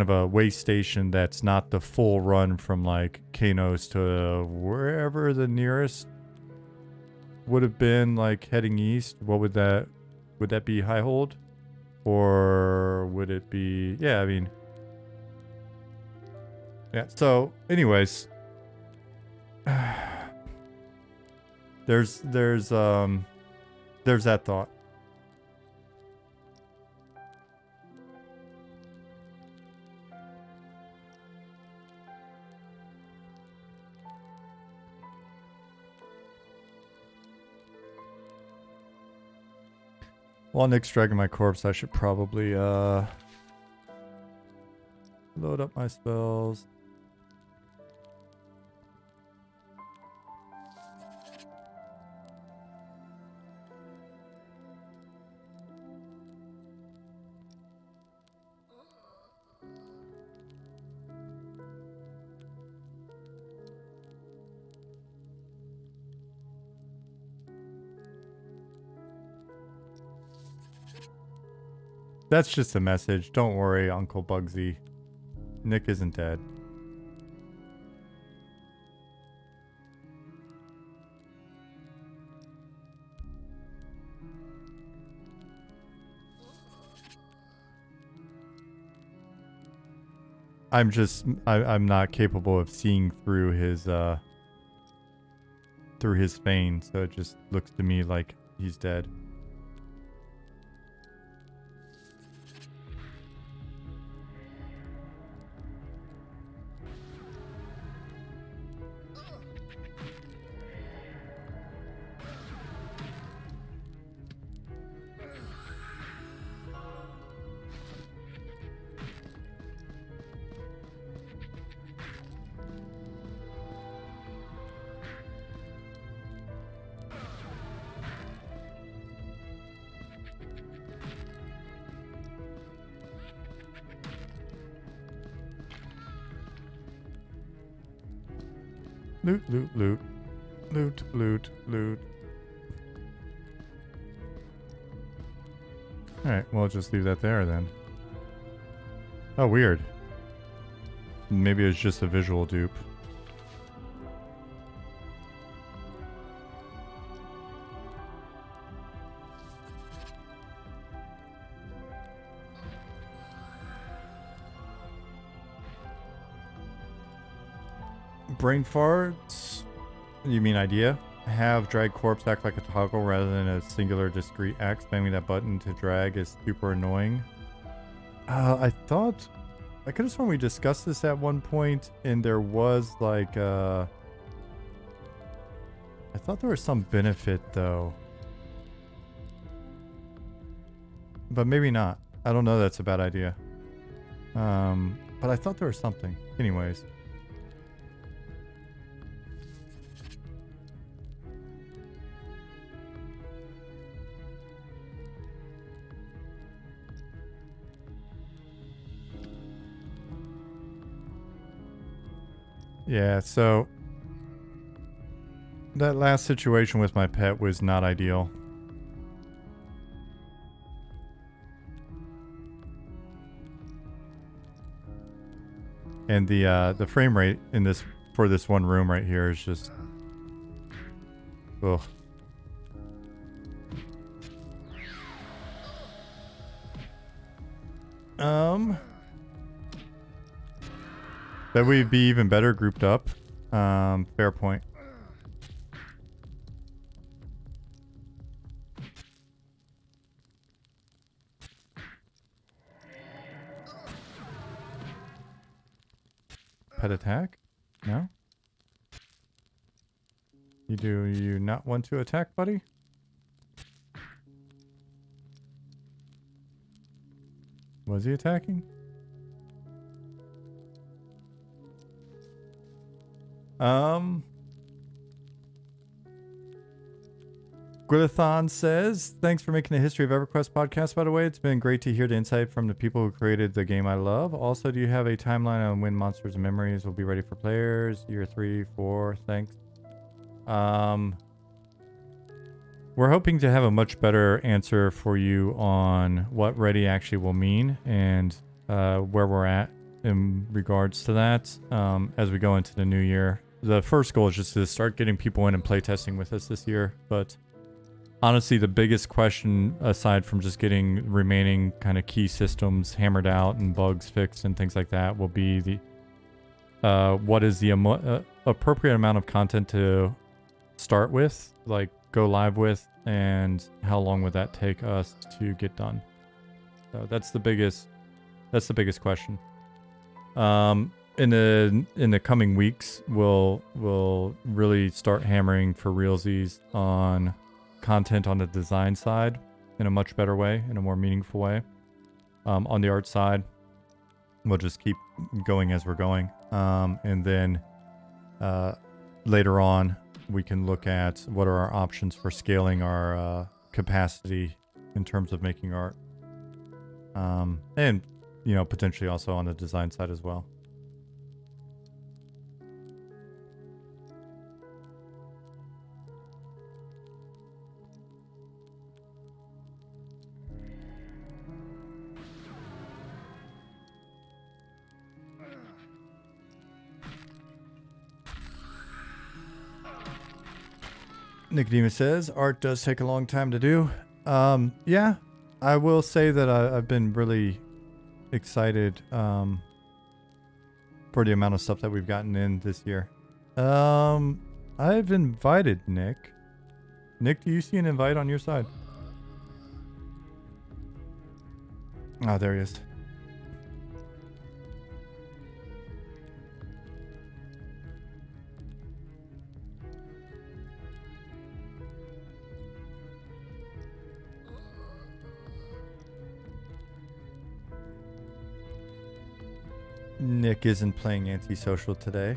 of a way station that's not the full run from like Kanos to wherever the nearest would have been, like heading east. What would that be, Highhold? Or would it be, yeah, I mean, yeah. So anyways, there's that thought. While Nick's dragging my corpse, I should probably load up my spells. That's just a message. Don't worry, Uncle Bugsy. Nick isn't dead. I'm not capable of seeing through his vein, so it just looks to me like he's dead. Loot, loot, loot. Loot, loot, loot. Alright, well, I'll just leave that there then. Oh, weird. Maybe it's just a visual dupe. Brain farts? You mean idea? Have drag corpse act like a toggle rather than a singular discrete act. Spamming that button to drag is super annoying. I thought I could have sworn we discussed this at one point, and there was like I thought there was some benefit though. But maybe not. I don't know, that's a bad idea. But I thought there was something. Anyways. Yeah, so that last situation with my pet was not ideal. And the frame rate in this for this one room right here is just ugh. That we'd be even better grouped up. Fair point. Pet attack? No? Do you not want to attack, buddy? Was he attacking? Gwilithon says, thanks for making the History of EverQuest podcast, by the way. It's been great to hear the insight from the people who created the game I love. Also, do you have a timeline on when Monsters and Memories will be ready for players? Year 3, 4, thanks. We're hoping to have a much better answer for you on what ready actually will mean and where we're at in regards to that as we go into the new year. The first goal is just to start getting people in and play testing with us this year. But honestly, the biggest question, aside from just getting remaining kind of key systems hammered out and bugs fixed and things like that, will be the what is the appropriate amount of content to start with, like go live with, and how long would that take us to get done? So that's the biggest question. In the coming weeks, we'll really start hammering for realsies on content on the design side in a much better way, in a more meaningful way. On the art side, we'll just keep going as we're going. And then later on, we can look at what are our options for scaling our capacity in terms of making art. And, you know, potentially also on the design side as well. Nicodemus says, art does take a long time to do. Yeah, I will say that I've been really excited for the amount of stuff that we've gotten in this year. I've invited Nick. Nick, do you see an invite on your side? Oh, there he is. Nick isn't playing Antisocial today.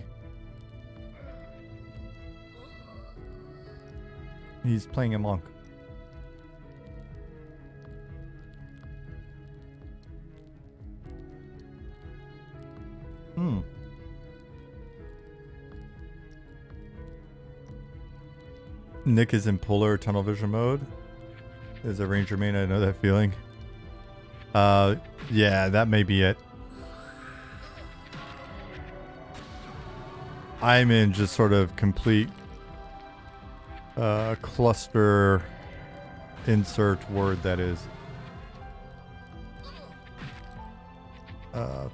He's playing a monk. Nick is in polar tunnel vision mode. As a ranger main, I know that feeling. Yeah, that may be it. I'm in just sort of complete cluster, insert word that is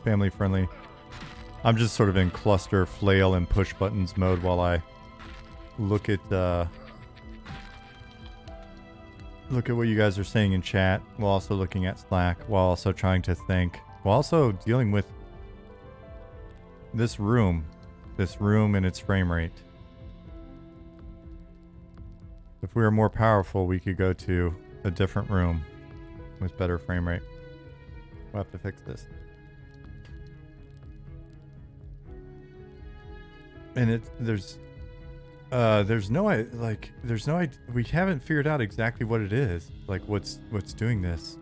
family friendly. I'm just sort of in cluster, flail, and push buttons mode while I look at what you guys are saying in chat, while also looking at Slack, while also trying to think, while also dealing with this room and its frame rate. If we were more powerful, we could go to a different room with better frame rate. We'll have to fix this. And there's no we haven't figured out exactly what it is. Like what's doing this.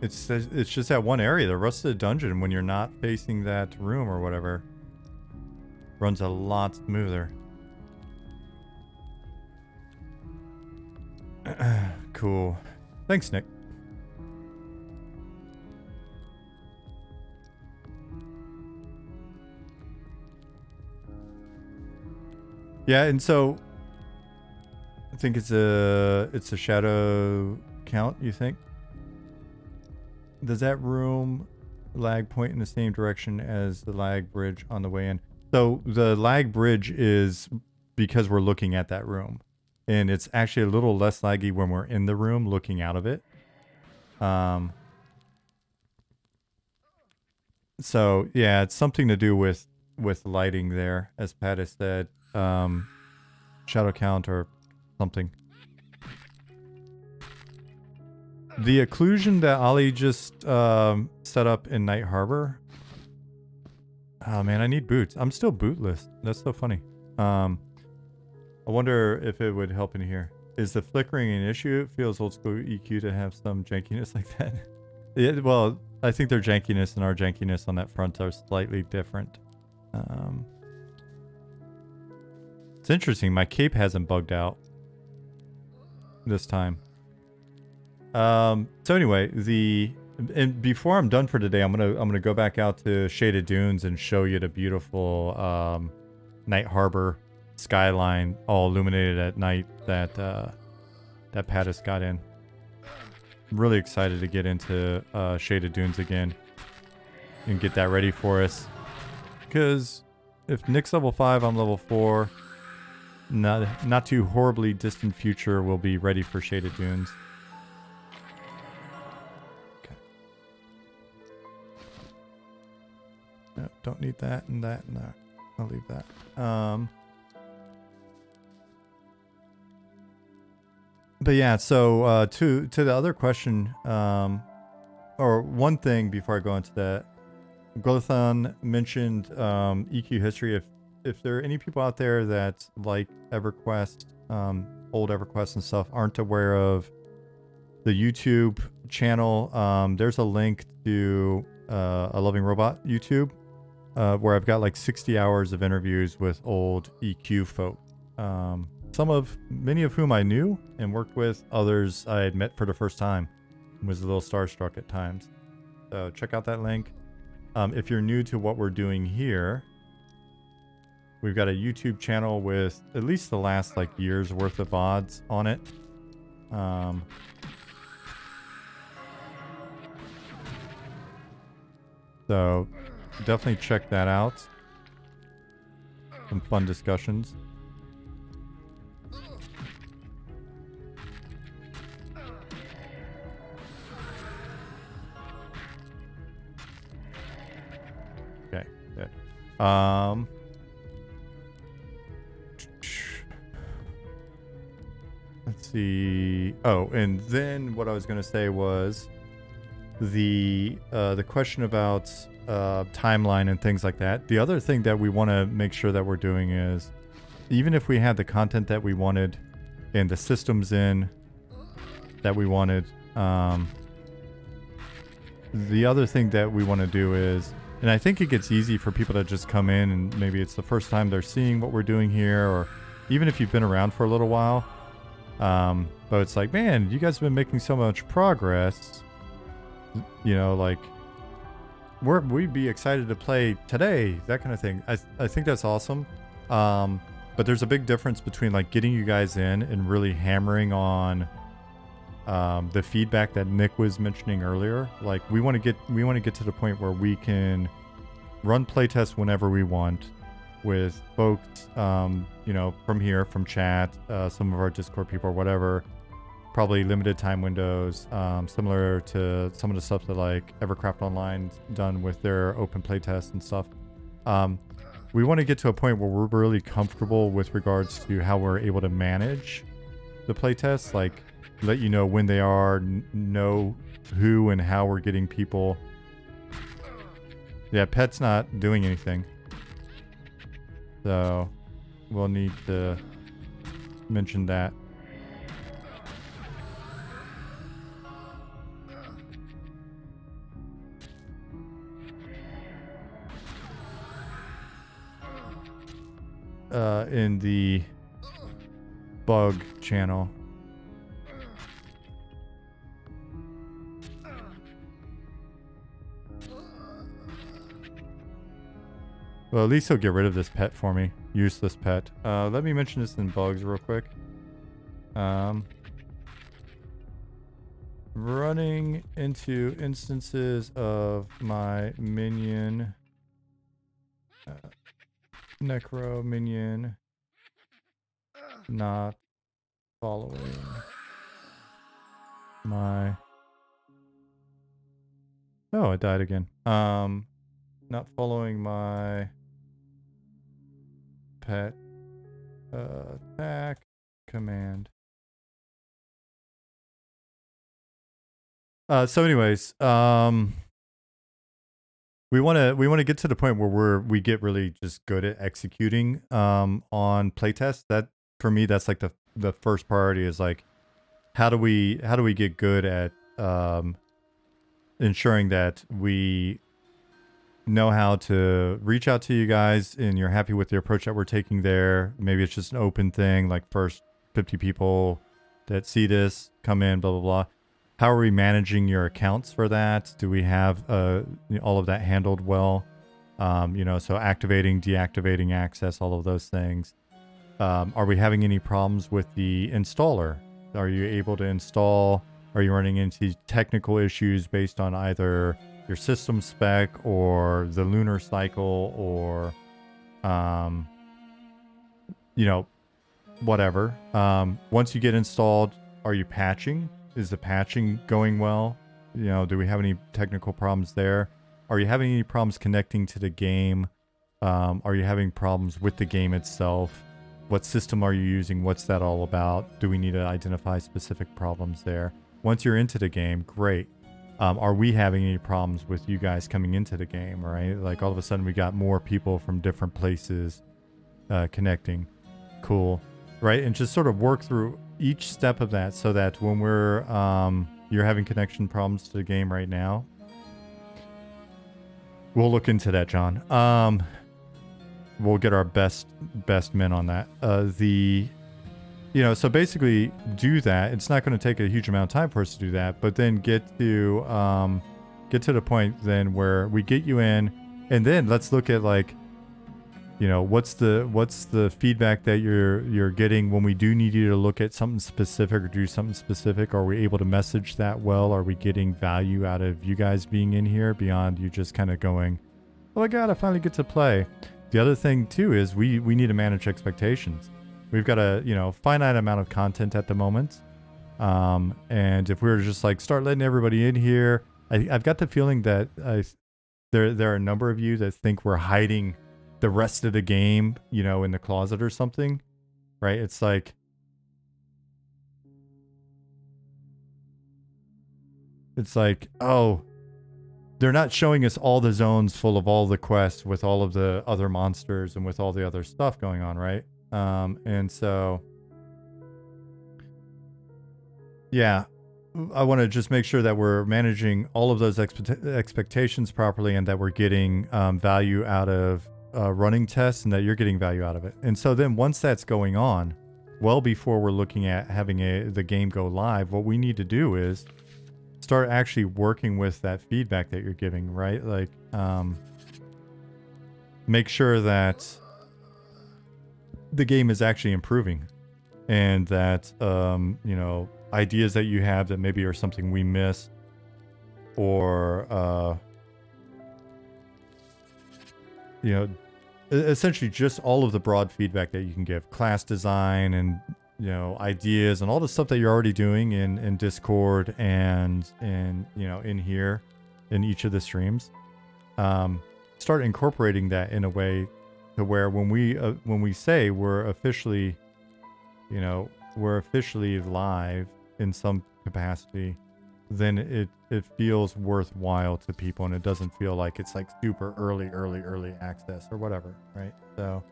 It's just that one area. The rest of the dungeon, when you're not facing that room or whatever, runs a lot smoother. Cool. Thanks, Nick. Yeah, and so I think it's a shadow count, you think? Does that room lag point in the same direction as the lag bridge on the way in? So the lag bridge is because we're looking at that room. And it's actually a little less laggy when we're in the room looking out of it. So yeah, it's something to do with lighting there, as Pat has said. Shadow count or something. The occlusion that Ali just set up in Night Harbor. Oh man, I need boots. I'm still bootless. That's so funny. I wonder if it would help in here. Is the flickering an issue? It feels old school EQ to have some jankiness like that. Yeah, well, I think their jankiness and our jankiness on that front are slightly different. It's interesting. My cape hasn't bugged out this time. So anyway, and before I'm done for today, I'm gonna go back out to Shaded Dunes and show you the beautiful Night Harbor skyline, all illuminated at night that that Pattis got in. I'm really excited to get into Shaded Dunes again and get that ready for us. Because if Nick's level 5, I'm level 4. Not too horribly distant future, we'll be ready for Shaded Dunes. Okay. No, don't need that and that and that. I'll leave that. But yeah, so to the other question, or one thing before I go into that, Glothon mentioned EQ history. If there are any people out there that like EverQuest, old EverQuest and stuff, aren't aware of the YouTube channel, there's a link to a Loving Robot YouTube where I've got like 60 hours of interviews with old EQ folk. Many of whom I knew and worked with, others I had met for the first time. Was a little starstruck at times. So check out that link. If you're new to what we're doing here, we've got a YouTube channel with at least the last like year's worth of VODs on it. So definitely check that out. Some fun discussions. Okay, good. Let's see. Oh, and then what I was going to say was the question about timeline and things like that. The other thing that we want to make sure that we're doing is, even if we had the content that we wanted and the systems in that we wanted, the other thing that we want to do is, and I think it gets easy for people to just come in and maybe it's the first time they're seeing what we're doing here, or even if you've been around for a little while, but it's like, man, you guys have been making so much progress, you know, like we'd be excited to play today, that kind of thing. I think that's awesome. But there's a big difference between like getting you guys in and really hammering on the feedback that Nick was mentioning earlier. Like we want to get to the point where we can run playtests whenever we want with folks, you know, from here, from chat, some of our Discord people or whatever, probably limited time windows, similar to some of the stuff that like Evercraft Online's done with their open playtests and stuff. We want to get to a point where we're really comfortable with regards to how we're able to manage the playtests, like let you know when they are, know who and how we're getting people. Yeah, pet's not doing anything. So we'll need to mention that. In the bug channel. Well, at least he'll get rid of this pet for me. Useless pet. Let me mention this in bugs real quick. Running into instances of my minion. Necro minion. Not following my... Oh, it died again. Not following my pet attack command. So anyways, we want to get to the point where we get really just good at executing on playtests. That for me, that's like the first priority is like how do we get good at ensuring that we know how to reach out to you guys and you're happy with the approach that we're taking there. Maybe it's just an open thing, like first 50 people that see this come in, blah blah blah. How are we managing your accounts for that? Do we have all of that handled well? You know, so activating, deactivating access, all of those things. Are we having any problems with the installer? Are you able to install? Are you running into technical issues based on either your system spec or the lunar cycle or, you know, whatever. Once you get installed, are you patching? Is the patching going well? You know, do we have any technical problems there? Are you having any problems connecting to the game? Are you having problems with the game itself? What system are you using? What's that all about? Do we need to identify specific problems there? Once you're into the game, great. Are we having any problems with you guys coming into the game, right? Like all of a sudden we got more people from different places connecting. Cool. Right? And just sort of work through each step of that so that when we're, you're having connection problems to the game right now, we'll look into that, John. We'll get our best men on that. You know, so basically do that. It's not going to take a huge amount of time for us to do that, but then get to the point then where we get you in, and then let's look at like, you know, what's the feedback that you're getting when we do need you to look at something specific or do something specific. Are we able to message that well? Are we getting value out of you guys being in here beyond you just kind of going, oh my god, I finally get to play? The other thing too is we need to manage expectations. We've got a, you know, finite amount of content at the moment. And if we were to just like start letting everybody in here, I've got the feeling that there are a number of you that think we're hiding the rest of the game, you know, in the closet or something, right? It's like, oh, they're not showing us all the zones full of all the quests with all of the other monsters and with all the other stuff going on, right? And so, yeah, I want to just make sure that we're managing all of those expectations properly and that we're getting value out of running tests and that you're getting value out of it. And so then once that's going on, well before we're looking at having the game go live, what we need to do is start actually working with that feedback that you're giving, right? Like, make sure that the game is actually improving and that, you know, ideas that you have that maybe are something we miss or, you know, essentially just all of the broad feedback that you can give, class design and, you know, ideas and all the stuff that you're already doing in Discord and you know, in here in each of the streams. start incorporating that in a way to where when we say we're officially, you know, we're officially live in some capacity, then it feels worthwhile to people, and it doesn't feel like it's like super early access or whatever, right? So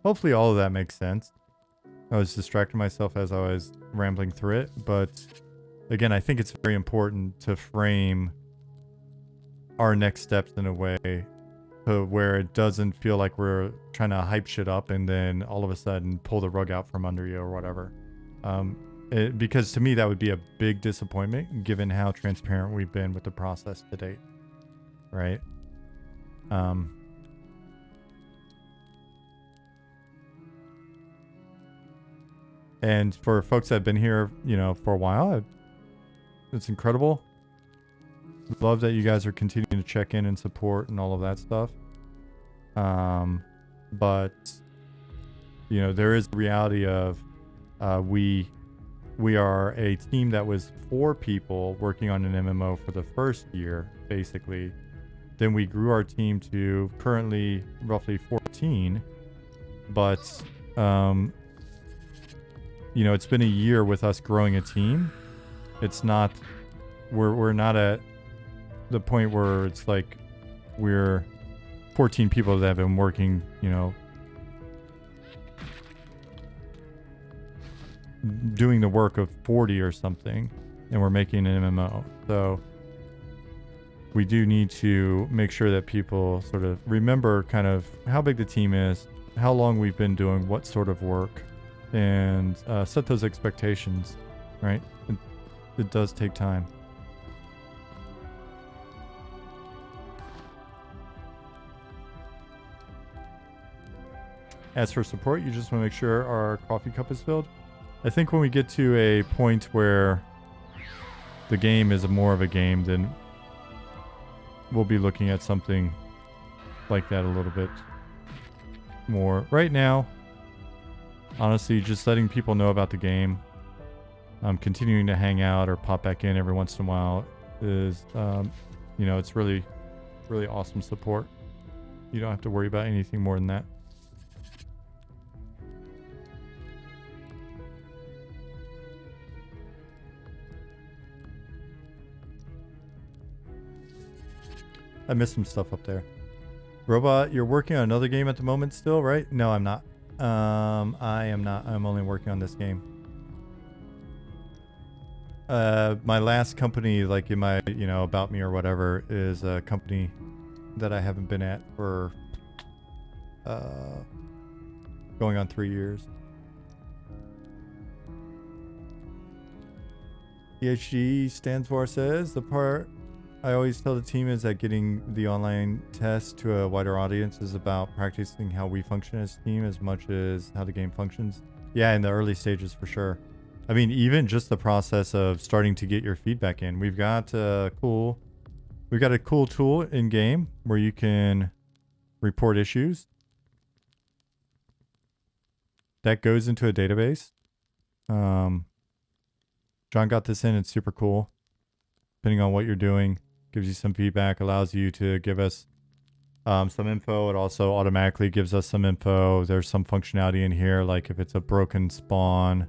hopefully all of that makes sense. I was distracting myself as I was rambling through it, but again, I think it's very important to frame our next steps in a way to where it doesn't feel like we're trying to hype shit up and then all of a sudden pull the rug out from under you or whatever. Because to me, that would be a big disappointment given how transparent we've been with the process to date, right? And for folks that have been here, you know, for a while, it's incredible. Love that you guys are continuing to check in and support and all of that stuff. But you know, there is the reality of we are a team that was 4 people working on an MMO for the first year, basically. Then we grew our team to currently roughly 14. But you know, it's been a year with us growing a team. It's not, we're not at the point where it's like we're 14 people that have been working, you know, doing the work of 40 or something, and we're making an MMO. So we do need to make sure that people sort of remember kind of how big the team is, how long we've been doing what sort of work, and set those expectations, right? It does take time. As for support, you just want to make sure our coffee cup is filled. I think when we get to a point where the game is more of a game, then we'll be looking at something like that a little bit more. Right now, honestly, just letting people know about the game, continuing to hang out or pop back in every once in a while is, you know, it's really, really awesome support. You don't have to worry about anything more than that. I missed some stuff up there. Robot, you're working on another game at the moment still, right? No, I'm not. I am not. I'm only working on this game. My last company, like in my, you know, About Me or whatever, is a company that I haven't been at for going on 3 years. PhD Stansvar says, the part I always tell the team is that getting the online test to a wider audience is about practicing how we function as a team as much as how the game functions. Yeah, in the early stages for sure. I mean, even just the process of starting to get your feedback in. We've got a cool tool in game where you can report issues. That goes into a database. John got this in. It's super cool. Depending on what you're doing, gives you some feedback, allows you to give us some info. It also automatically gives us some info. There's some functionality in here, like if it's a broken spawn,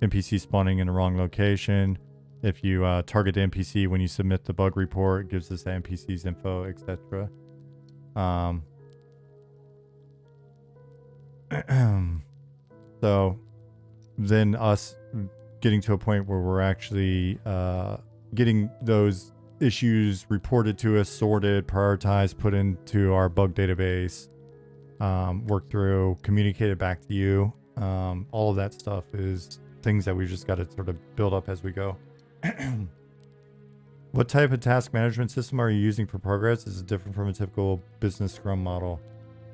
NPC spawning in the wrong location. If you target the NPC when you submit the bug report, it gives us the NPC's info, etc. So then us getting to a point where we're actually getting those issues reported to us, sorted, prioritized, put into our bug database, worked through, communicated back to you. All of that stuff is things that we've just got to sort of build up as we go. What type of task management system are you using for progress? Is it different from a typical business Scrum model?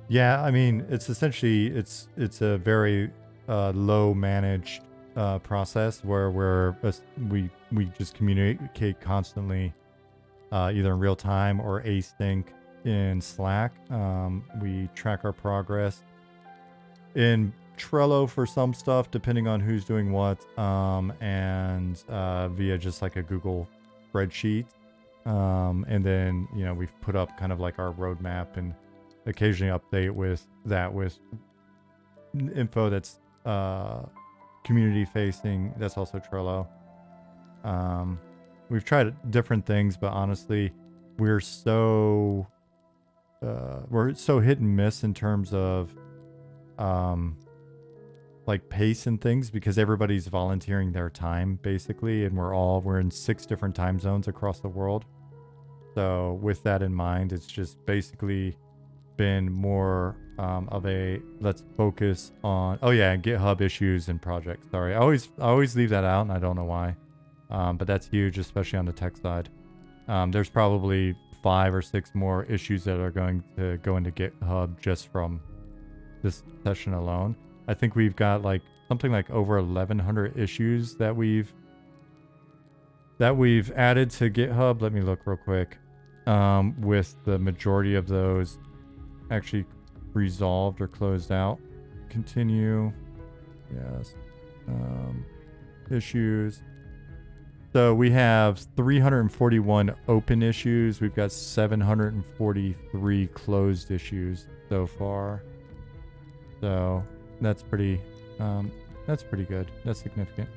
Yeah, I mean, it's essentially, it's a very low managed process where we just communicate constantly, either in real time or async in Slack. We track our progress in Trello for some stuff, depending on who's doing what, and via just like a Google spreadsheet. And then, you know, we've put up kind of like our roadmap and occasionally update with that with info that's community facing. That's also Trello. We've tried different things, but honestly, we're so hit and miss in terms of like pace and things, because everybody's volunteering their time basically, and we're in 6 different time zones across the world. So with that in mind, it's just basically been more of a let's focus on GitHub issues and projects. Sorry, I always leave that out, and I don't know why, but that's huge, especially on the tech side. There's probably 5 or 6 more issues that are going to go into GitHub just from this session alone. I think we've got like something like over 1,100 issues that we've added to GitHub. Let me look real quick. With the majority of those actually resolved or closed out. Continue. Yes. Issues. So we have 341 open issues. We've got 743 closed issues so far. So that's pretty good. That's significant.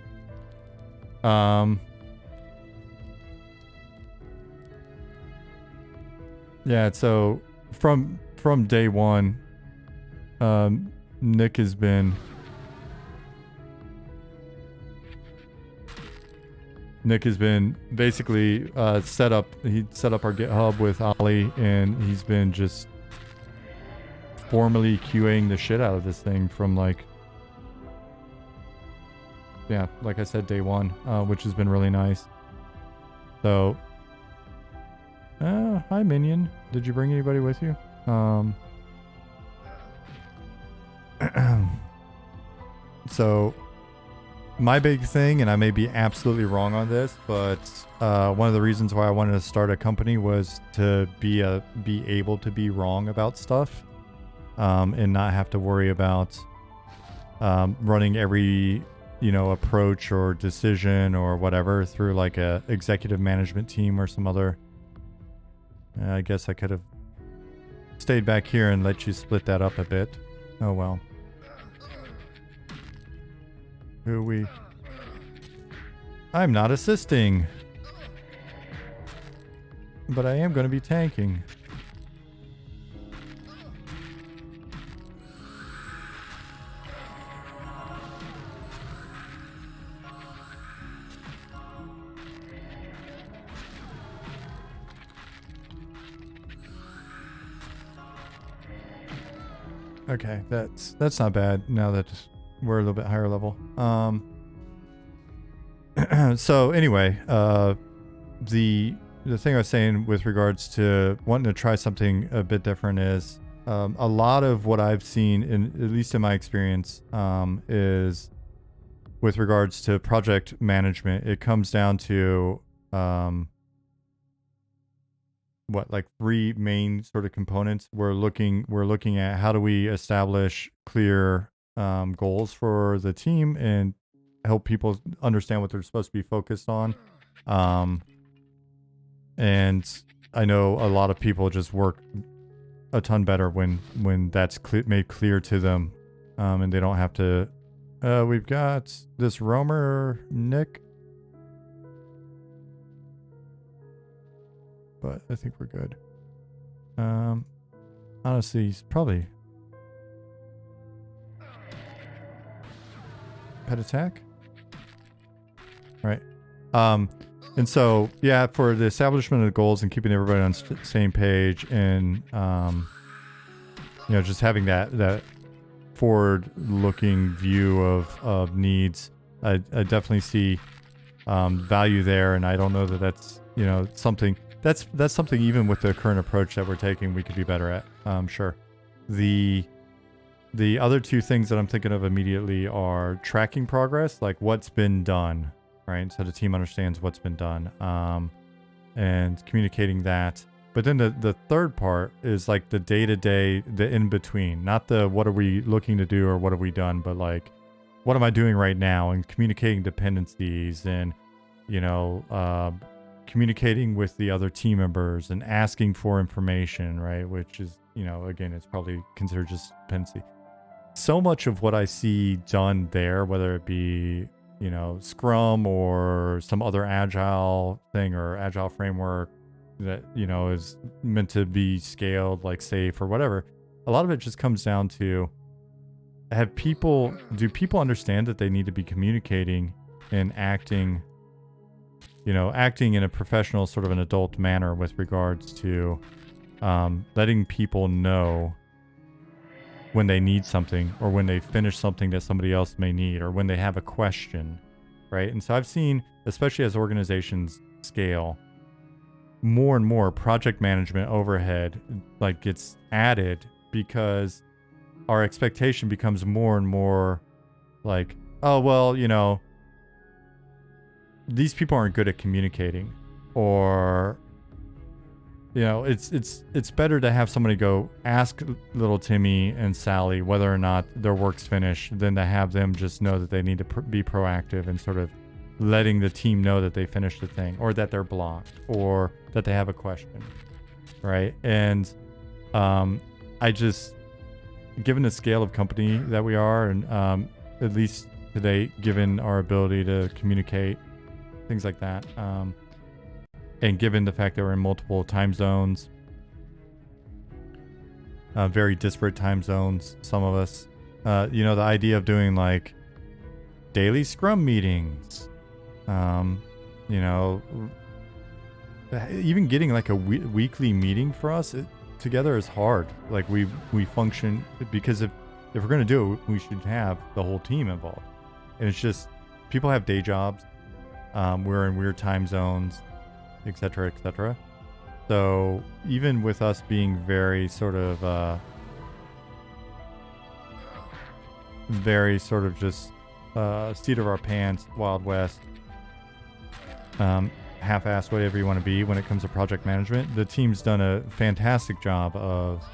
Yeah, so from day one, Nick has been basically set up. He set up our GitHub with Ollie, and he's been just formally QAing the shit out of this thing from like I said, day one, which has been really nice. So, hi Minion. Did you bring anybody with you? So my big thing, and I may be absolutely wrong on this, but one of the reasons why I wanted to start a company was to be able to be wrong about stuff, and not have to worry about running every approach or decision or whatever through like a executive management team or some other. I guess I could have stayed back here and let you split that up a bit. Oh well. I'm not assisting, but I am going to be tanking. Okay, that's not bad now that we're a little bit higher level. So anyway, the thing I was saying with regards to wanting to try something a bit different is a lot of what I've seen, at least in my experience, is with regards to project management. It comes down to like 3 main sort of components. We're looking at how do we establish clear goals for the team and help people understand what they're supposed to be focused on. And I know a lot of people just work a ton better when that's made clear to them, and they don't have to. We've got this roamer, Nick. But I think we're good. Honestly, he's probably pet attack. All right. And so for the establishment of the goals and keeping everybody on same page, and just having that forward-looking view of needs, I definitely see value there, and I don't know that that's something. That's something even with the current approach that we're taking we could be better at. Sure. The other 2 things that I'm thinking of immediately are tracking progress, like what's been done, right? So the team understands what's been done, and communicating that. But then the third part is like the day-to-day, the in-between, not the what are we looking to do or what have we done, but like what am I doing right now, and communicating dependencies and communicating with the other team members and asking for information, right? Which is, you know, again, it's probably considered just dependency. So much of what I see done there, whether it be, you know, Scrum or some other agile thing or agile framework that, you know, is meant to be scaled like safe or whatever, a lot of it just comes down to do people understand that they need to be communicating and acting, you know, acting in a professional, sort of an adult manner with regards to letting people know when they need something or when they finish something that somebody else may need or when they have a question, right? And so I've seen, especially as organizations scale, more and more project management overhead like gets added because our expectation becomes more and more like, oh, well, you know, these people aren't good at communicating, or, you know, it's better to have somebody go ask little Timmy and Sally whether or not their work's finished than to have them just know that they need to be proactive and sort of letting the team know that they finished the thing or that they're blocked or that they have a question, right? And I just, given the scale of company that we are, and at least today, given our ability to communicate, things like that, and given the fact that we're in multiple time zones, very disparate time zones, some of us, you know, the idea of doing like daily Scrum meetings, you know, even getting like a weekly meeting for us together is hard. Like we function, because if we're going to do it, we should have the whole team involved. And it's just, people have day jobs. We're in weird time zones, etc., etc. So even with us being very sort of just seat of our pants, Wild West, half-assed, whatever you want to be when it comes to project management, the team's done a fantastic job of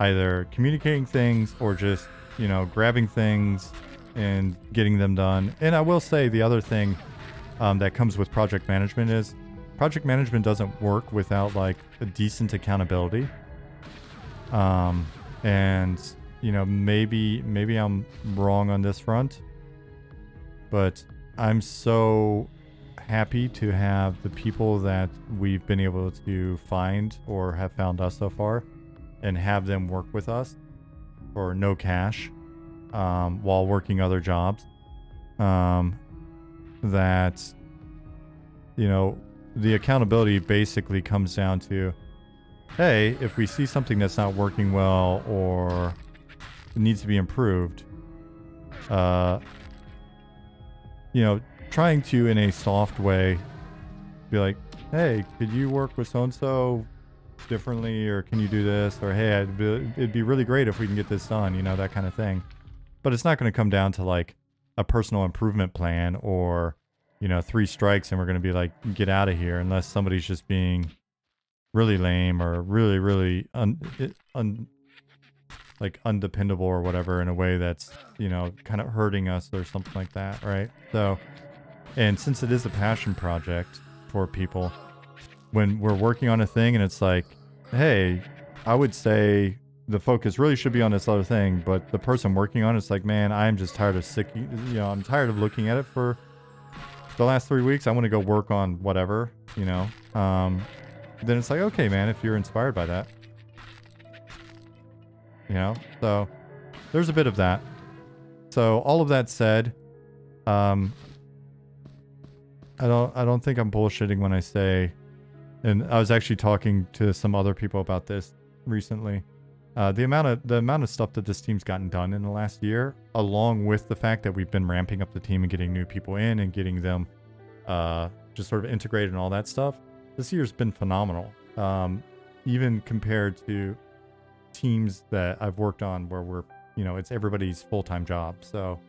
either communicating things or just, you know, grabbing things and getting them done. And I will say the other thing that comes with project management is project management doesn't work without like a decent accountability. And, you know, maybe I'm wrong on this front, but I'm so happy to have the people that we've been able to find or have found us so far and have them work with us for no cash while working other jobs. That, you know, the accountability basically comes down to, hey, if we see something that's not working well or needs to be improved, you know, trying to, in a soft way, be like, hey, could you work with so-and-so differently, or can you do this, or hey, it'd be really great if we can get this done, you know, that kind of thing. But it's not going to come down to like a personal improvement plan or, you know, 3 strikes and we're going to be like, get out of here, unless somebody's just being really lame or really like undependable or whatever in a way that's, you know, kind of hurting us or something like that, right? So, and since it is a passion project for people, when we're working on a thing and it's like, hey, I would say the focus really should be on this other thing, but the person working on it's like, man, I'm just tired of I'm tired of looking at it for the last 3 weeks. I want to go work on whatever, you know. Then it's like, okay, man, if you're inspired by that, you know. So there's a bit of that. So all of that said, I don't think I'm bullshitting when I say, and I was actually talking to some other people about this recently. The amount of stuff that this team's gotten done in the last year, along with the fact that we've been ramping up the team and getting new people in and getting them just sort of integrated and all that stuff, this year's been phenomenal. Even compared to teams that I've worked on where we're, you know, it's everybody's full-time job. So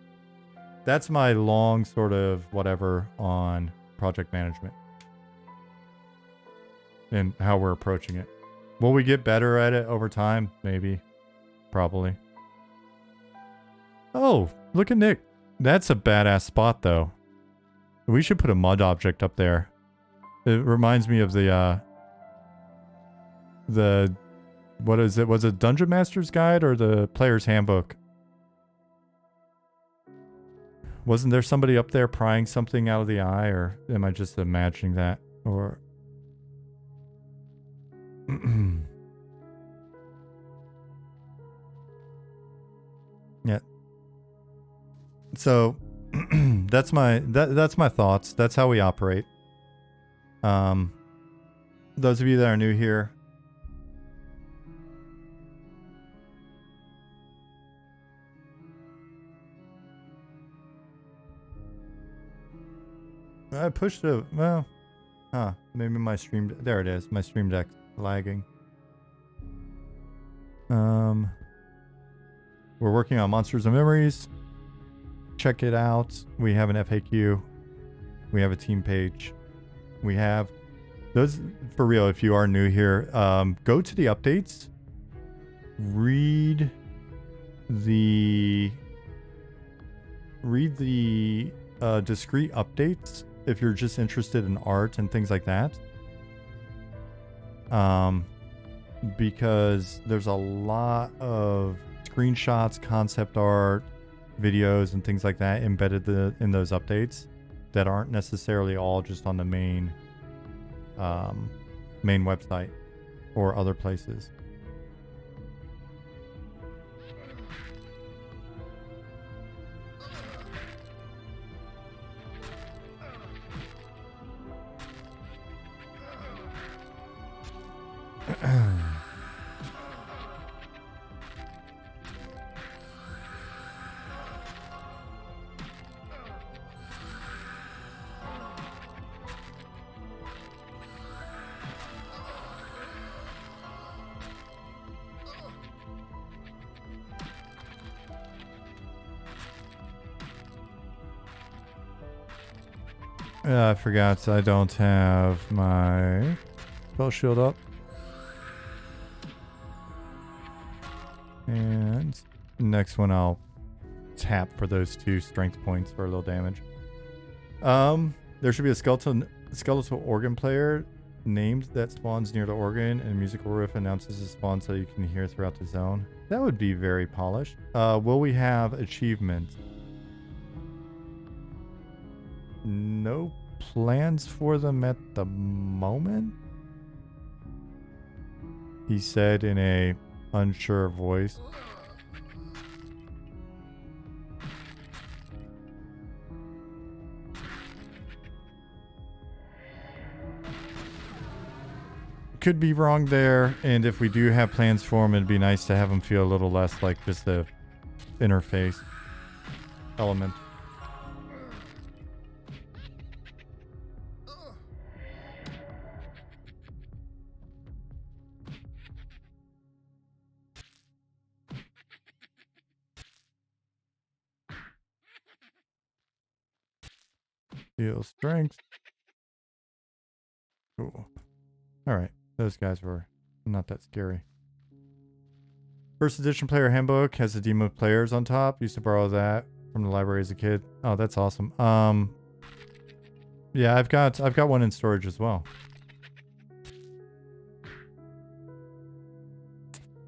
that's my long sort of whatever on project management and how we're approaching it. Will we get better at it over time? Maybe. Probably. Oh, look at Nick. That's a badass spot, though. We should put a mud object up there. It reminds me of the what is it? Was it Dungeon Master's Guide or the Player's Handbook? Wasn't there somebody up there prying something out of the eye, or am I just imagining that? Or yeah. So that's my thoughts. That's how we operate. Those of you that are new here, I pushed it. Well, maybe my stream. There it is. My stream deck's lagging. We're working on Monsters and Memories. Check it out. We have an FAQ. We have a team page. We have those for real. If you are new here, go to the updates. Read the discrete updates if you're just interested in art and things like that. Because there's a lot of screenshots, concept art, videos, and things like that embedded in those updates that aren't necessarily all just on the main website or other places. I forgot I don't have my spell shield up. And next one I'll tap for those 2 strength points for a little damage. There should be a skeletal organ player named that spawns near the organ, and a musical riff announces the spawn so you can hear throughout the zone. That would be very polished. Will we have achievements? No plans for them at the moment, he said in a unsure voice. Could be wrong there, and if we do have plans for him, it'd be nice to have him feel a little less like just a interface element. Deal strength. Cool. Alright, those guys were not that scary. First edition player handbook has a demo of players on top. Used to borrow that from the library as a kid. Oh, that's awesome. Yeah, I've got one in storage as well.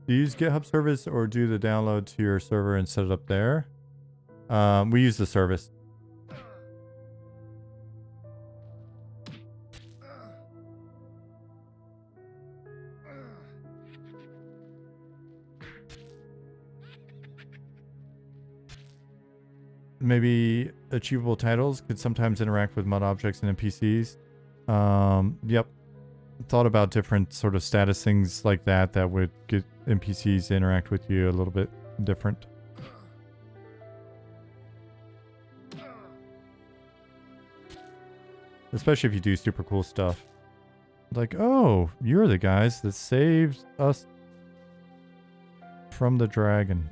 Do you use GitHub service or do the download to your server and set it up there? We use the service. Maybe achievable titles could sometimes interact with mud objects and NPCs. Yep. Thought about different sort of status things like that that would get NPCs to interact with you a little bit different. Especially if you do super cool stuff. Like, oh, you're the guys that saved us from the dragon.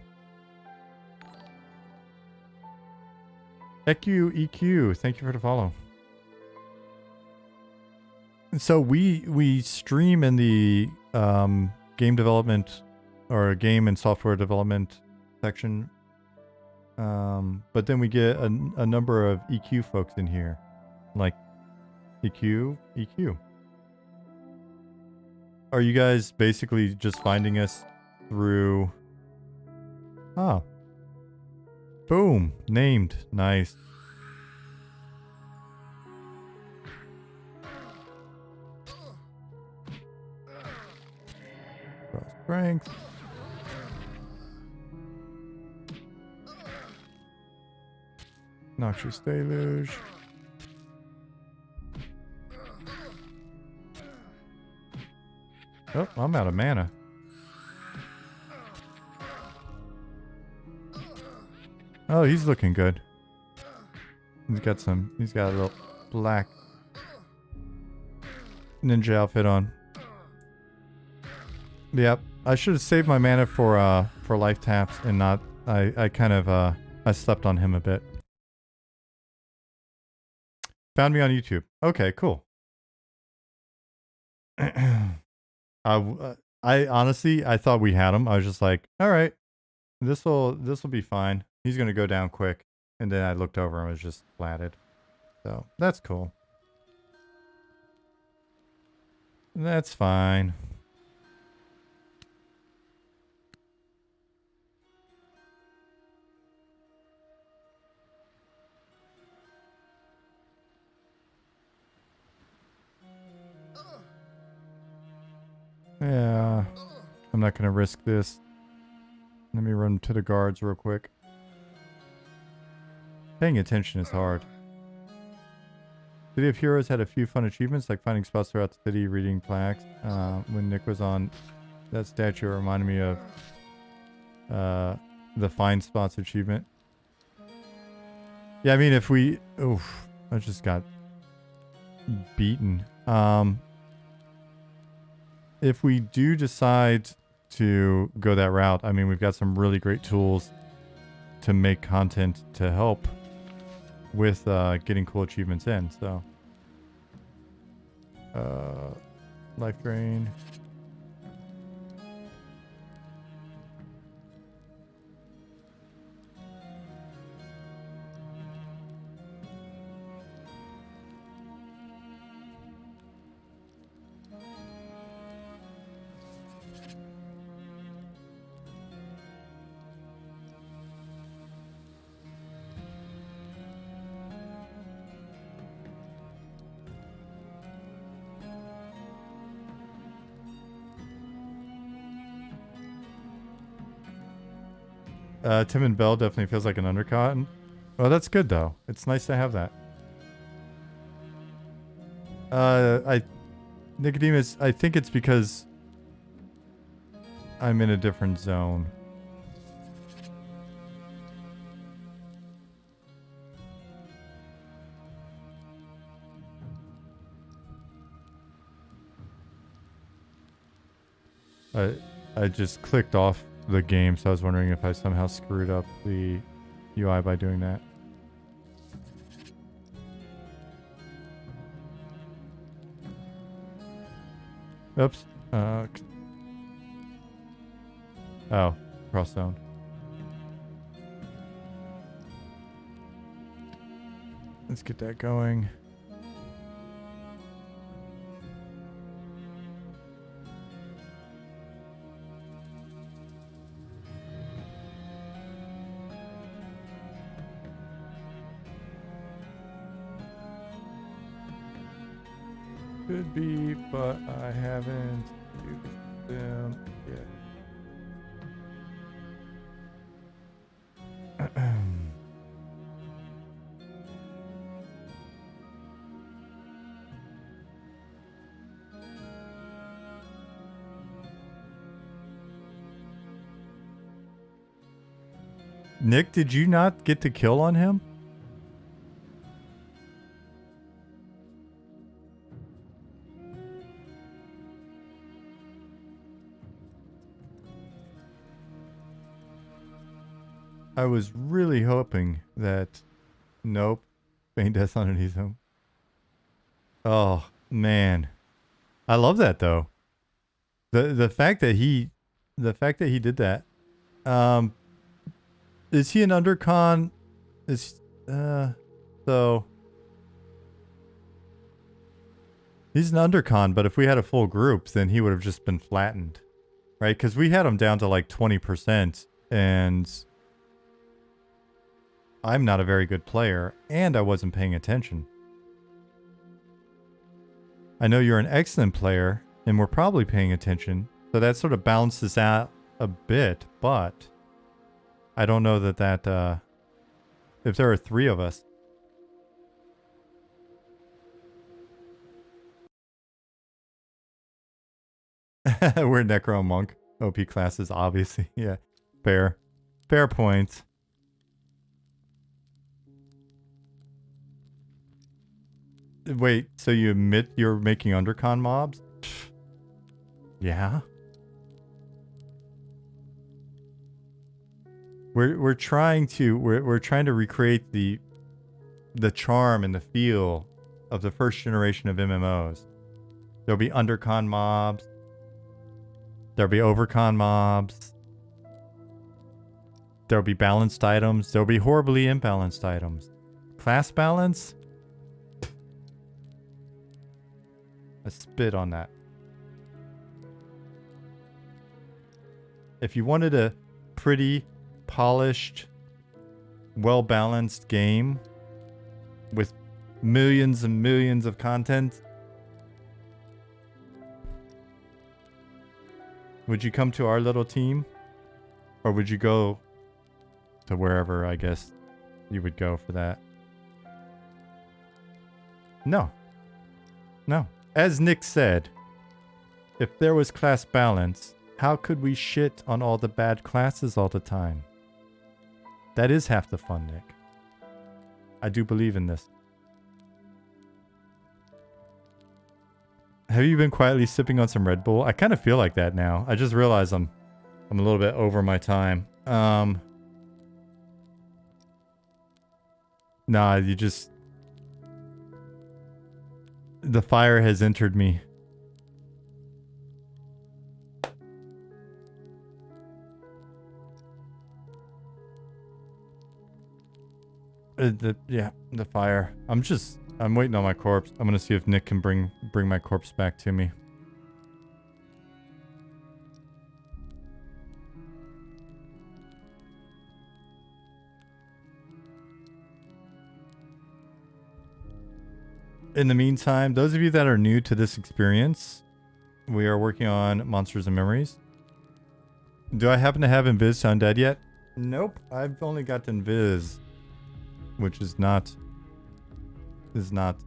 EQ, thank you for the follow. So we stream in the game development or game and software development section, but then we get a number of EQ folks in here. Like EQ, EQ. Are you guys basically just finding us through... Oh. Boom. Named. Nice. Raw strength. Noxious deluge. Oh, I'm out of mana. Oh, he's looking good. He's got a little black ninja outfit on. Yep. I should have saved my mana for life taps and not, I kind of, I slept on him a bit. Found me on YouTube. Okay, cool. I honestly, I thought we had him. I was just like, all right, this'll be fine. He's gonna go down quick. And then I looked over and was just flatted. So that's cool. That's fine. Yeah, I'm not gonna risk this. Let me run to the guards real quick. Paying attention is hard. City of Heroes had a few fun achievements, like finding spots throughout the city, reading plaques. When Nick was on, that statue reminded me of the Find Spots achievement. Yeah, I mean, if we... Oof, I just got beaten. If we do decide to go that route, I mean, we've got some really great tools to make content to help with getting cool achievements in, so. Life drain. Tim and Bell definitely feels like an undercut. Well, that's good though. It's nice to have that. Nicodemus, I think it's because I'm in a different zone. I just clicked off the game, so I was wondering if I somehow screwed up the UI by doing that. Oops. Oh, cross zone. Let's get that going. Could be, but I haven't used them yet. Nick, did you not get to kill on him? I was really hoping that... Nope. Feign death underneath him. Oh, man. I love that, though. The fact that he... The fact that he did that. Is he an undercon? So... He's an undercon, but if we had a full group, then he would have just been flattened. Right? Because we had him down to like 20%, and I'm not a very good player, and I wasn't paying attention. I know you're an excellent player, and we're probably paying attention, so that sort of balances out a bit, but I don't know that if there are 3 of us. We're Necro Monk. OP classes, obviously. Yeah. Fair. Fair point. Wait, so you admit you're making undercon mobs? Yeah. We're trying to recreate the charm and the feel of the first generation of MMOs. There'll be undercon mobs. There'll be overcon mobs. There'll be balanced items. There'll be horribly imbalanced items. Class balance? I spit on that. If you wanted a pretty, polished, well-balanced game with millions and millions of content, would you come to our little team? Or would you go to wherever, I guess, you would go for that? No. No. As Nick said, if there was class balance, how could we shit on all the bad classes all the time? That is half the fun, Nick. I do believe in this. Have you been quietly sipping on some Red Bull? I kind of feel like that now. I just realized I'm a little bit over my time. Nah, you just... The fire has entered me. The fire. I'm waiting on my corpse. I'm gonna see if Nick can bring my corpse back to me. In the meantime, those of you that are new to this experience, we are working on Monsters and Memories. Do I happen to have Invis to Undead yet? Nope. I've only got Invis, which is not is not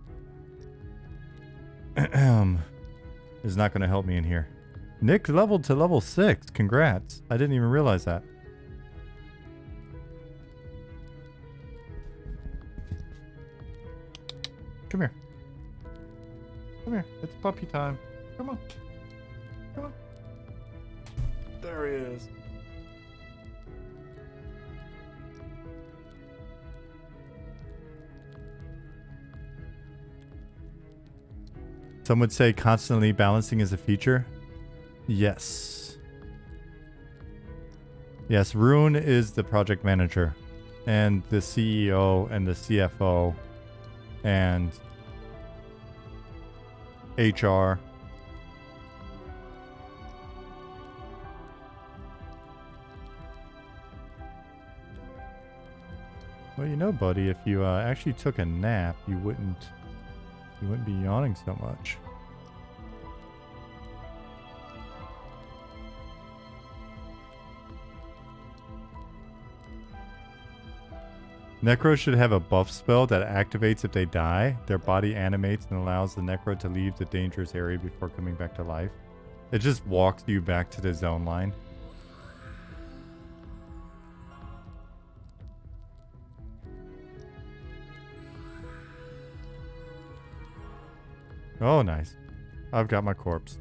going to help me in here. Nick leveled to level 6. Congrats. I didn't even realize that. Come here. Come here. It's puppy time. Come on. Come on. There he is. Some would say constantly balancing is a feature. Yes. Yes, Rune is the project manager and the CEO and the CFO and HR. Well, you know, buddy, if you actually took a nap, you wouldn't be yawning so much. Necro should have a buff spell that activates if they die. Their body animates and allows the Necro to leave the dangerous area before coming back to life. It just walks you back to the zone line. Oh, nice. I've got my corpse.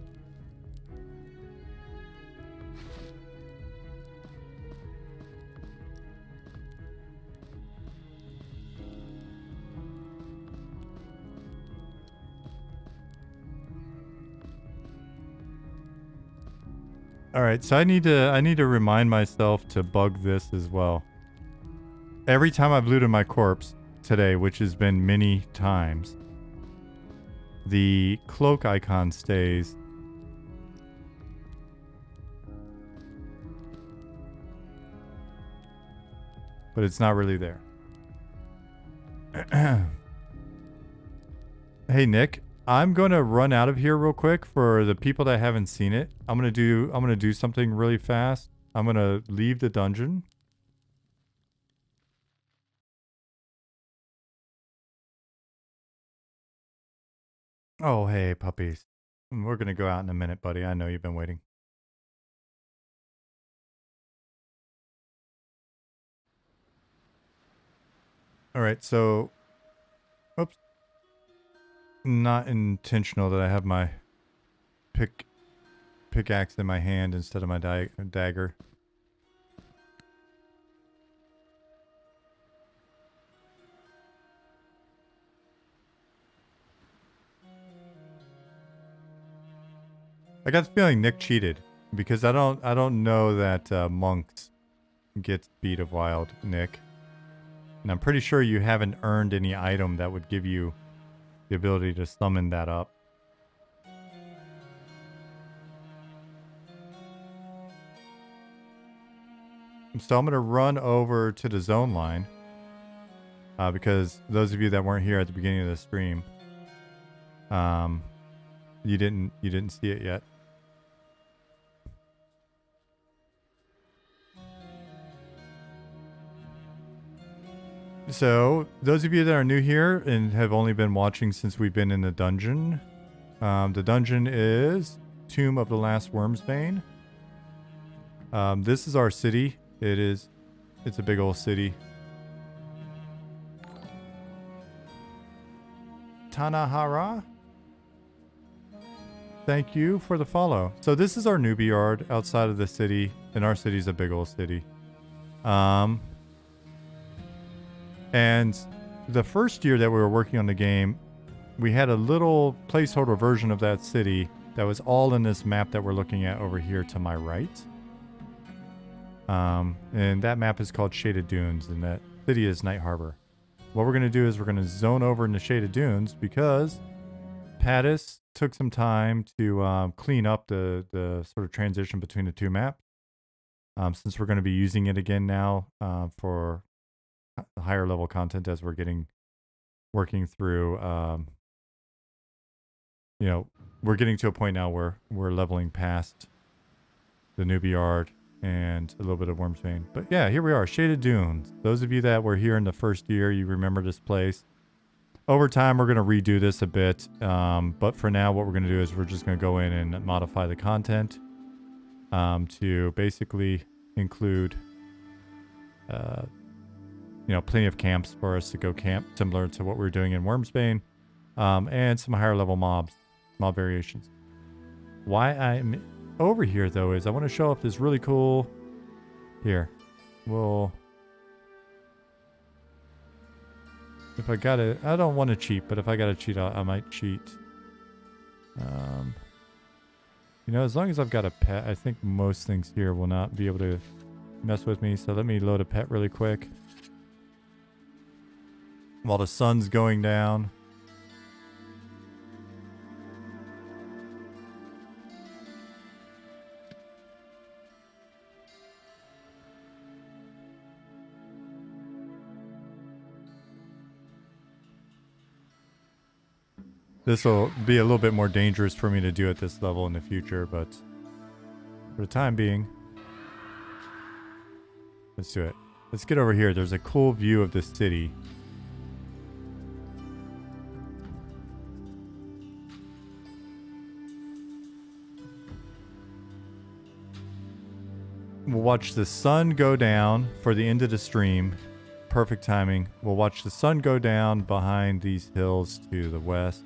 All right, so I need to remind myself to bug this as well. Every time I've looted my corpse today, which has been many times, the cloak icon stays. But it's not really there. Hey Nick, I'm going to run out of here real quick for the people that haven't seen it. I'm going to do something really fast. I'm going to leave the dungeon. Oh, hey puppies. We're going to go out in a minute, buddy. I know you've been waiting. All right, so oops. Not intentional that I have my pickaxe in my hand instead of my dagger. I got the feeling Nick cheated because I don't know that monks get Speed of Wild, Nick. And I'm pretty sure you haven't earned any item that would give you the ability to summon that up. So I'm going to run over to the zone line because those of you that weren't here at the beginning of the stream, you didn't see it yet. So those of you that are new here and have only been watching since we've been in the dungeon, the dungeon is Tomb of the Last Wormsbane. This is our city. It's a big old city. Tanahara, thank you for the follow. So this is our newbie yard outside of the city, and our city's a big old city. And the first year that we were working on the game, we had a little placeholder version of that city that was all in this map that we're looking at over here to my right. And that map is called Shaded Dunes, and that city is Night Harbor. What we're going to do is we're going to zone over into Shaded Dunes because Pattis took some time to clean up the sort of transition between the two maps. Since we're going to be using it again now for higher level content as we're working through, we're getting to a point now where we're leveling past the newbie yard and a little bit of Wormsbane. But yeah, here we are, Shaded Dunes. Those of you that were here in the first year, you remember this place. Over time, we're going to redo this a bit. But for now, what we're going to do is we're just going to go in and modify the content to basically include, plenty of camps for us to go camp, similar to what we were doing in Wormsbane, and some higher level mob variations. Why I'm over here though is I want to show off this really cool. Here, if I got it, I don't want to cheat, but if I got to cheat, I might cheat. As long as I've got a pet, I think most things here will not be able to mess with me. So let me load a pet really quick. While the sun's going down. This will be a little bit more dangerous for me to do at this level in the future, but for the time being, let's do it. Let's get over here. There's a cool view of the city. We'll watch the sun go down for the end of the stream. Perfect timing. We'll watch the sun go down behind these hills to the west.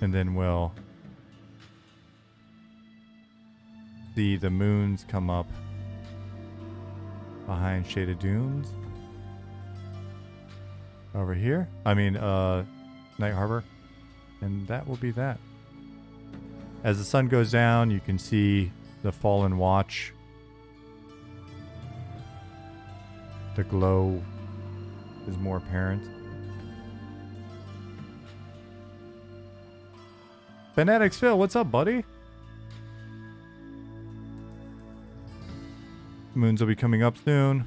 And then we'll see the moons come up behind Shaded Dunes. Over here. Night Harbor. And that will be that. As the sun goes down, you can see the Fallen Watch. The glow is more apparent. Fanatics Phil, what's up, buddy? Moons will be coming up soon.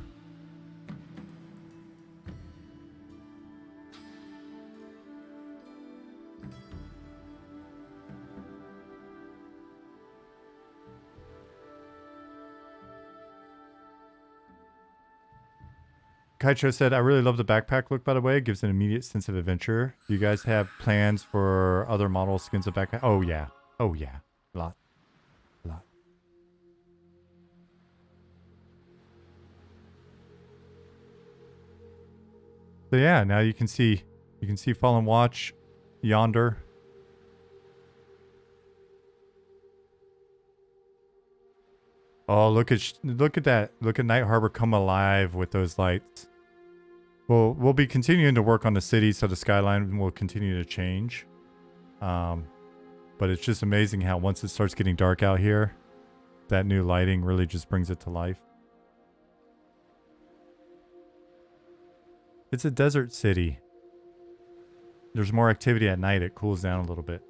Kaicho said, I really love the backpack look, by the way. It gives an immediate sense of adventure. Do you guys have plans for other model skins of backpack? Oh, yeah. Oh, yeah. A lot. A lot. So, yeah, now you can see Fallen Watch yonder. Oh, look at that. Look at Night Harbor come alive with those lights. We'll be continuing to work on the city, so the skyline will continue to change. But it's just amazing how once it starts getting dark out here, that new lighting really just brings it to life. It's a desert city. There's more activity at night. It cools down a little bit.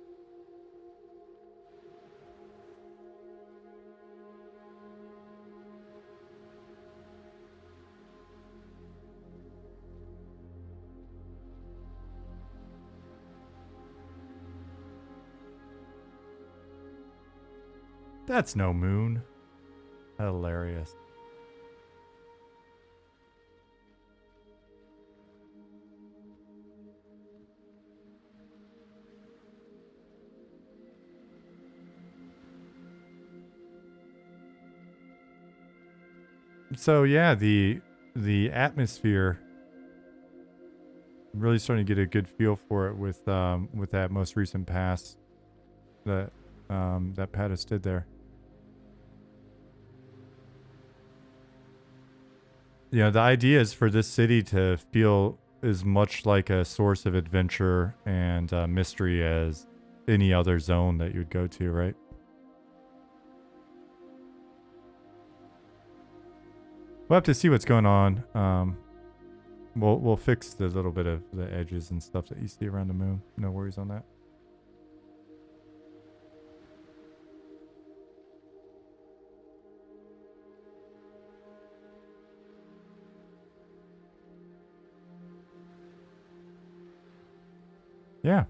That's no moon. Hilarious. So yeah, the atmosphere, I'm really starting to get a good feel for it with that most recent pass that that Pattis did there. You know, the idea is for this city to feel as much like a source of adventure and mystery as any other zone that you'd go to, right? We'll have to see what's going on. We'll fix the little bit of the edges and stuff that you see around the moon. No worries on that. Yeah.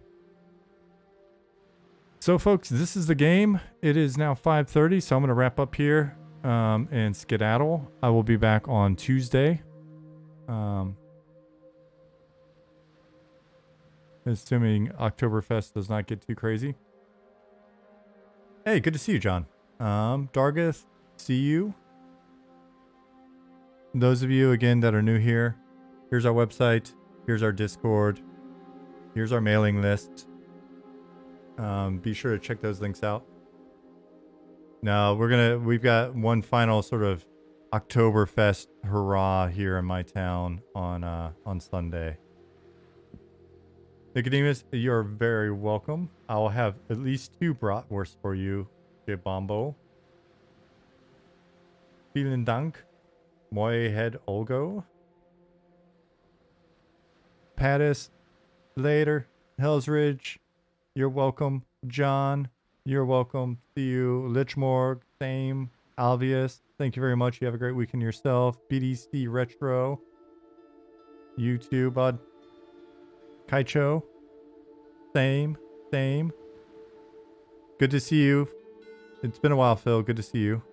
So, folks, this is the game. It is now 5:30, so I'm going to wrap up here and skedaddle. I will be back on Tuesday. Assuming Oktoberfest does not get too crazy. Hey, good to see you, John. Dargith, see you. Those of you, again, that are new here, here's our website. Here's our Discord. Here's our mailing list. Be sure to check those links out. Now, we've got one final sort of Oktoberfest hurrah here in my town on Sunday. Nicodemus, you're very welcome. I'll have at least 2 bratwursts for you, Jibombo. Vielen Dank. Moi head Olgo. Pattis, later. Hell's Ridge, you're welcome. John, you're welcome. See you. Lichmorg, same. Alvius, thank you very much. You have a great weekend yourself. BDC Retro. You too, bud. Kaicho, same. Good to see you. It's been a while, Phil. Good to see you.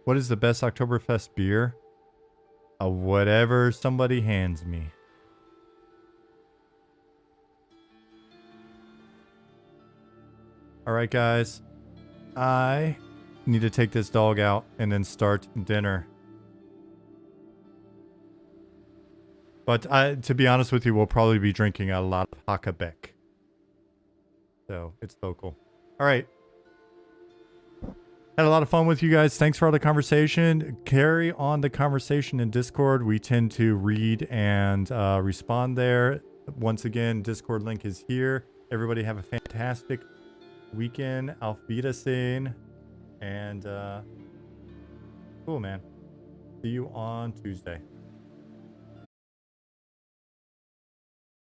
What is the best Oktoberfest beer? Whatever somebody hands me. All right, guys. I need to take this dog out and then start dinner. But to be honest with you, we'll probably be drinking a lot of Hackebeck. So it's local. All right. Had a lot of fun with you guys. Thanks for all the conversation. Carry on the conversation in Discord. We tend to read and respond there. Once again, Discord link is here. Everybody have a fantastic weekend. Auf Wiedersehen. And cool, man. See you on Tuesday.